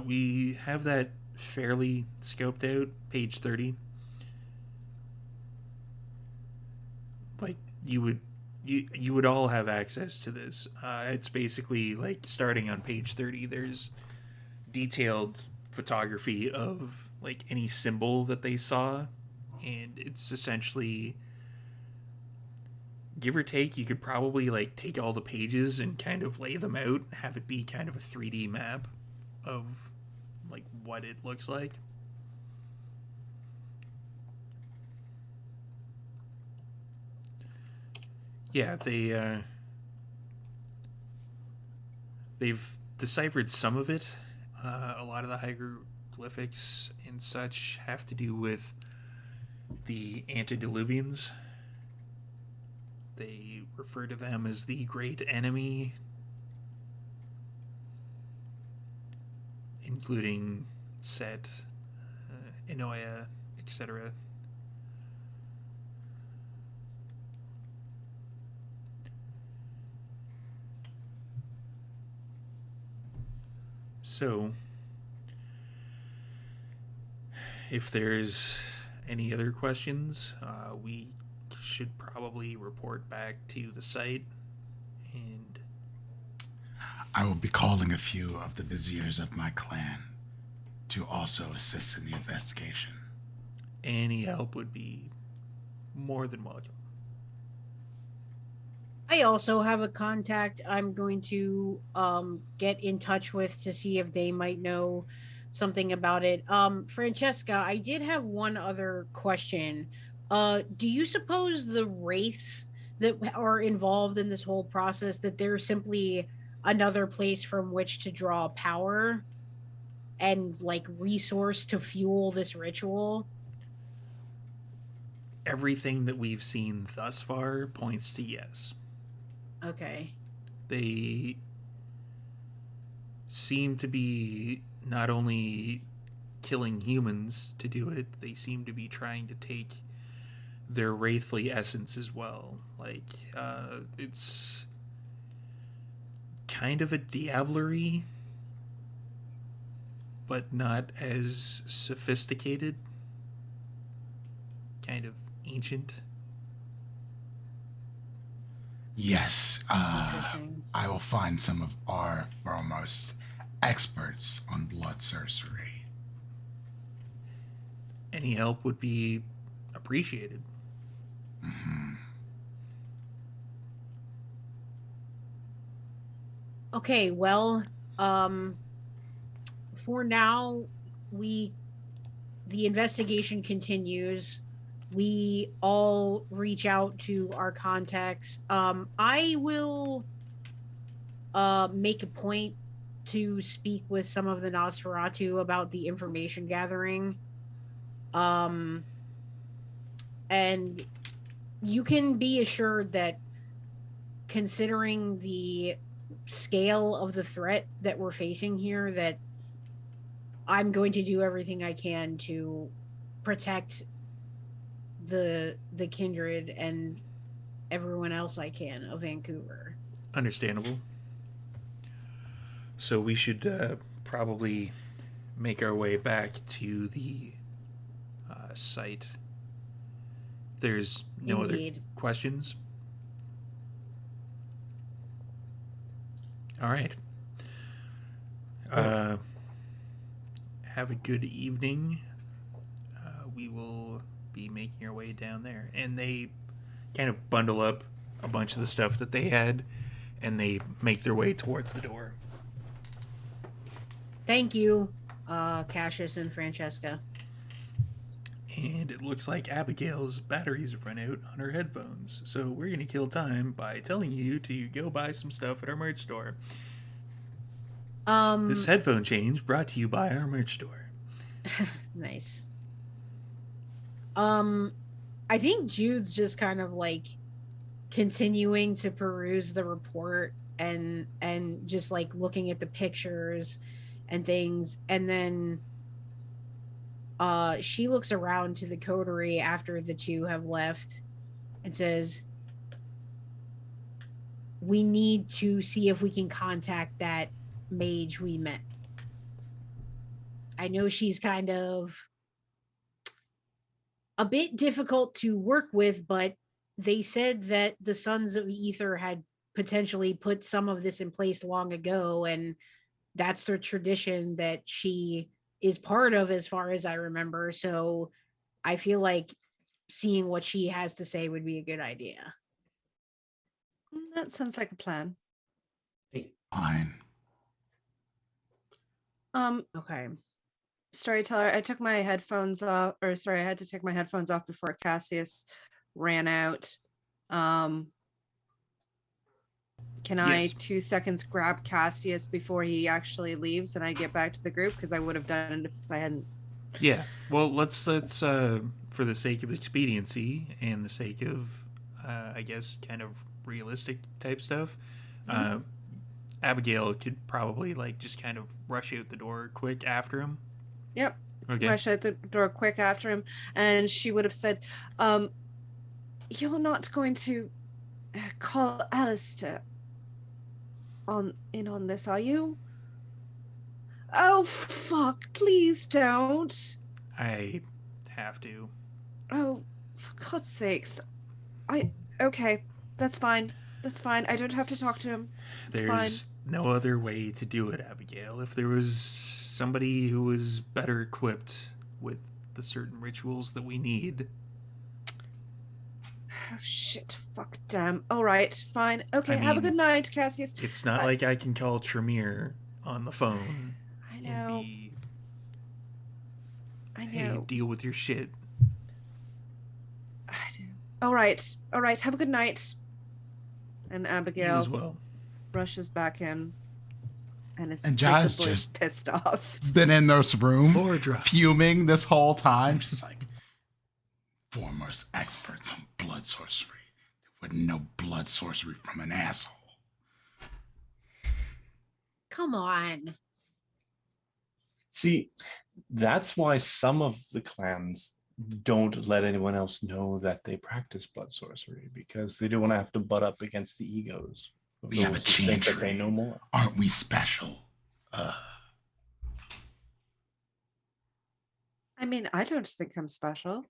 We have that fairly scoped out, page 30. Like, you would you would all have access to this. It's basically like starting on page 30. There's detailed photography of like any symbol that they saw, and it's essentially, give or take, you could probably like take all the pages and kind of lay them out, have it be kind of a 3D map of like what it looks like. Yeah, they've deciphered some of it. A lot of the hieroglyphics and such have to do with the antediluvians. They refer to them as the great enemy, including Set, Enoia, etc. So, if there's any other questions, we should probably report back to the site. And I will be calling a few of the viziers of my clan to also assist in the investigation. any help would be more than welcome. I also have a contact I'm going to get in touch with to see if they might know something about it. Francesca, I did have one other question. Do you suppose the wraiths that are involved in this whole process, that they're simply another place from which to draw power and like resource to fuel this ritual? Everything that we've seen thus far points to yes. Okay. They seem to be not only killing humans to do it, they seem to be trying to take their wraithly essence as well. Like, it's kind of a diablerie, but not as sophisticated. Kind of ancient. Yes, Interesting. I will find some of our foremost experts on blood sorcery. Any help would be appreciated. Hmm. Okay, well, for now, we the investigation continues. We all reach out to our contacts. I will make a point to speak with some of the Nosferatu about the information gathering. Um, and you can be assured that, considering the scale of the threat that we're facing here, that I'm going to do everything I can to protect the kindred and everyone else I can of Vancouver. Understandable. So we should probably make our way back to the site. There's no Indeed. other questions. All right. Have a good evening. We will be making our way down there. And they kind of bundle up a bunch of the stuff that they had, and they make their way towards the door. Thank you, Cassius and Francesca. And it looks like Abigail's batteries have run out on her headphones. So we're going to kill time by telling you to go buy some stuff at our merch store. This headphone change brought to you by our merch store. Nice. I think Jude's just kind of like continuing to peruse the report and just like looking at the pictures and things, and then she looks around to the coterie after the two have left and says, we need to see if we can contact that mage we met. I know she's kind of a bit difficult to work with, but they said that the Sons of Ether had potentially put some of this in place long ago, and that's the tradition that she is part of, as far as I remember. So I feel like seeing what she has to say would be a good idea. That sounds like a plan. Hey, Fine. Okay. Storyteller, I took my headphones off, or sorry, I had to take my headphones off before Cassius ran out. Can I Yes. 2 seconds grab Cassius before he actually leaves and I get back to the group? Because I would have done it if I hadn't. Yeah. Well, let's for the sake of expediency and the sake of I guess kind of realistic type stuff, Abigail could probably like just kind of rush out the door quick after him. Yep. Okay. Rush out the door quick after him, and she would have said, "You're not going to call Alistair on this, are you?" Oh fuck! Please don't. I have to. Oh, for God's sakes! Okay. That's fine. That's fine. I don't have to talk to him. It's fine. There's no other way to do it, Abigail. If there was somebody who was better equipped with the certain rituals that we need. Oh shit! Fuck! Damn! All right, fine. Okay. I Have a mean, good night, Cassius. It's not like I can call Tremere on the phone I and know. be, I hey, know. deal with your shit. I do. All right. All right. Have a good night. And You Abigail as well. rushes back in and is And Jazz visibly just- pissed off. Been in this room, Lore drops. fuming this whole time, just like foremost experts on blood sorcery. They wouldn't know blood sorcery from an asshole. Come on. See, that's why some of the clans don't let anyone else know that they practice blood sorcery, because they don't want to have to butt up against the egos of We have a those who think that they chantry. know more. Aren't we special? I mean, I don't think I'm special.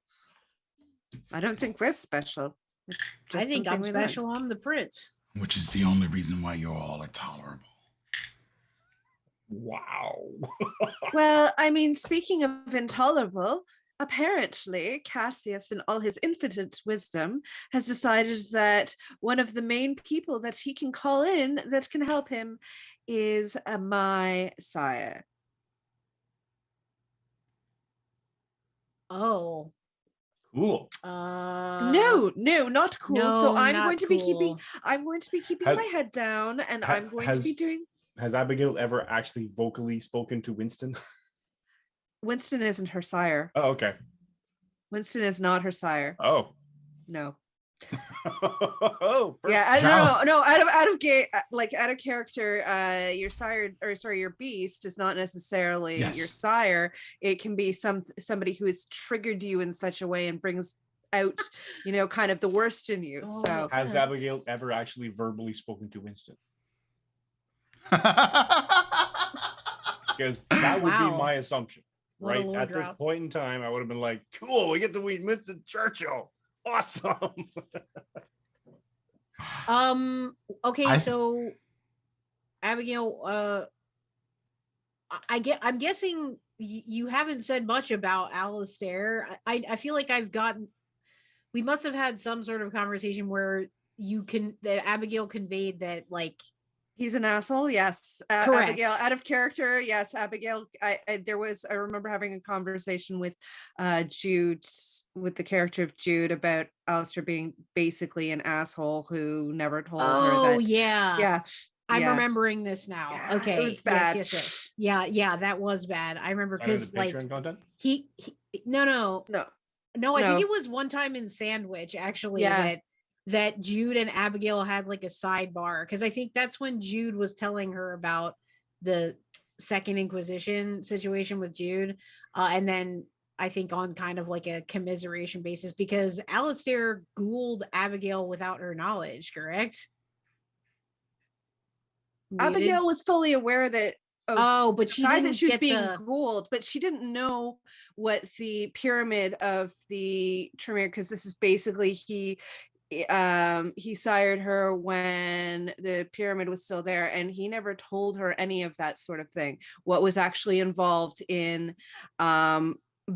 I don't think we're special. It's I think something I'm we learned. special. I'm the prince. Which is the only reason why you all are tolerable. Wow. Well, I mean, speaking of intolerable, apparently Cassius, in all his infinite wisdom, has decided that one of the main people that he can call in that can help him is my sire. Oh. Cool. No, not cool. So no, I'm not going to be keeping cool. I'm going to be keeping Has- my head down, and I'm going to be doing. Has Abigail ever actually vocally spoken to Winston? Winston isn't her sire. Oh, okay. Winston is not her sire. Oh. No. Oh, perfect. Yeah, no. Out of character, your sire, or sorry, your beast is not necessarily Yes. your sire. It can be somebody who has triggered you in such a way and brings out, kind of the worst in you. Oh, So Has Abigail ever actually verbally spoken to Winston? Because that would be Wow. my assumption. What a Right lore at this drop. point in time, I would have been like, "Cool, we get to meet Winston Churchill. Awesome." Okay, so Abigail, I'm guessing you haven't said much about Alistair. I feel like we must have had some sort of conversation where that Abigail conveyed that, like, he's an asshole. Yes. Correct. Abigail, out of character. Yes. Abigail. I remember having a conversation with Jude, with the character of Jude, about Alistair being basically an asshole who never told her that. Yeah. I'm yeah. remembering this now. Yeah, Okay. it was bad. Yes. Yeah, that was bad. I remember Is that in the because, like, Patreon content? he no, No. I think it was one time in Sandwich, actually, Yeah. that Jude and Abigail had like a sidebar, because I think that's when Jude was telling her about the Second Inquisition situation with Jude, and then I think on kind of like a commiseration basis, because Alistair ghouled Abigail without her knowledge, correct? Abigail was fully aware that. But she didn't that she was get being the ghouled, but she didn't know what the pyramid of the Tremere, because this is basically he sired her when the pyramid was still there, and he never told her any of that sort of thing. What was actually involved in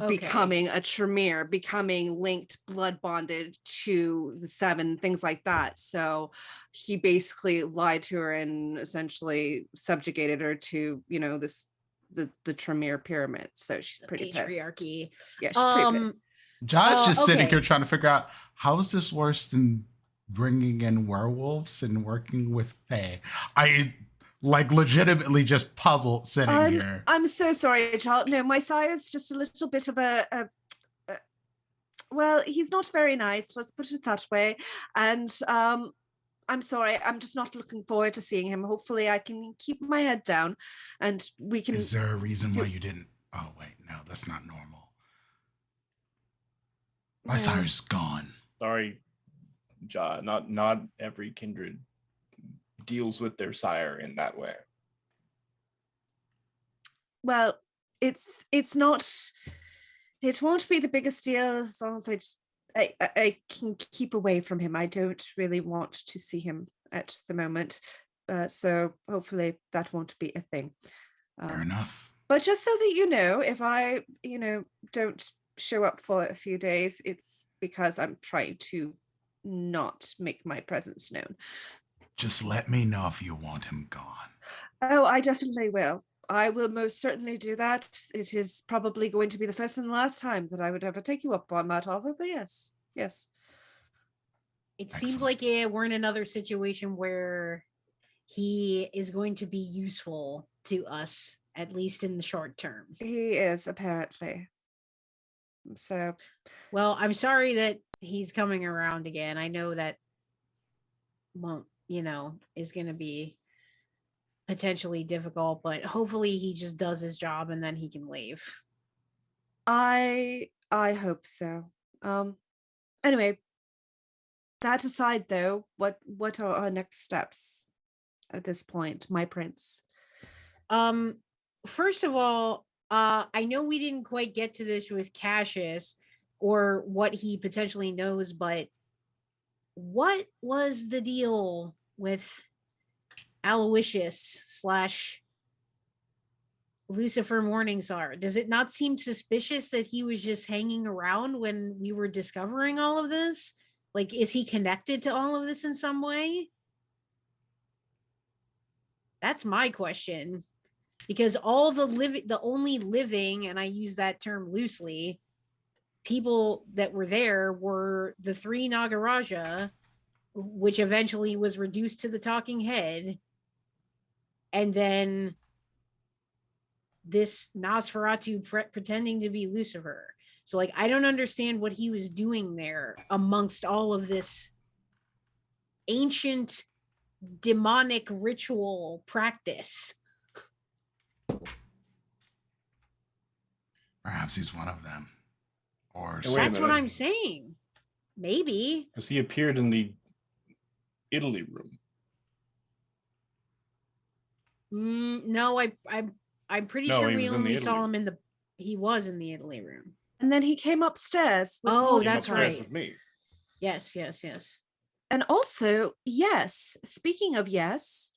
becoming a Tremere, becoming linked, blood bonded to the seven, things like that. So he basically lied to her and essentially subjugated her to, the Tremere pyramid. So she's pretty patriarchy. pissed. Yeah, she's pretty pissed. John's just sitting okay. here trying to figure out how is this worse than bringing in werewolves and working with fae. I like legitimately just puzzled sitting here. I'm so sorry, child. No, my sire's just a little bit of well, he's not very nice. Let's put it that way. And I'm sorry. I'm just not looking forward to seeing him. Hopefully, I can keep my head down, and we can. Is there a reason why you didn't? Oh wait, no, that's not normal. My sire's gone. Sorry, Ja. Not every kindred deals with their sire in that way. Well, it's not. It won't be the biggest deal as long as I can keep away from him. I don't really want to see him at the moment, so hopefully that won't be a thing. Fair enough. But just so that you know, if I don't show up for a few days, it's because I'm trying to not make my presence known. Just let me know if you want him gone. Oh, I definitely will. I will most certainly do that. It is probably going to be the first and last time that I would ever take you up on that offer, but yes. It seems like we're in another situation where he is going to be useful to us, at least in the short term. He is, apparently. So, well, I'm sorry that he's coming around again. I know that won't, is going to be potentially difficult, but hopefully he just does his job and then he can leave. I hope so. Anyway, that aside though, what are our next steps at this point, my prince? First of all, I know we didn't quite get to this with Cassius or what he potentially knows, but what was the deal with Aloysius / Lucifer Morningstar? Does it not seem suspicious that he was just hanging around when we were discovering all of this? Like, is he connected to all of this in some way? That's my question. Because all the only living, and I use that term loosely, people that were there were the three Nagaraja, which eventually was reduced to the talking head, and then this Nosferatu pretending to be Lucifer. So, like, I don't understand what he was doing there amongst all of this ancient demonic ritual practice. Perhaps he's one of them. Or that's what I'm saying. Maybe. Because he appeared in the Italy room. No, I'm pretty sure we only saw him he was in the Italy room. And then he came upstairs. That's right. With me. Yes. And also, yes, speaking of yes.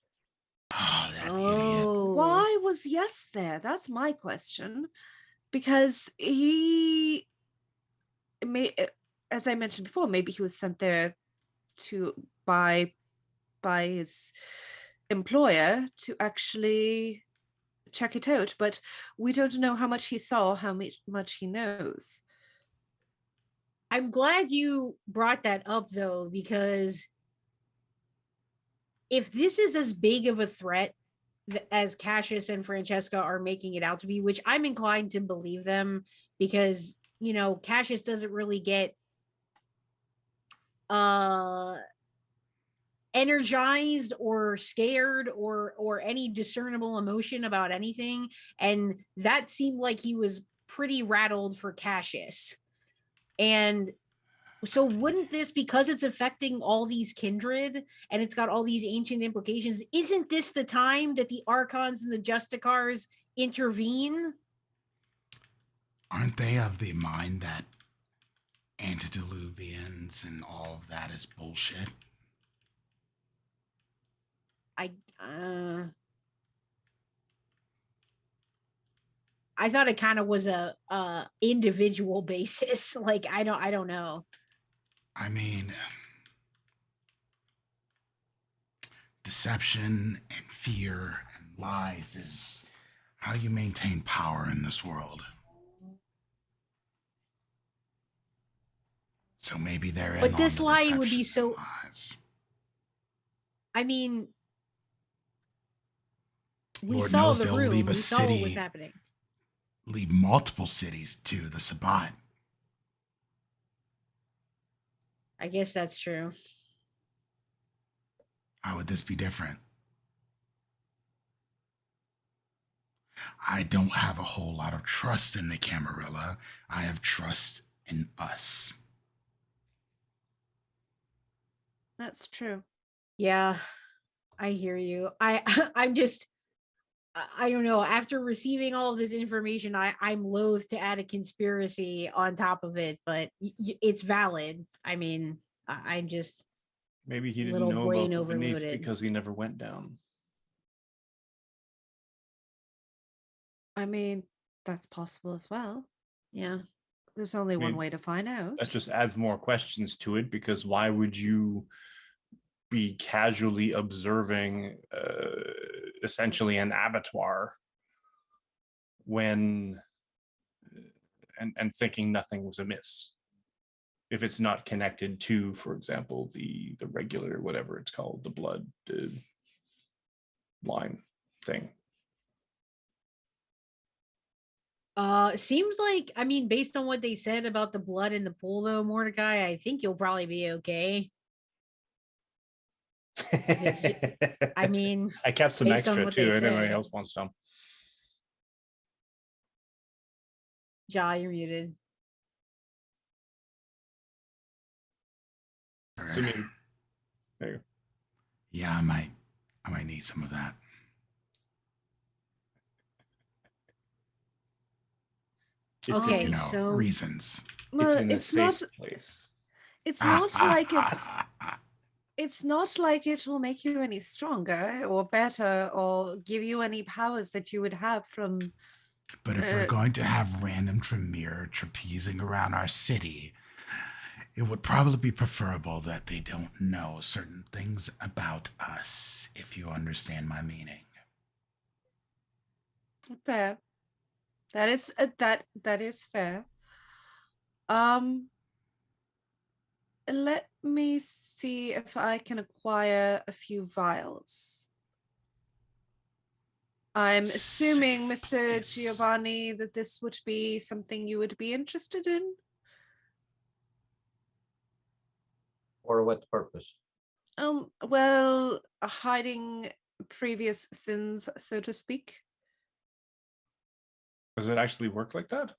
Oh, that idiot. Why was Yes there? That's my question. Because he as I mentioned before, maybe he was sent there by his employer to actually check it out, but we don't know how much he saw, how much he knows. I'm glad you brought that up though, because if this is as big of a threat as Cassius and Francesca are making it out to be, which I'm inclined to believe them, because Cassius doesn't really get energized or scared or any discernible emotion about anything, and that seemed like he was pretty rattled for Cassius. And so wouldn't this, because it's affecting all these kindred and it's got all these ancient implications, isn't this the time that the Archons and the Justicars intervene? Aren't they of the mind that antediluvians and all of that is bullshit? I thought it kind of was a individual basis. Like I don't know. I mean, deception and fear and lies is how you maintain power in this world. So maybe they're in But on this the lie would be deception and so. lies. I mean, we Lord saw knows the they'll leave room. a We saw what was city, happening. leave multiple cities to the Sabbat. I guess that's true. How would this be different? I don't have a whole lot of trust in the Camarilla. I have trust in us. That's true. Yeah, I hear you. I'm just I don't know. After receiving all of this information, I'm loath to add a conspiracy on top of it, but it's valid. I mean, I'm just Maybe he a didn't little know brain about the beneath overloaded. because he never went down. I mean, that's possible as well. Yeah. There's only I one mean, way to find out. That just adds more questions to it, because why would you be casually observing essentially an abattoir when and thinking nothing was amiss, if it's not connected to, for example, the regular, whatever it's called, the blood line thing. Seems like, I mean, based on what they said about the blood in the pool, though, Mordecai, I think you'll probably be okay. I mean, I kept some based on extra what too. they If anybody said. else wants some. Ja, you're muted. So maybe, there you go. Yeah, I might need some of that. It's Okay, You know, so reasons. Well, it's in a it's safe not. place. It's not like it's not like it will make you any stronger or better or give you any powers that you would have from. But if we're going to have random Tremere trapezing around our city, it would probably be preferable that they don't know certain things about us, if you understand my meaning. Fair. That is that is fair. Um, let me see if I can acquire a few vials. I'm assuming, Safe Mr. place. Giovanni, that this would be something you would be interested in. For what purpose? Well, hiding previous sins, so to speak. Does it actually work like that?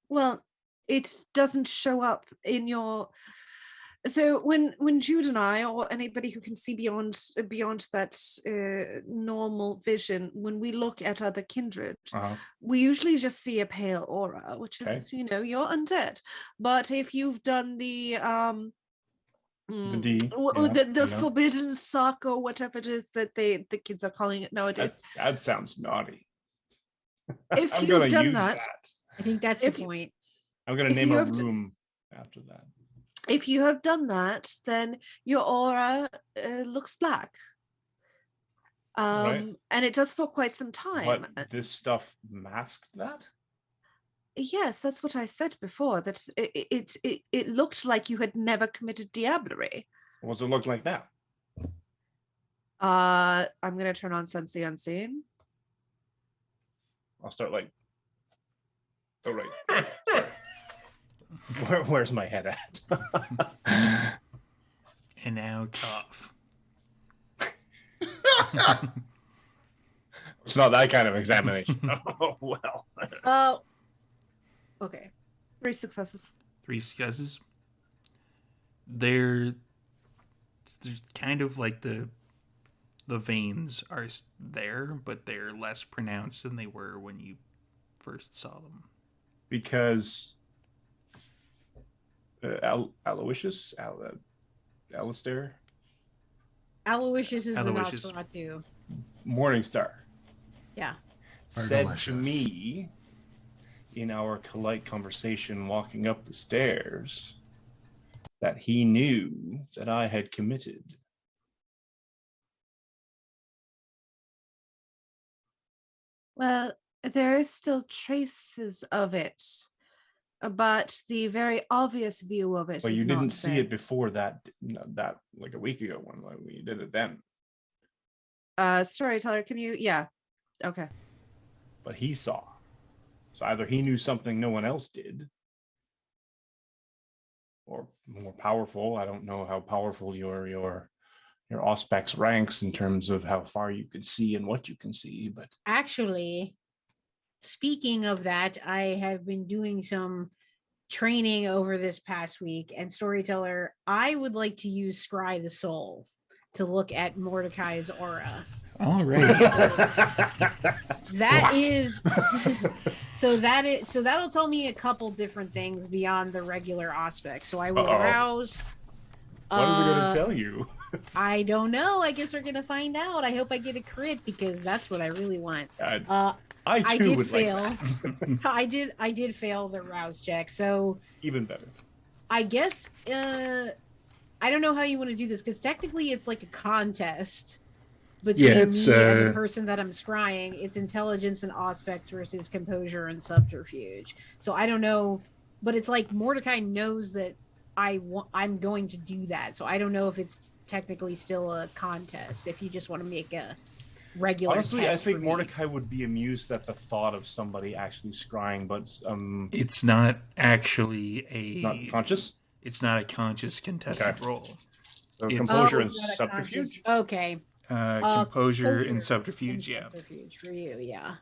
Well, it doesn't show up in your. So when Jude and I, or anybody who can see beyond that normal vision, when we look at other kindred, we usually just see a pale aura, which Okay. is, you're undead. But if you've done the D, yeah, the I know. forbidden suck or whatever it is that the kids are calling it nowadays, That sounds naughty. if I'm you've gonna done use that, that. I think that's the if you- point. I'm gonna if name you a have to- room after that. if you have done that, then your aura looks black. Right. And it does for quite some time. But this stuff masked that? Yes, that's what I said before, that it looked like you had never committed diablerie. What's it look like now? I'm gonna turn on Sense the Unseen. I'll start like, oh right. Where's my head at? And now cough. It's not that kind of examination. Oh well. Oh, okay. 3 successes. 3 successes. They're kind of like the veins are there, but they're less pronounced than they were when you first saw them. Because Aloysius? Alistair? Aloysius is the Aloysius. Nosferatu. Morningstar Yeah. said delicious. to me in our polite conversation walking up the stairs that he knew that I had committed. Well, there is still traces of it, but the very obvious view of it But is you didn't not see there. it before that like a week ago when we did it then. Storyteller, can you? Yeah. Okay. But he saw. So either he knew something no one else did, or more powerful. I don't know how powerful your Auspex ranks in terms of how far you can see and what you can see, but Actually, speaking of that, I have been doing some training over this past week, and Storyteller, I would like to use Scry the Soul to look at Mordecai's aura. All right. That is so that'll tell me a couple different things beyond the regular aspects. So I will Uh-oh. arouse. what is it going to tell you? I don't know. I guess we're gonna find out. I hope I get a crit because that's what I really want. I too did would fail. like that. I did fail the rouse check. So Even better. I guess I don't know how you want to do this because technically it's like a contest between it's, me and the person that I'm scrying. It's intelligence and aspects versus composure and subterfuge. So I don't know, but it's like Mordecai knows that I'm going to do that. So I don't know if it's technically still a contest. If you just want to make a regular Honestly, test I think for me. Mordecai would be amused at the thought of somebody actually scrying, but It's not actually it's not a. conscious. It's not a conscious contested Okay. roll. So It's- composure and it's not a subterfuge. conscious- Okay. Composure and Composure subterfuge, yeah. Subterfuge for you, yeah.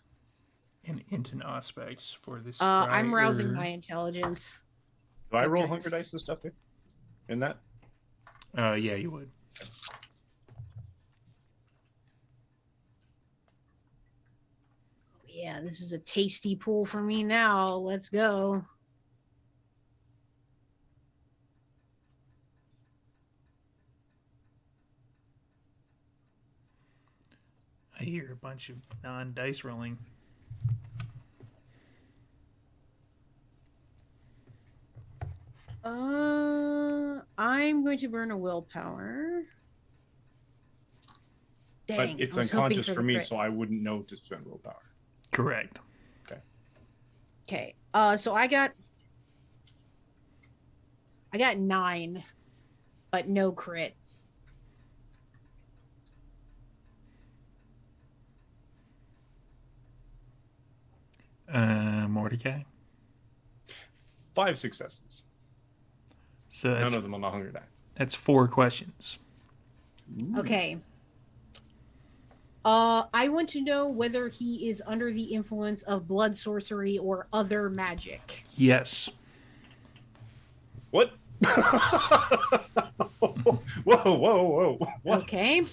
And into aspects for this. I'm rousing my intelligence. Do I roll Okay. hunger dice and stuff too? In that? Yeah, you would. Yeah, this is a tasty pool for me now. Let's go. I hear a bunch of non-dice rolling. I'm going to burn a willpower. Dang, But it's I was hoping unconscious for the me, crit. so I wouldn't know to spend willpower. Correct. Okay. So I got 9, but no crit. Mordecai. 5 successes. So that's, None of them on the hunger die. that's 4 questions. Okay. I want to know whether he is under the influence of blood sorcery or other magic. Yes. What? whoa. What? Okay.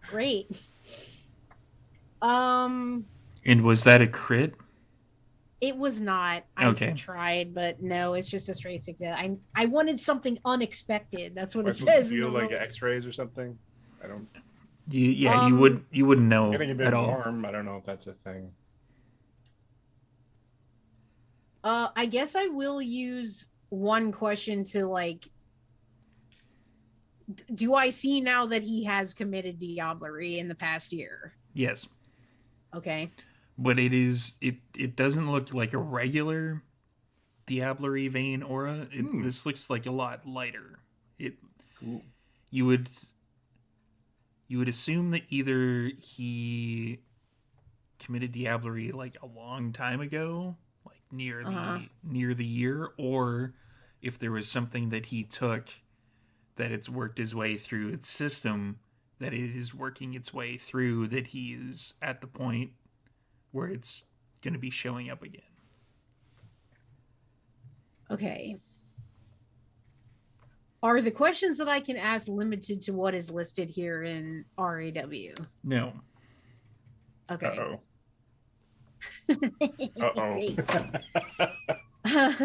Great. And was that a crit? It was not. I Okay. tried, but no, it's just a straight success. I wanted something unexpected. That's what it Does it says. in feel the like roll. X-rays or something? I don't. You wouldn't know Getting a bit at all. warm. I don't know if that's a thing. I guess I will use one question to like. Do I see now that he has committed diablerie in the past year? Yes. Okay. But it doesn't look like a regular Diablerie vein aura. This looks like a lot lighter. Cool. You would assume that either he committed Diablerie like a long time ago, like near the year, or if there was something that he took that it's worked his way through its system, that it is working its way through, that he is at the point where it's going to be showing up again. Okay. Are the questions that I can ask limited to what is listed here in RAW? No. Okay. Uh-oh. Great.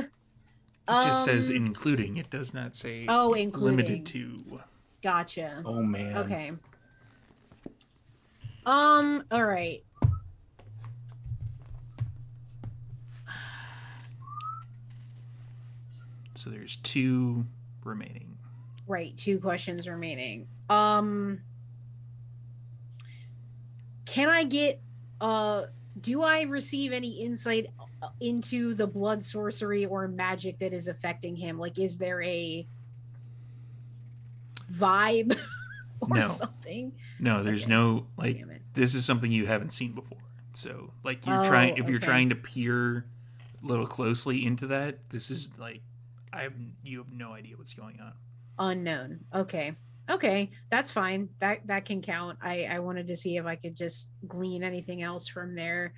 It just says including. It does not say Oh, limited including. to. Gotcha. Oh man. Okay. All right. So there's 2 remaining. Right, 2 questions remaining. Can I get do I receive any insight into the blood sorcery or magic that is affecting him? Like, is there a vibe or No. something? No, there's Okay. no like. Damn it. This is something you haven't seen before. So like you're Oh, trying if you're okay. trying to peer a little closely into that, this is like you have no idea what's going on. Unknown. Okay. Okay, that's fine. That can count. I wanted to see if I could just glean anything else from there.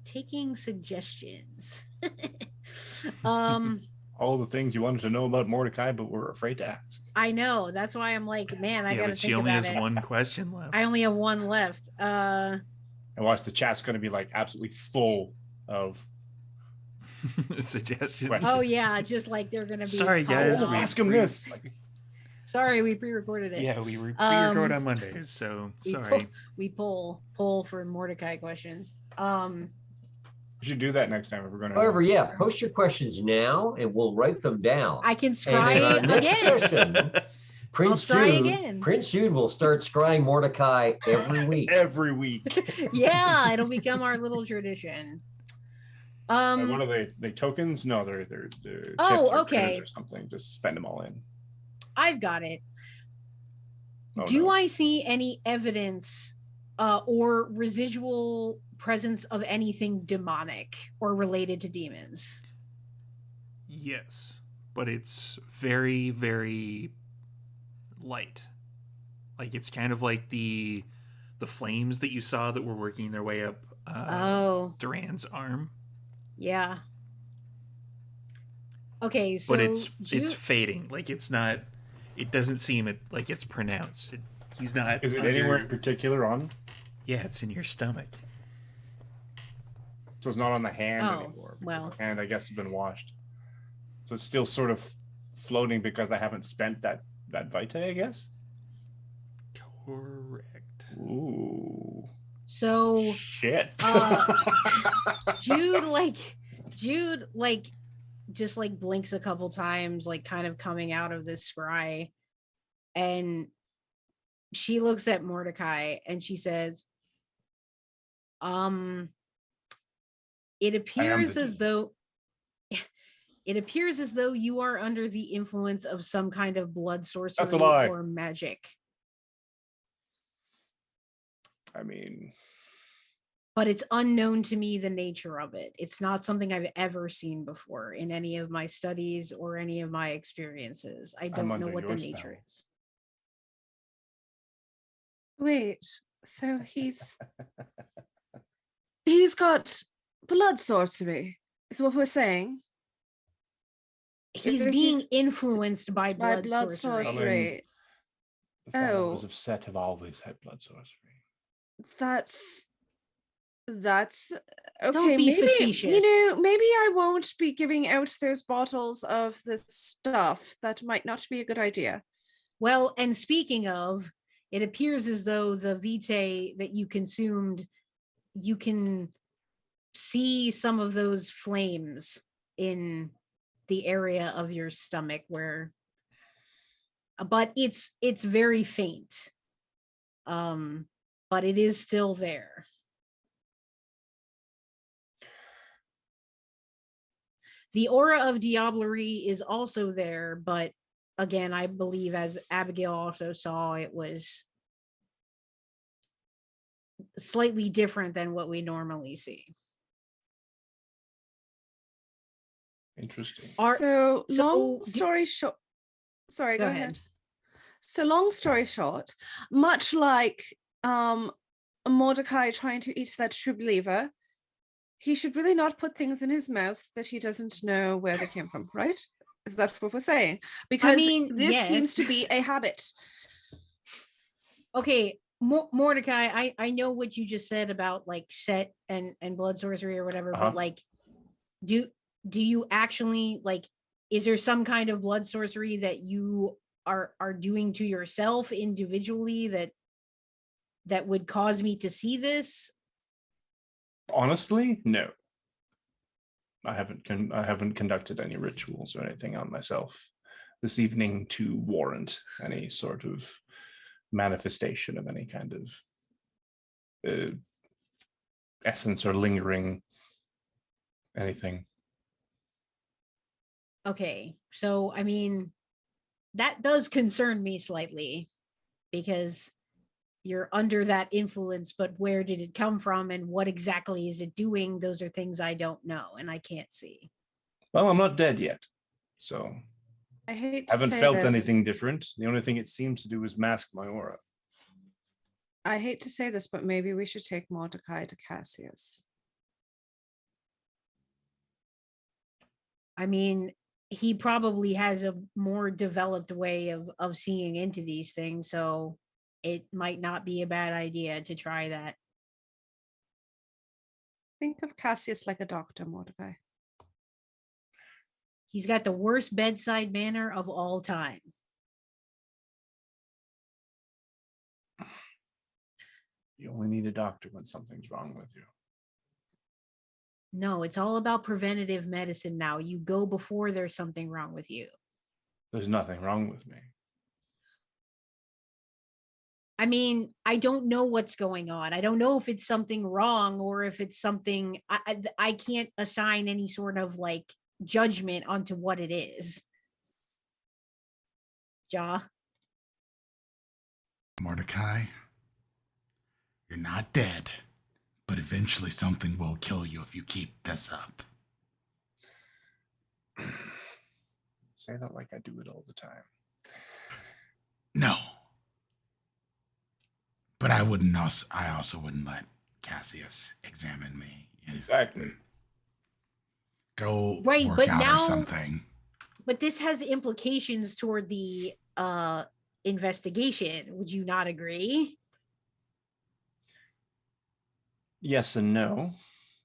Taking suggestions. All the things you wanted to know about Mordecai, but were afraid to ask. I know. That's why I'm like, man, I Yeah, gotta but she think only about has it. 1 question left. I only have 1 left. And watch, the chat's going to be like absolutely full of Suggestions. Questions. Oh yeah, just like they're gonna be. Sorry guys, piled we on. ask him this. Sorry, we pre-recorded it. Yeah, we pre-record on Mondays, so we sorry. we pull for Mordecai questions. We should do that next time if we're going to. However, yeah, post your questions now and we'll write them down. I can And scry in our next again. session, Prince scry Jude, again. Prince Jude will start scrying Mordecai every week. Every week. Yeah, it'll become our little tradition. What are they tokens? No, they're Oh, chips or okay. critters or something. Just spend them all in. I've got it. Oh, Do no. I see any evidence or residual presence of anything demonic or related to demons? Yes, but it's very, very light. Like it's kind of like the flames that you saw that were working their way up Duran's arm. Yeah. Okay, so but it's fading. Like it's not. It doesn't seem like it's pronounced. He's not. Is it anywhere in particular on? Yeah, it's in your stomach. So it's not on the hand Oh, anymore. well. The hand, I guess, has been washed. So it's still sort of floating because I haven't spent that vitae, I guess. Correct. Ooh. So Shit. Jude just like blinks a couple times, like kind of coming out of this scry, and she looks at Mordecai and she says, it appears as though you are under the influence of some kind of blood sorcery That's a lie. or magic. I mean, but it's unknown to me the nature of it. It's not something I've ever seen before in any of my studies or any of my experiences. I don't know what the nature is. Wait, so he's got blood sorcery, is what we're saying? He's being influenced by blood sorcery. The followers of Set have always had blood sorcery. That's okay. Don't be maybe facetious. Maybe I won't be giving out those bottles of this stuff. That might not be a good idea. Well, and speaking of, it appears as though the vitae that you consumed, you can see some of those flames in the area of your stomach where, but it's very faint. But it is still there. The aura of diablerie is also there, but again, I believe, as Abigail also saw, it was slightly different than what we normally see. Interesting. So long story short, sorry, go ahead. So long story short, much like Mordecai trying to eat that true believer, he should really not put things in his mouth that he doesn't know where they came from, right? Is that what we're saying? Because mean, this seems yes. to be a habit. Okay, Mordecai, I know what you just said about like set and blood sorcery or whatever, Uh-huh. but like, do you actually like? Is there some kind of blood sorcery that you are doing to yourself individually that would cause me to see this? Honestly, no. I haven't conducted any rituals or anything on myself this evening to warrant any sort of manifestation of any kind of essence or lingering anything. Okay, so I mean, that does concern me slightly because you're under that influence, but where did it come from and what exactly is it doing? Those are things I don't know and I can't see. Well, I'm not dead yet, so I hate to haven't say felt this. anything different. The only thing it seems to do is mask my aura. I hate to say this, but maybe we should take Mordecai to Cassius. I mean, he probably has a more developed way of seeing into these things, so it might not be a bad idea to try that. Think of Cassius like a doctor, Mordecai. He's got the worst bedside manner of all time. You only need a doctor when something's wrong with you. No, it's all about preventative medicine now. You go before there's something wrong with you. There's nothing wrong with me. I mean, I don't know what's going on. I don't know if it's something wrong or if it's something I can't assign any sort of like judgment onto what it is. Ja. Mordecai, you're not dead, but eventually something will kill you if you keep this up. Say that like I do it all the time. No. But I also wouldn't let Cassius examine me. Exactly. Go Right, work but out or now something. but this has implications toward the investigation. Would you not agree? Yes and no.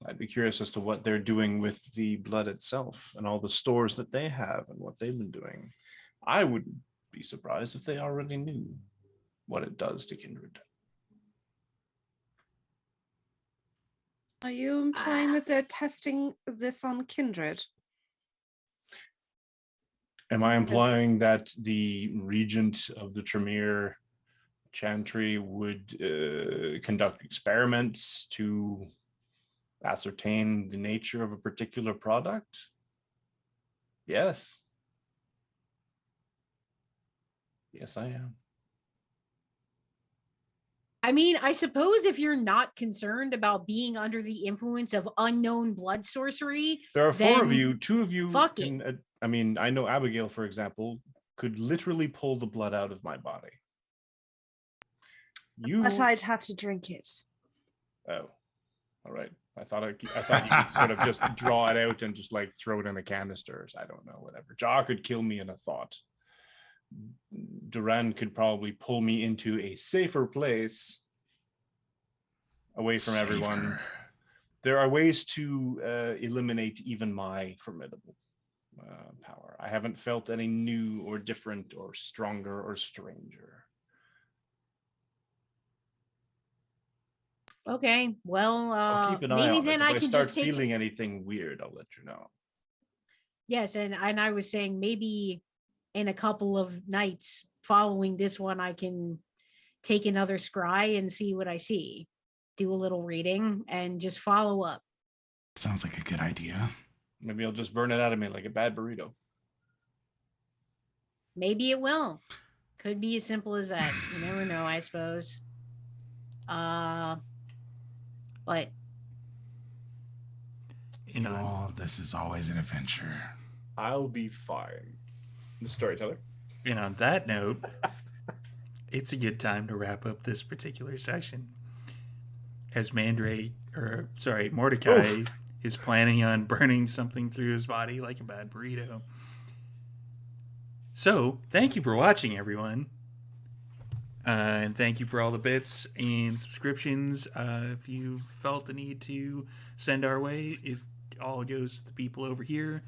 I'd be curious as to what they're doing with the blood itself and all the stores that they have and what they've been doing. I wouldn't be surprised if they already knew what it does to kindred. Are you implying that they're testing this on kindred? Am I implying that the regent of the Tremere Chantry would conduct experiments to ascertain the nature of a particular product? Yes. Yes, I am. I mean, I suppose if you're not concerned about being under the influence of unknown blood sorcery, There are four of then you. Two of you fuck can. I mean, I know Abigail, for example, could literally pull the blood out of my body. You. But I'd have to drink it. Oh, all right. I thought you could sort of just draw it out and just like throw it in a canister. I don't know, whatever. Jaw could kill me in a thought. Duran could probably pull me into a safer place away from everyone. There are ways to eliminate even my formidable power. I haven't felt any new or different or stronger or stranger. okay, well, I'll keep an eye maybe on then it. If I I can start just take feeling anything weird, I'll let you know. yes, and I was saying maybe in a couple of nights following this one, I can take another scry and see what I see, do a little reading, and just follow up. Sounds like a good idea. Maybe I'll just burn it out of me like a bad burrito. Maybe it will. Could be as simple as that. You never know, I suppose. But All this is always an adventure. I'll be fine. The storyteller. And on that note, it's a good time to wrap up this particular session. As Mordecai is planning on burning something through his body like a bad burrito. So, thank you for watching, everyone. And thank you for all the bits and subscriptions. If you felt the need to send our way, it all goes to the people over here.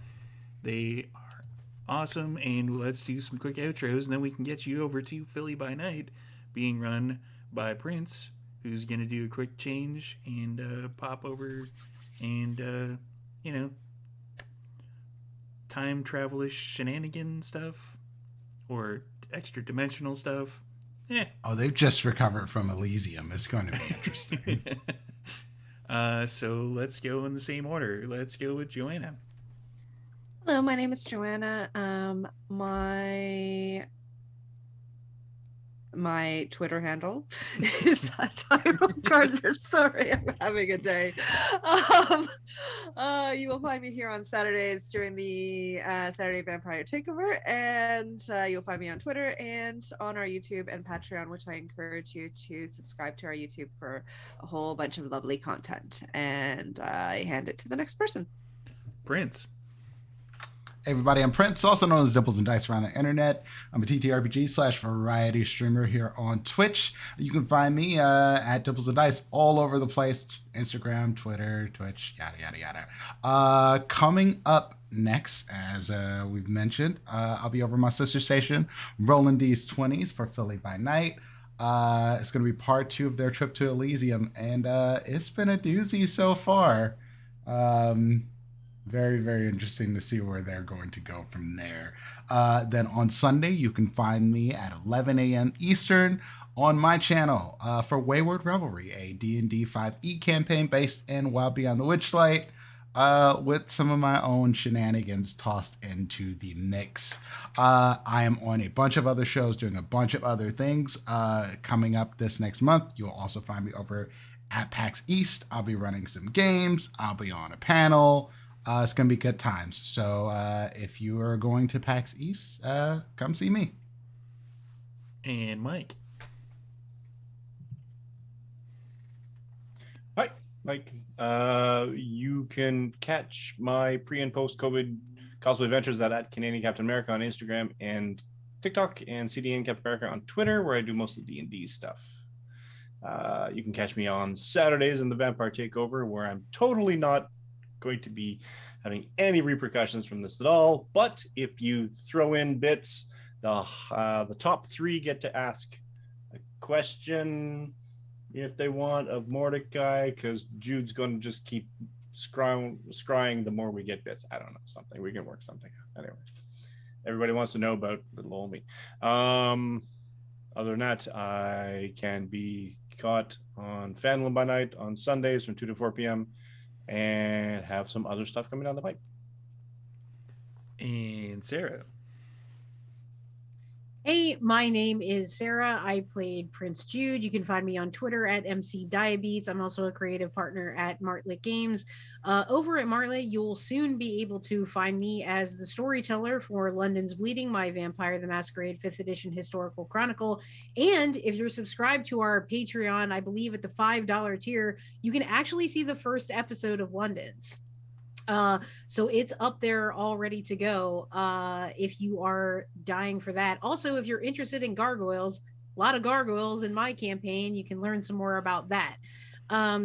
They are awesome. And let's do some quick outros, and then we can get you over to Philly by Night, being run by Prince, who's going to do a quick change and pop over and, time travelish shenanigan stuff or extra dimensional stuff. Yeah. Oh, they've just recovered from Elysium. It's going to be interesting. So let's go in the same order. Let's go with Joanna. Hello, my name is Joanna. My Twitter handle is @TyroGardner. Sorry, I'm having a day. You will find me here on Saturdays during the Saturday Vampire Takeover, and you'll find me on Twitter and on our YouTube and Patreon, which I encourage you to subscribe to our YouTube for a whole bunch of lovely content. And I hand it to the next person. Prince. Hey everybody, I'm Prince, also known as Dimples and Dice around the internet. I'm a TTRPG/variety streamer here on Twitch. You can find me at Dimples and Dice all over the place: Instagram, Twitter, Twitch, yada yada yada. Coming up next, as we've mentioned, I'll be over my sister station, rolling these 20s for Philly by Night. It's going to be part 2 of their trip to Elysium, and it's been a doozy so far. Very, very interesting to see where they're going to go from there. Then on Sunday, you can find me at 11 a.m. Eastern on my channel for Wayward Revelry, a D&D 5e campaign based in Wild Beyond the Witchlight, with some of my own shenanigans tossed into the mix. I am on a bunch of other shows doing a bunch of other things. Coming up this next month, you'll also find me over at PAX East. I'll be running some games. I'll be on a panel. It's going to be good times. So if you are going to PAX East, come see me. And Mike. Hi, Mike. You can catch my pre and post COVID cosplay adventures at Canadian Captain America on Instagram and TikTok, and CDN Captain America on Twitter, where I do most of the D&D stuff. You can catch me on Saturdays in the Vampire Takeover, where I'm totally not going to be having any repercussions from this at all. But if you throw in bits, the top 3 get to ask a question if they want of Mordecai, because Jude's going to just keep scrying the more we get bits. I don't know, something. We can work something out. Anyway, everybody wants to know about little old me. Other than that, I can be caught on Fanlin by Night on Sundays from 2 to 4 p.m. and have some other stuff coming down the pipe. And Sarah. Hey, my name is Sara. I played Prince Jude. You can find me on Twitter at MC Diabetes. I'm also a creative partner at Martlet Games. Over at Martlet, you'll soon be able to find me as the storyteller for London's Bleeding, my Vampire the Masquerade 5th edition historical chronicle. And if you're subscribed to our Patreon, I believe at the $5 tier, you can actually see the first episode of London's. So it's up there all ready to go if you are dying for that. Also, if you're interested in gargoyles, a lot of gargoyles in my campaign, you can learn some more about that.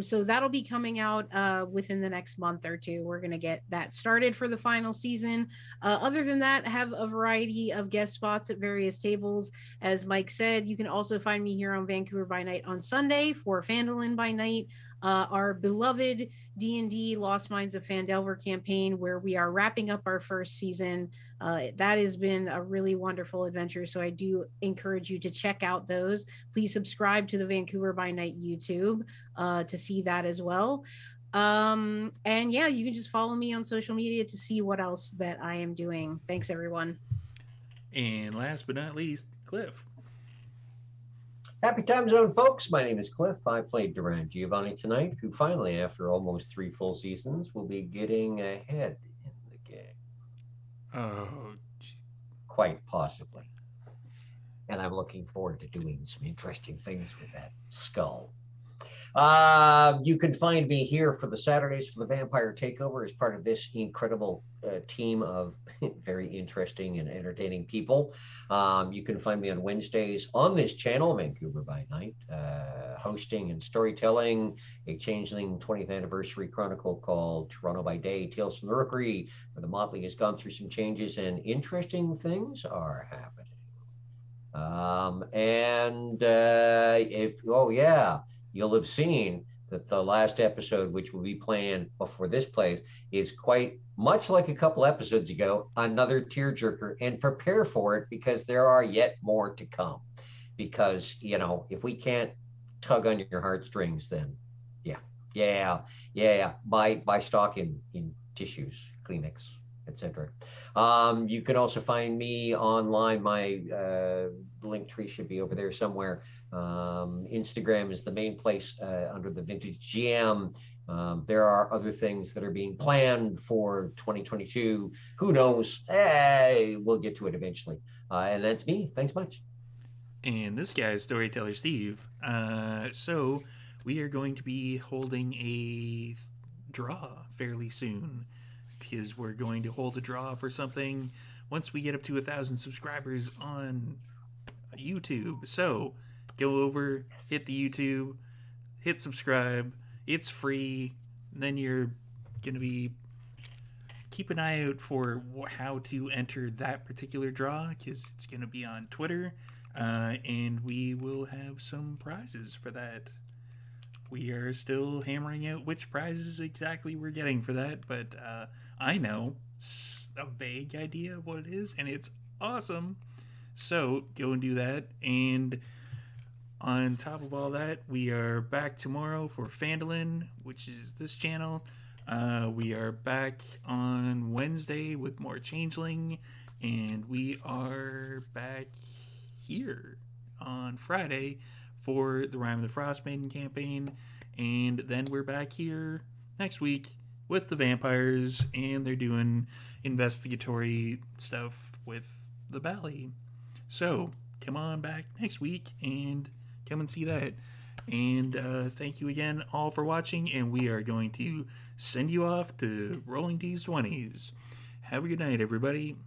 So that'll be coming out within the next month or 2. We're going to get that started for the final season. Other than that, have a variety of guest spots at various tables. As Mike said, you can also find me here on Vancouver by Night on Sunday for Phandalin by Night, our beloved D&D Lost Mines of Phandelver campaign, where we are wrapping up our first season. That has been a really wonderful adventure, so I do encourage you to check out those. Please subscribe to the Vancouver by Night YouTube to see that as well. And yeah, you can just follow me on social media to see what else that I am doing. Thanks, everyone. And last but not least, Cliff. Happy time zone, folks. My name is Cliff. I played Duran Giovanni tonight, who finally, after almost 3 full seasons, will be getting ahead in the game. Oh, quite possibly. And I'm looking forward to doing some interesting things with that skull. You can find me here for the Saturdays for the Vampire Takeover as part of this incredible team of very interesting and entertaining people. You can find me on Wednesdays on this channel, Vancouver by Night, hosting and storytelling a Changeling 20th Anniversary Chronicle called Toronto by Day, Tales from the Rookery, where the Motley has gone through some changes and interesting things are happening. You'll have seen that the last episode, which will be playing before this plays, is quite much like a couple episodes ago, another tearjerker, and prepare for it because there are yet more to come. Because, if we can't tug on your heartstrings, then buy stock in tissues, Kleenex, etc. You can also find me online. My link tree should be over there somewhere. Instagram is the main place under the Vintage GM. There are other things that are being planned for 2022. Who knows? We'll get to it eventually. And that's me. Thanks much. And this guy is Storyteller Steve. So we are going to be holding a draw fairly soon, because we're going to hold a draw for something once we get up to 1,000 subscribers on YouTube. So go over, hit the YouTube, hit subscribe. It's free. Then you're going to be keep an eye out for how to enter that particular draw, because it's going to be on Twitter, and we will have some prizes for that. We are still hammering out which prizes exactly we're getting for that, but I know a vague idea of what it is, and it's awesome. So go and do that. And on top of all that, we are back tomorrow for Fandolin, which is this channel. We are back on Wednesday with more Changeling, and we are back here on Friday for the Rime of the Frost Maiden campaign, and then we're back here next week with the vampires, and they're doing investigatory stuff with the Bally. So come on back next week and come and see that. And thank you again all for watching, and we are going to send you off to Rolling D's 20s. Have a good night, everybody.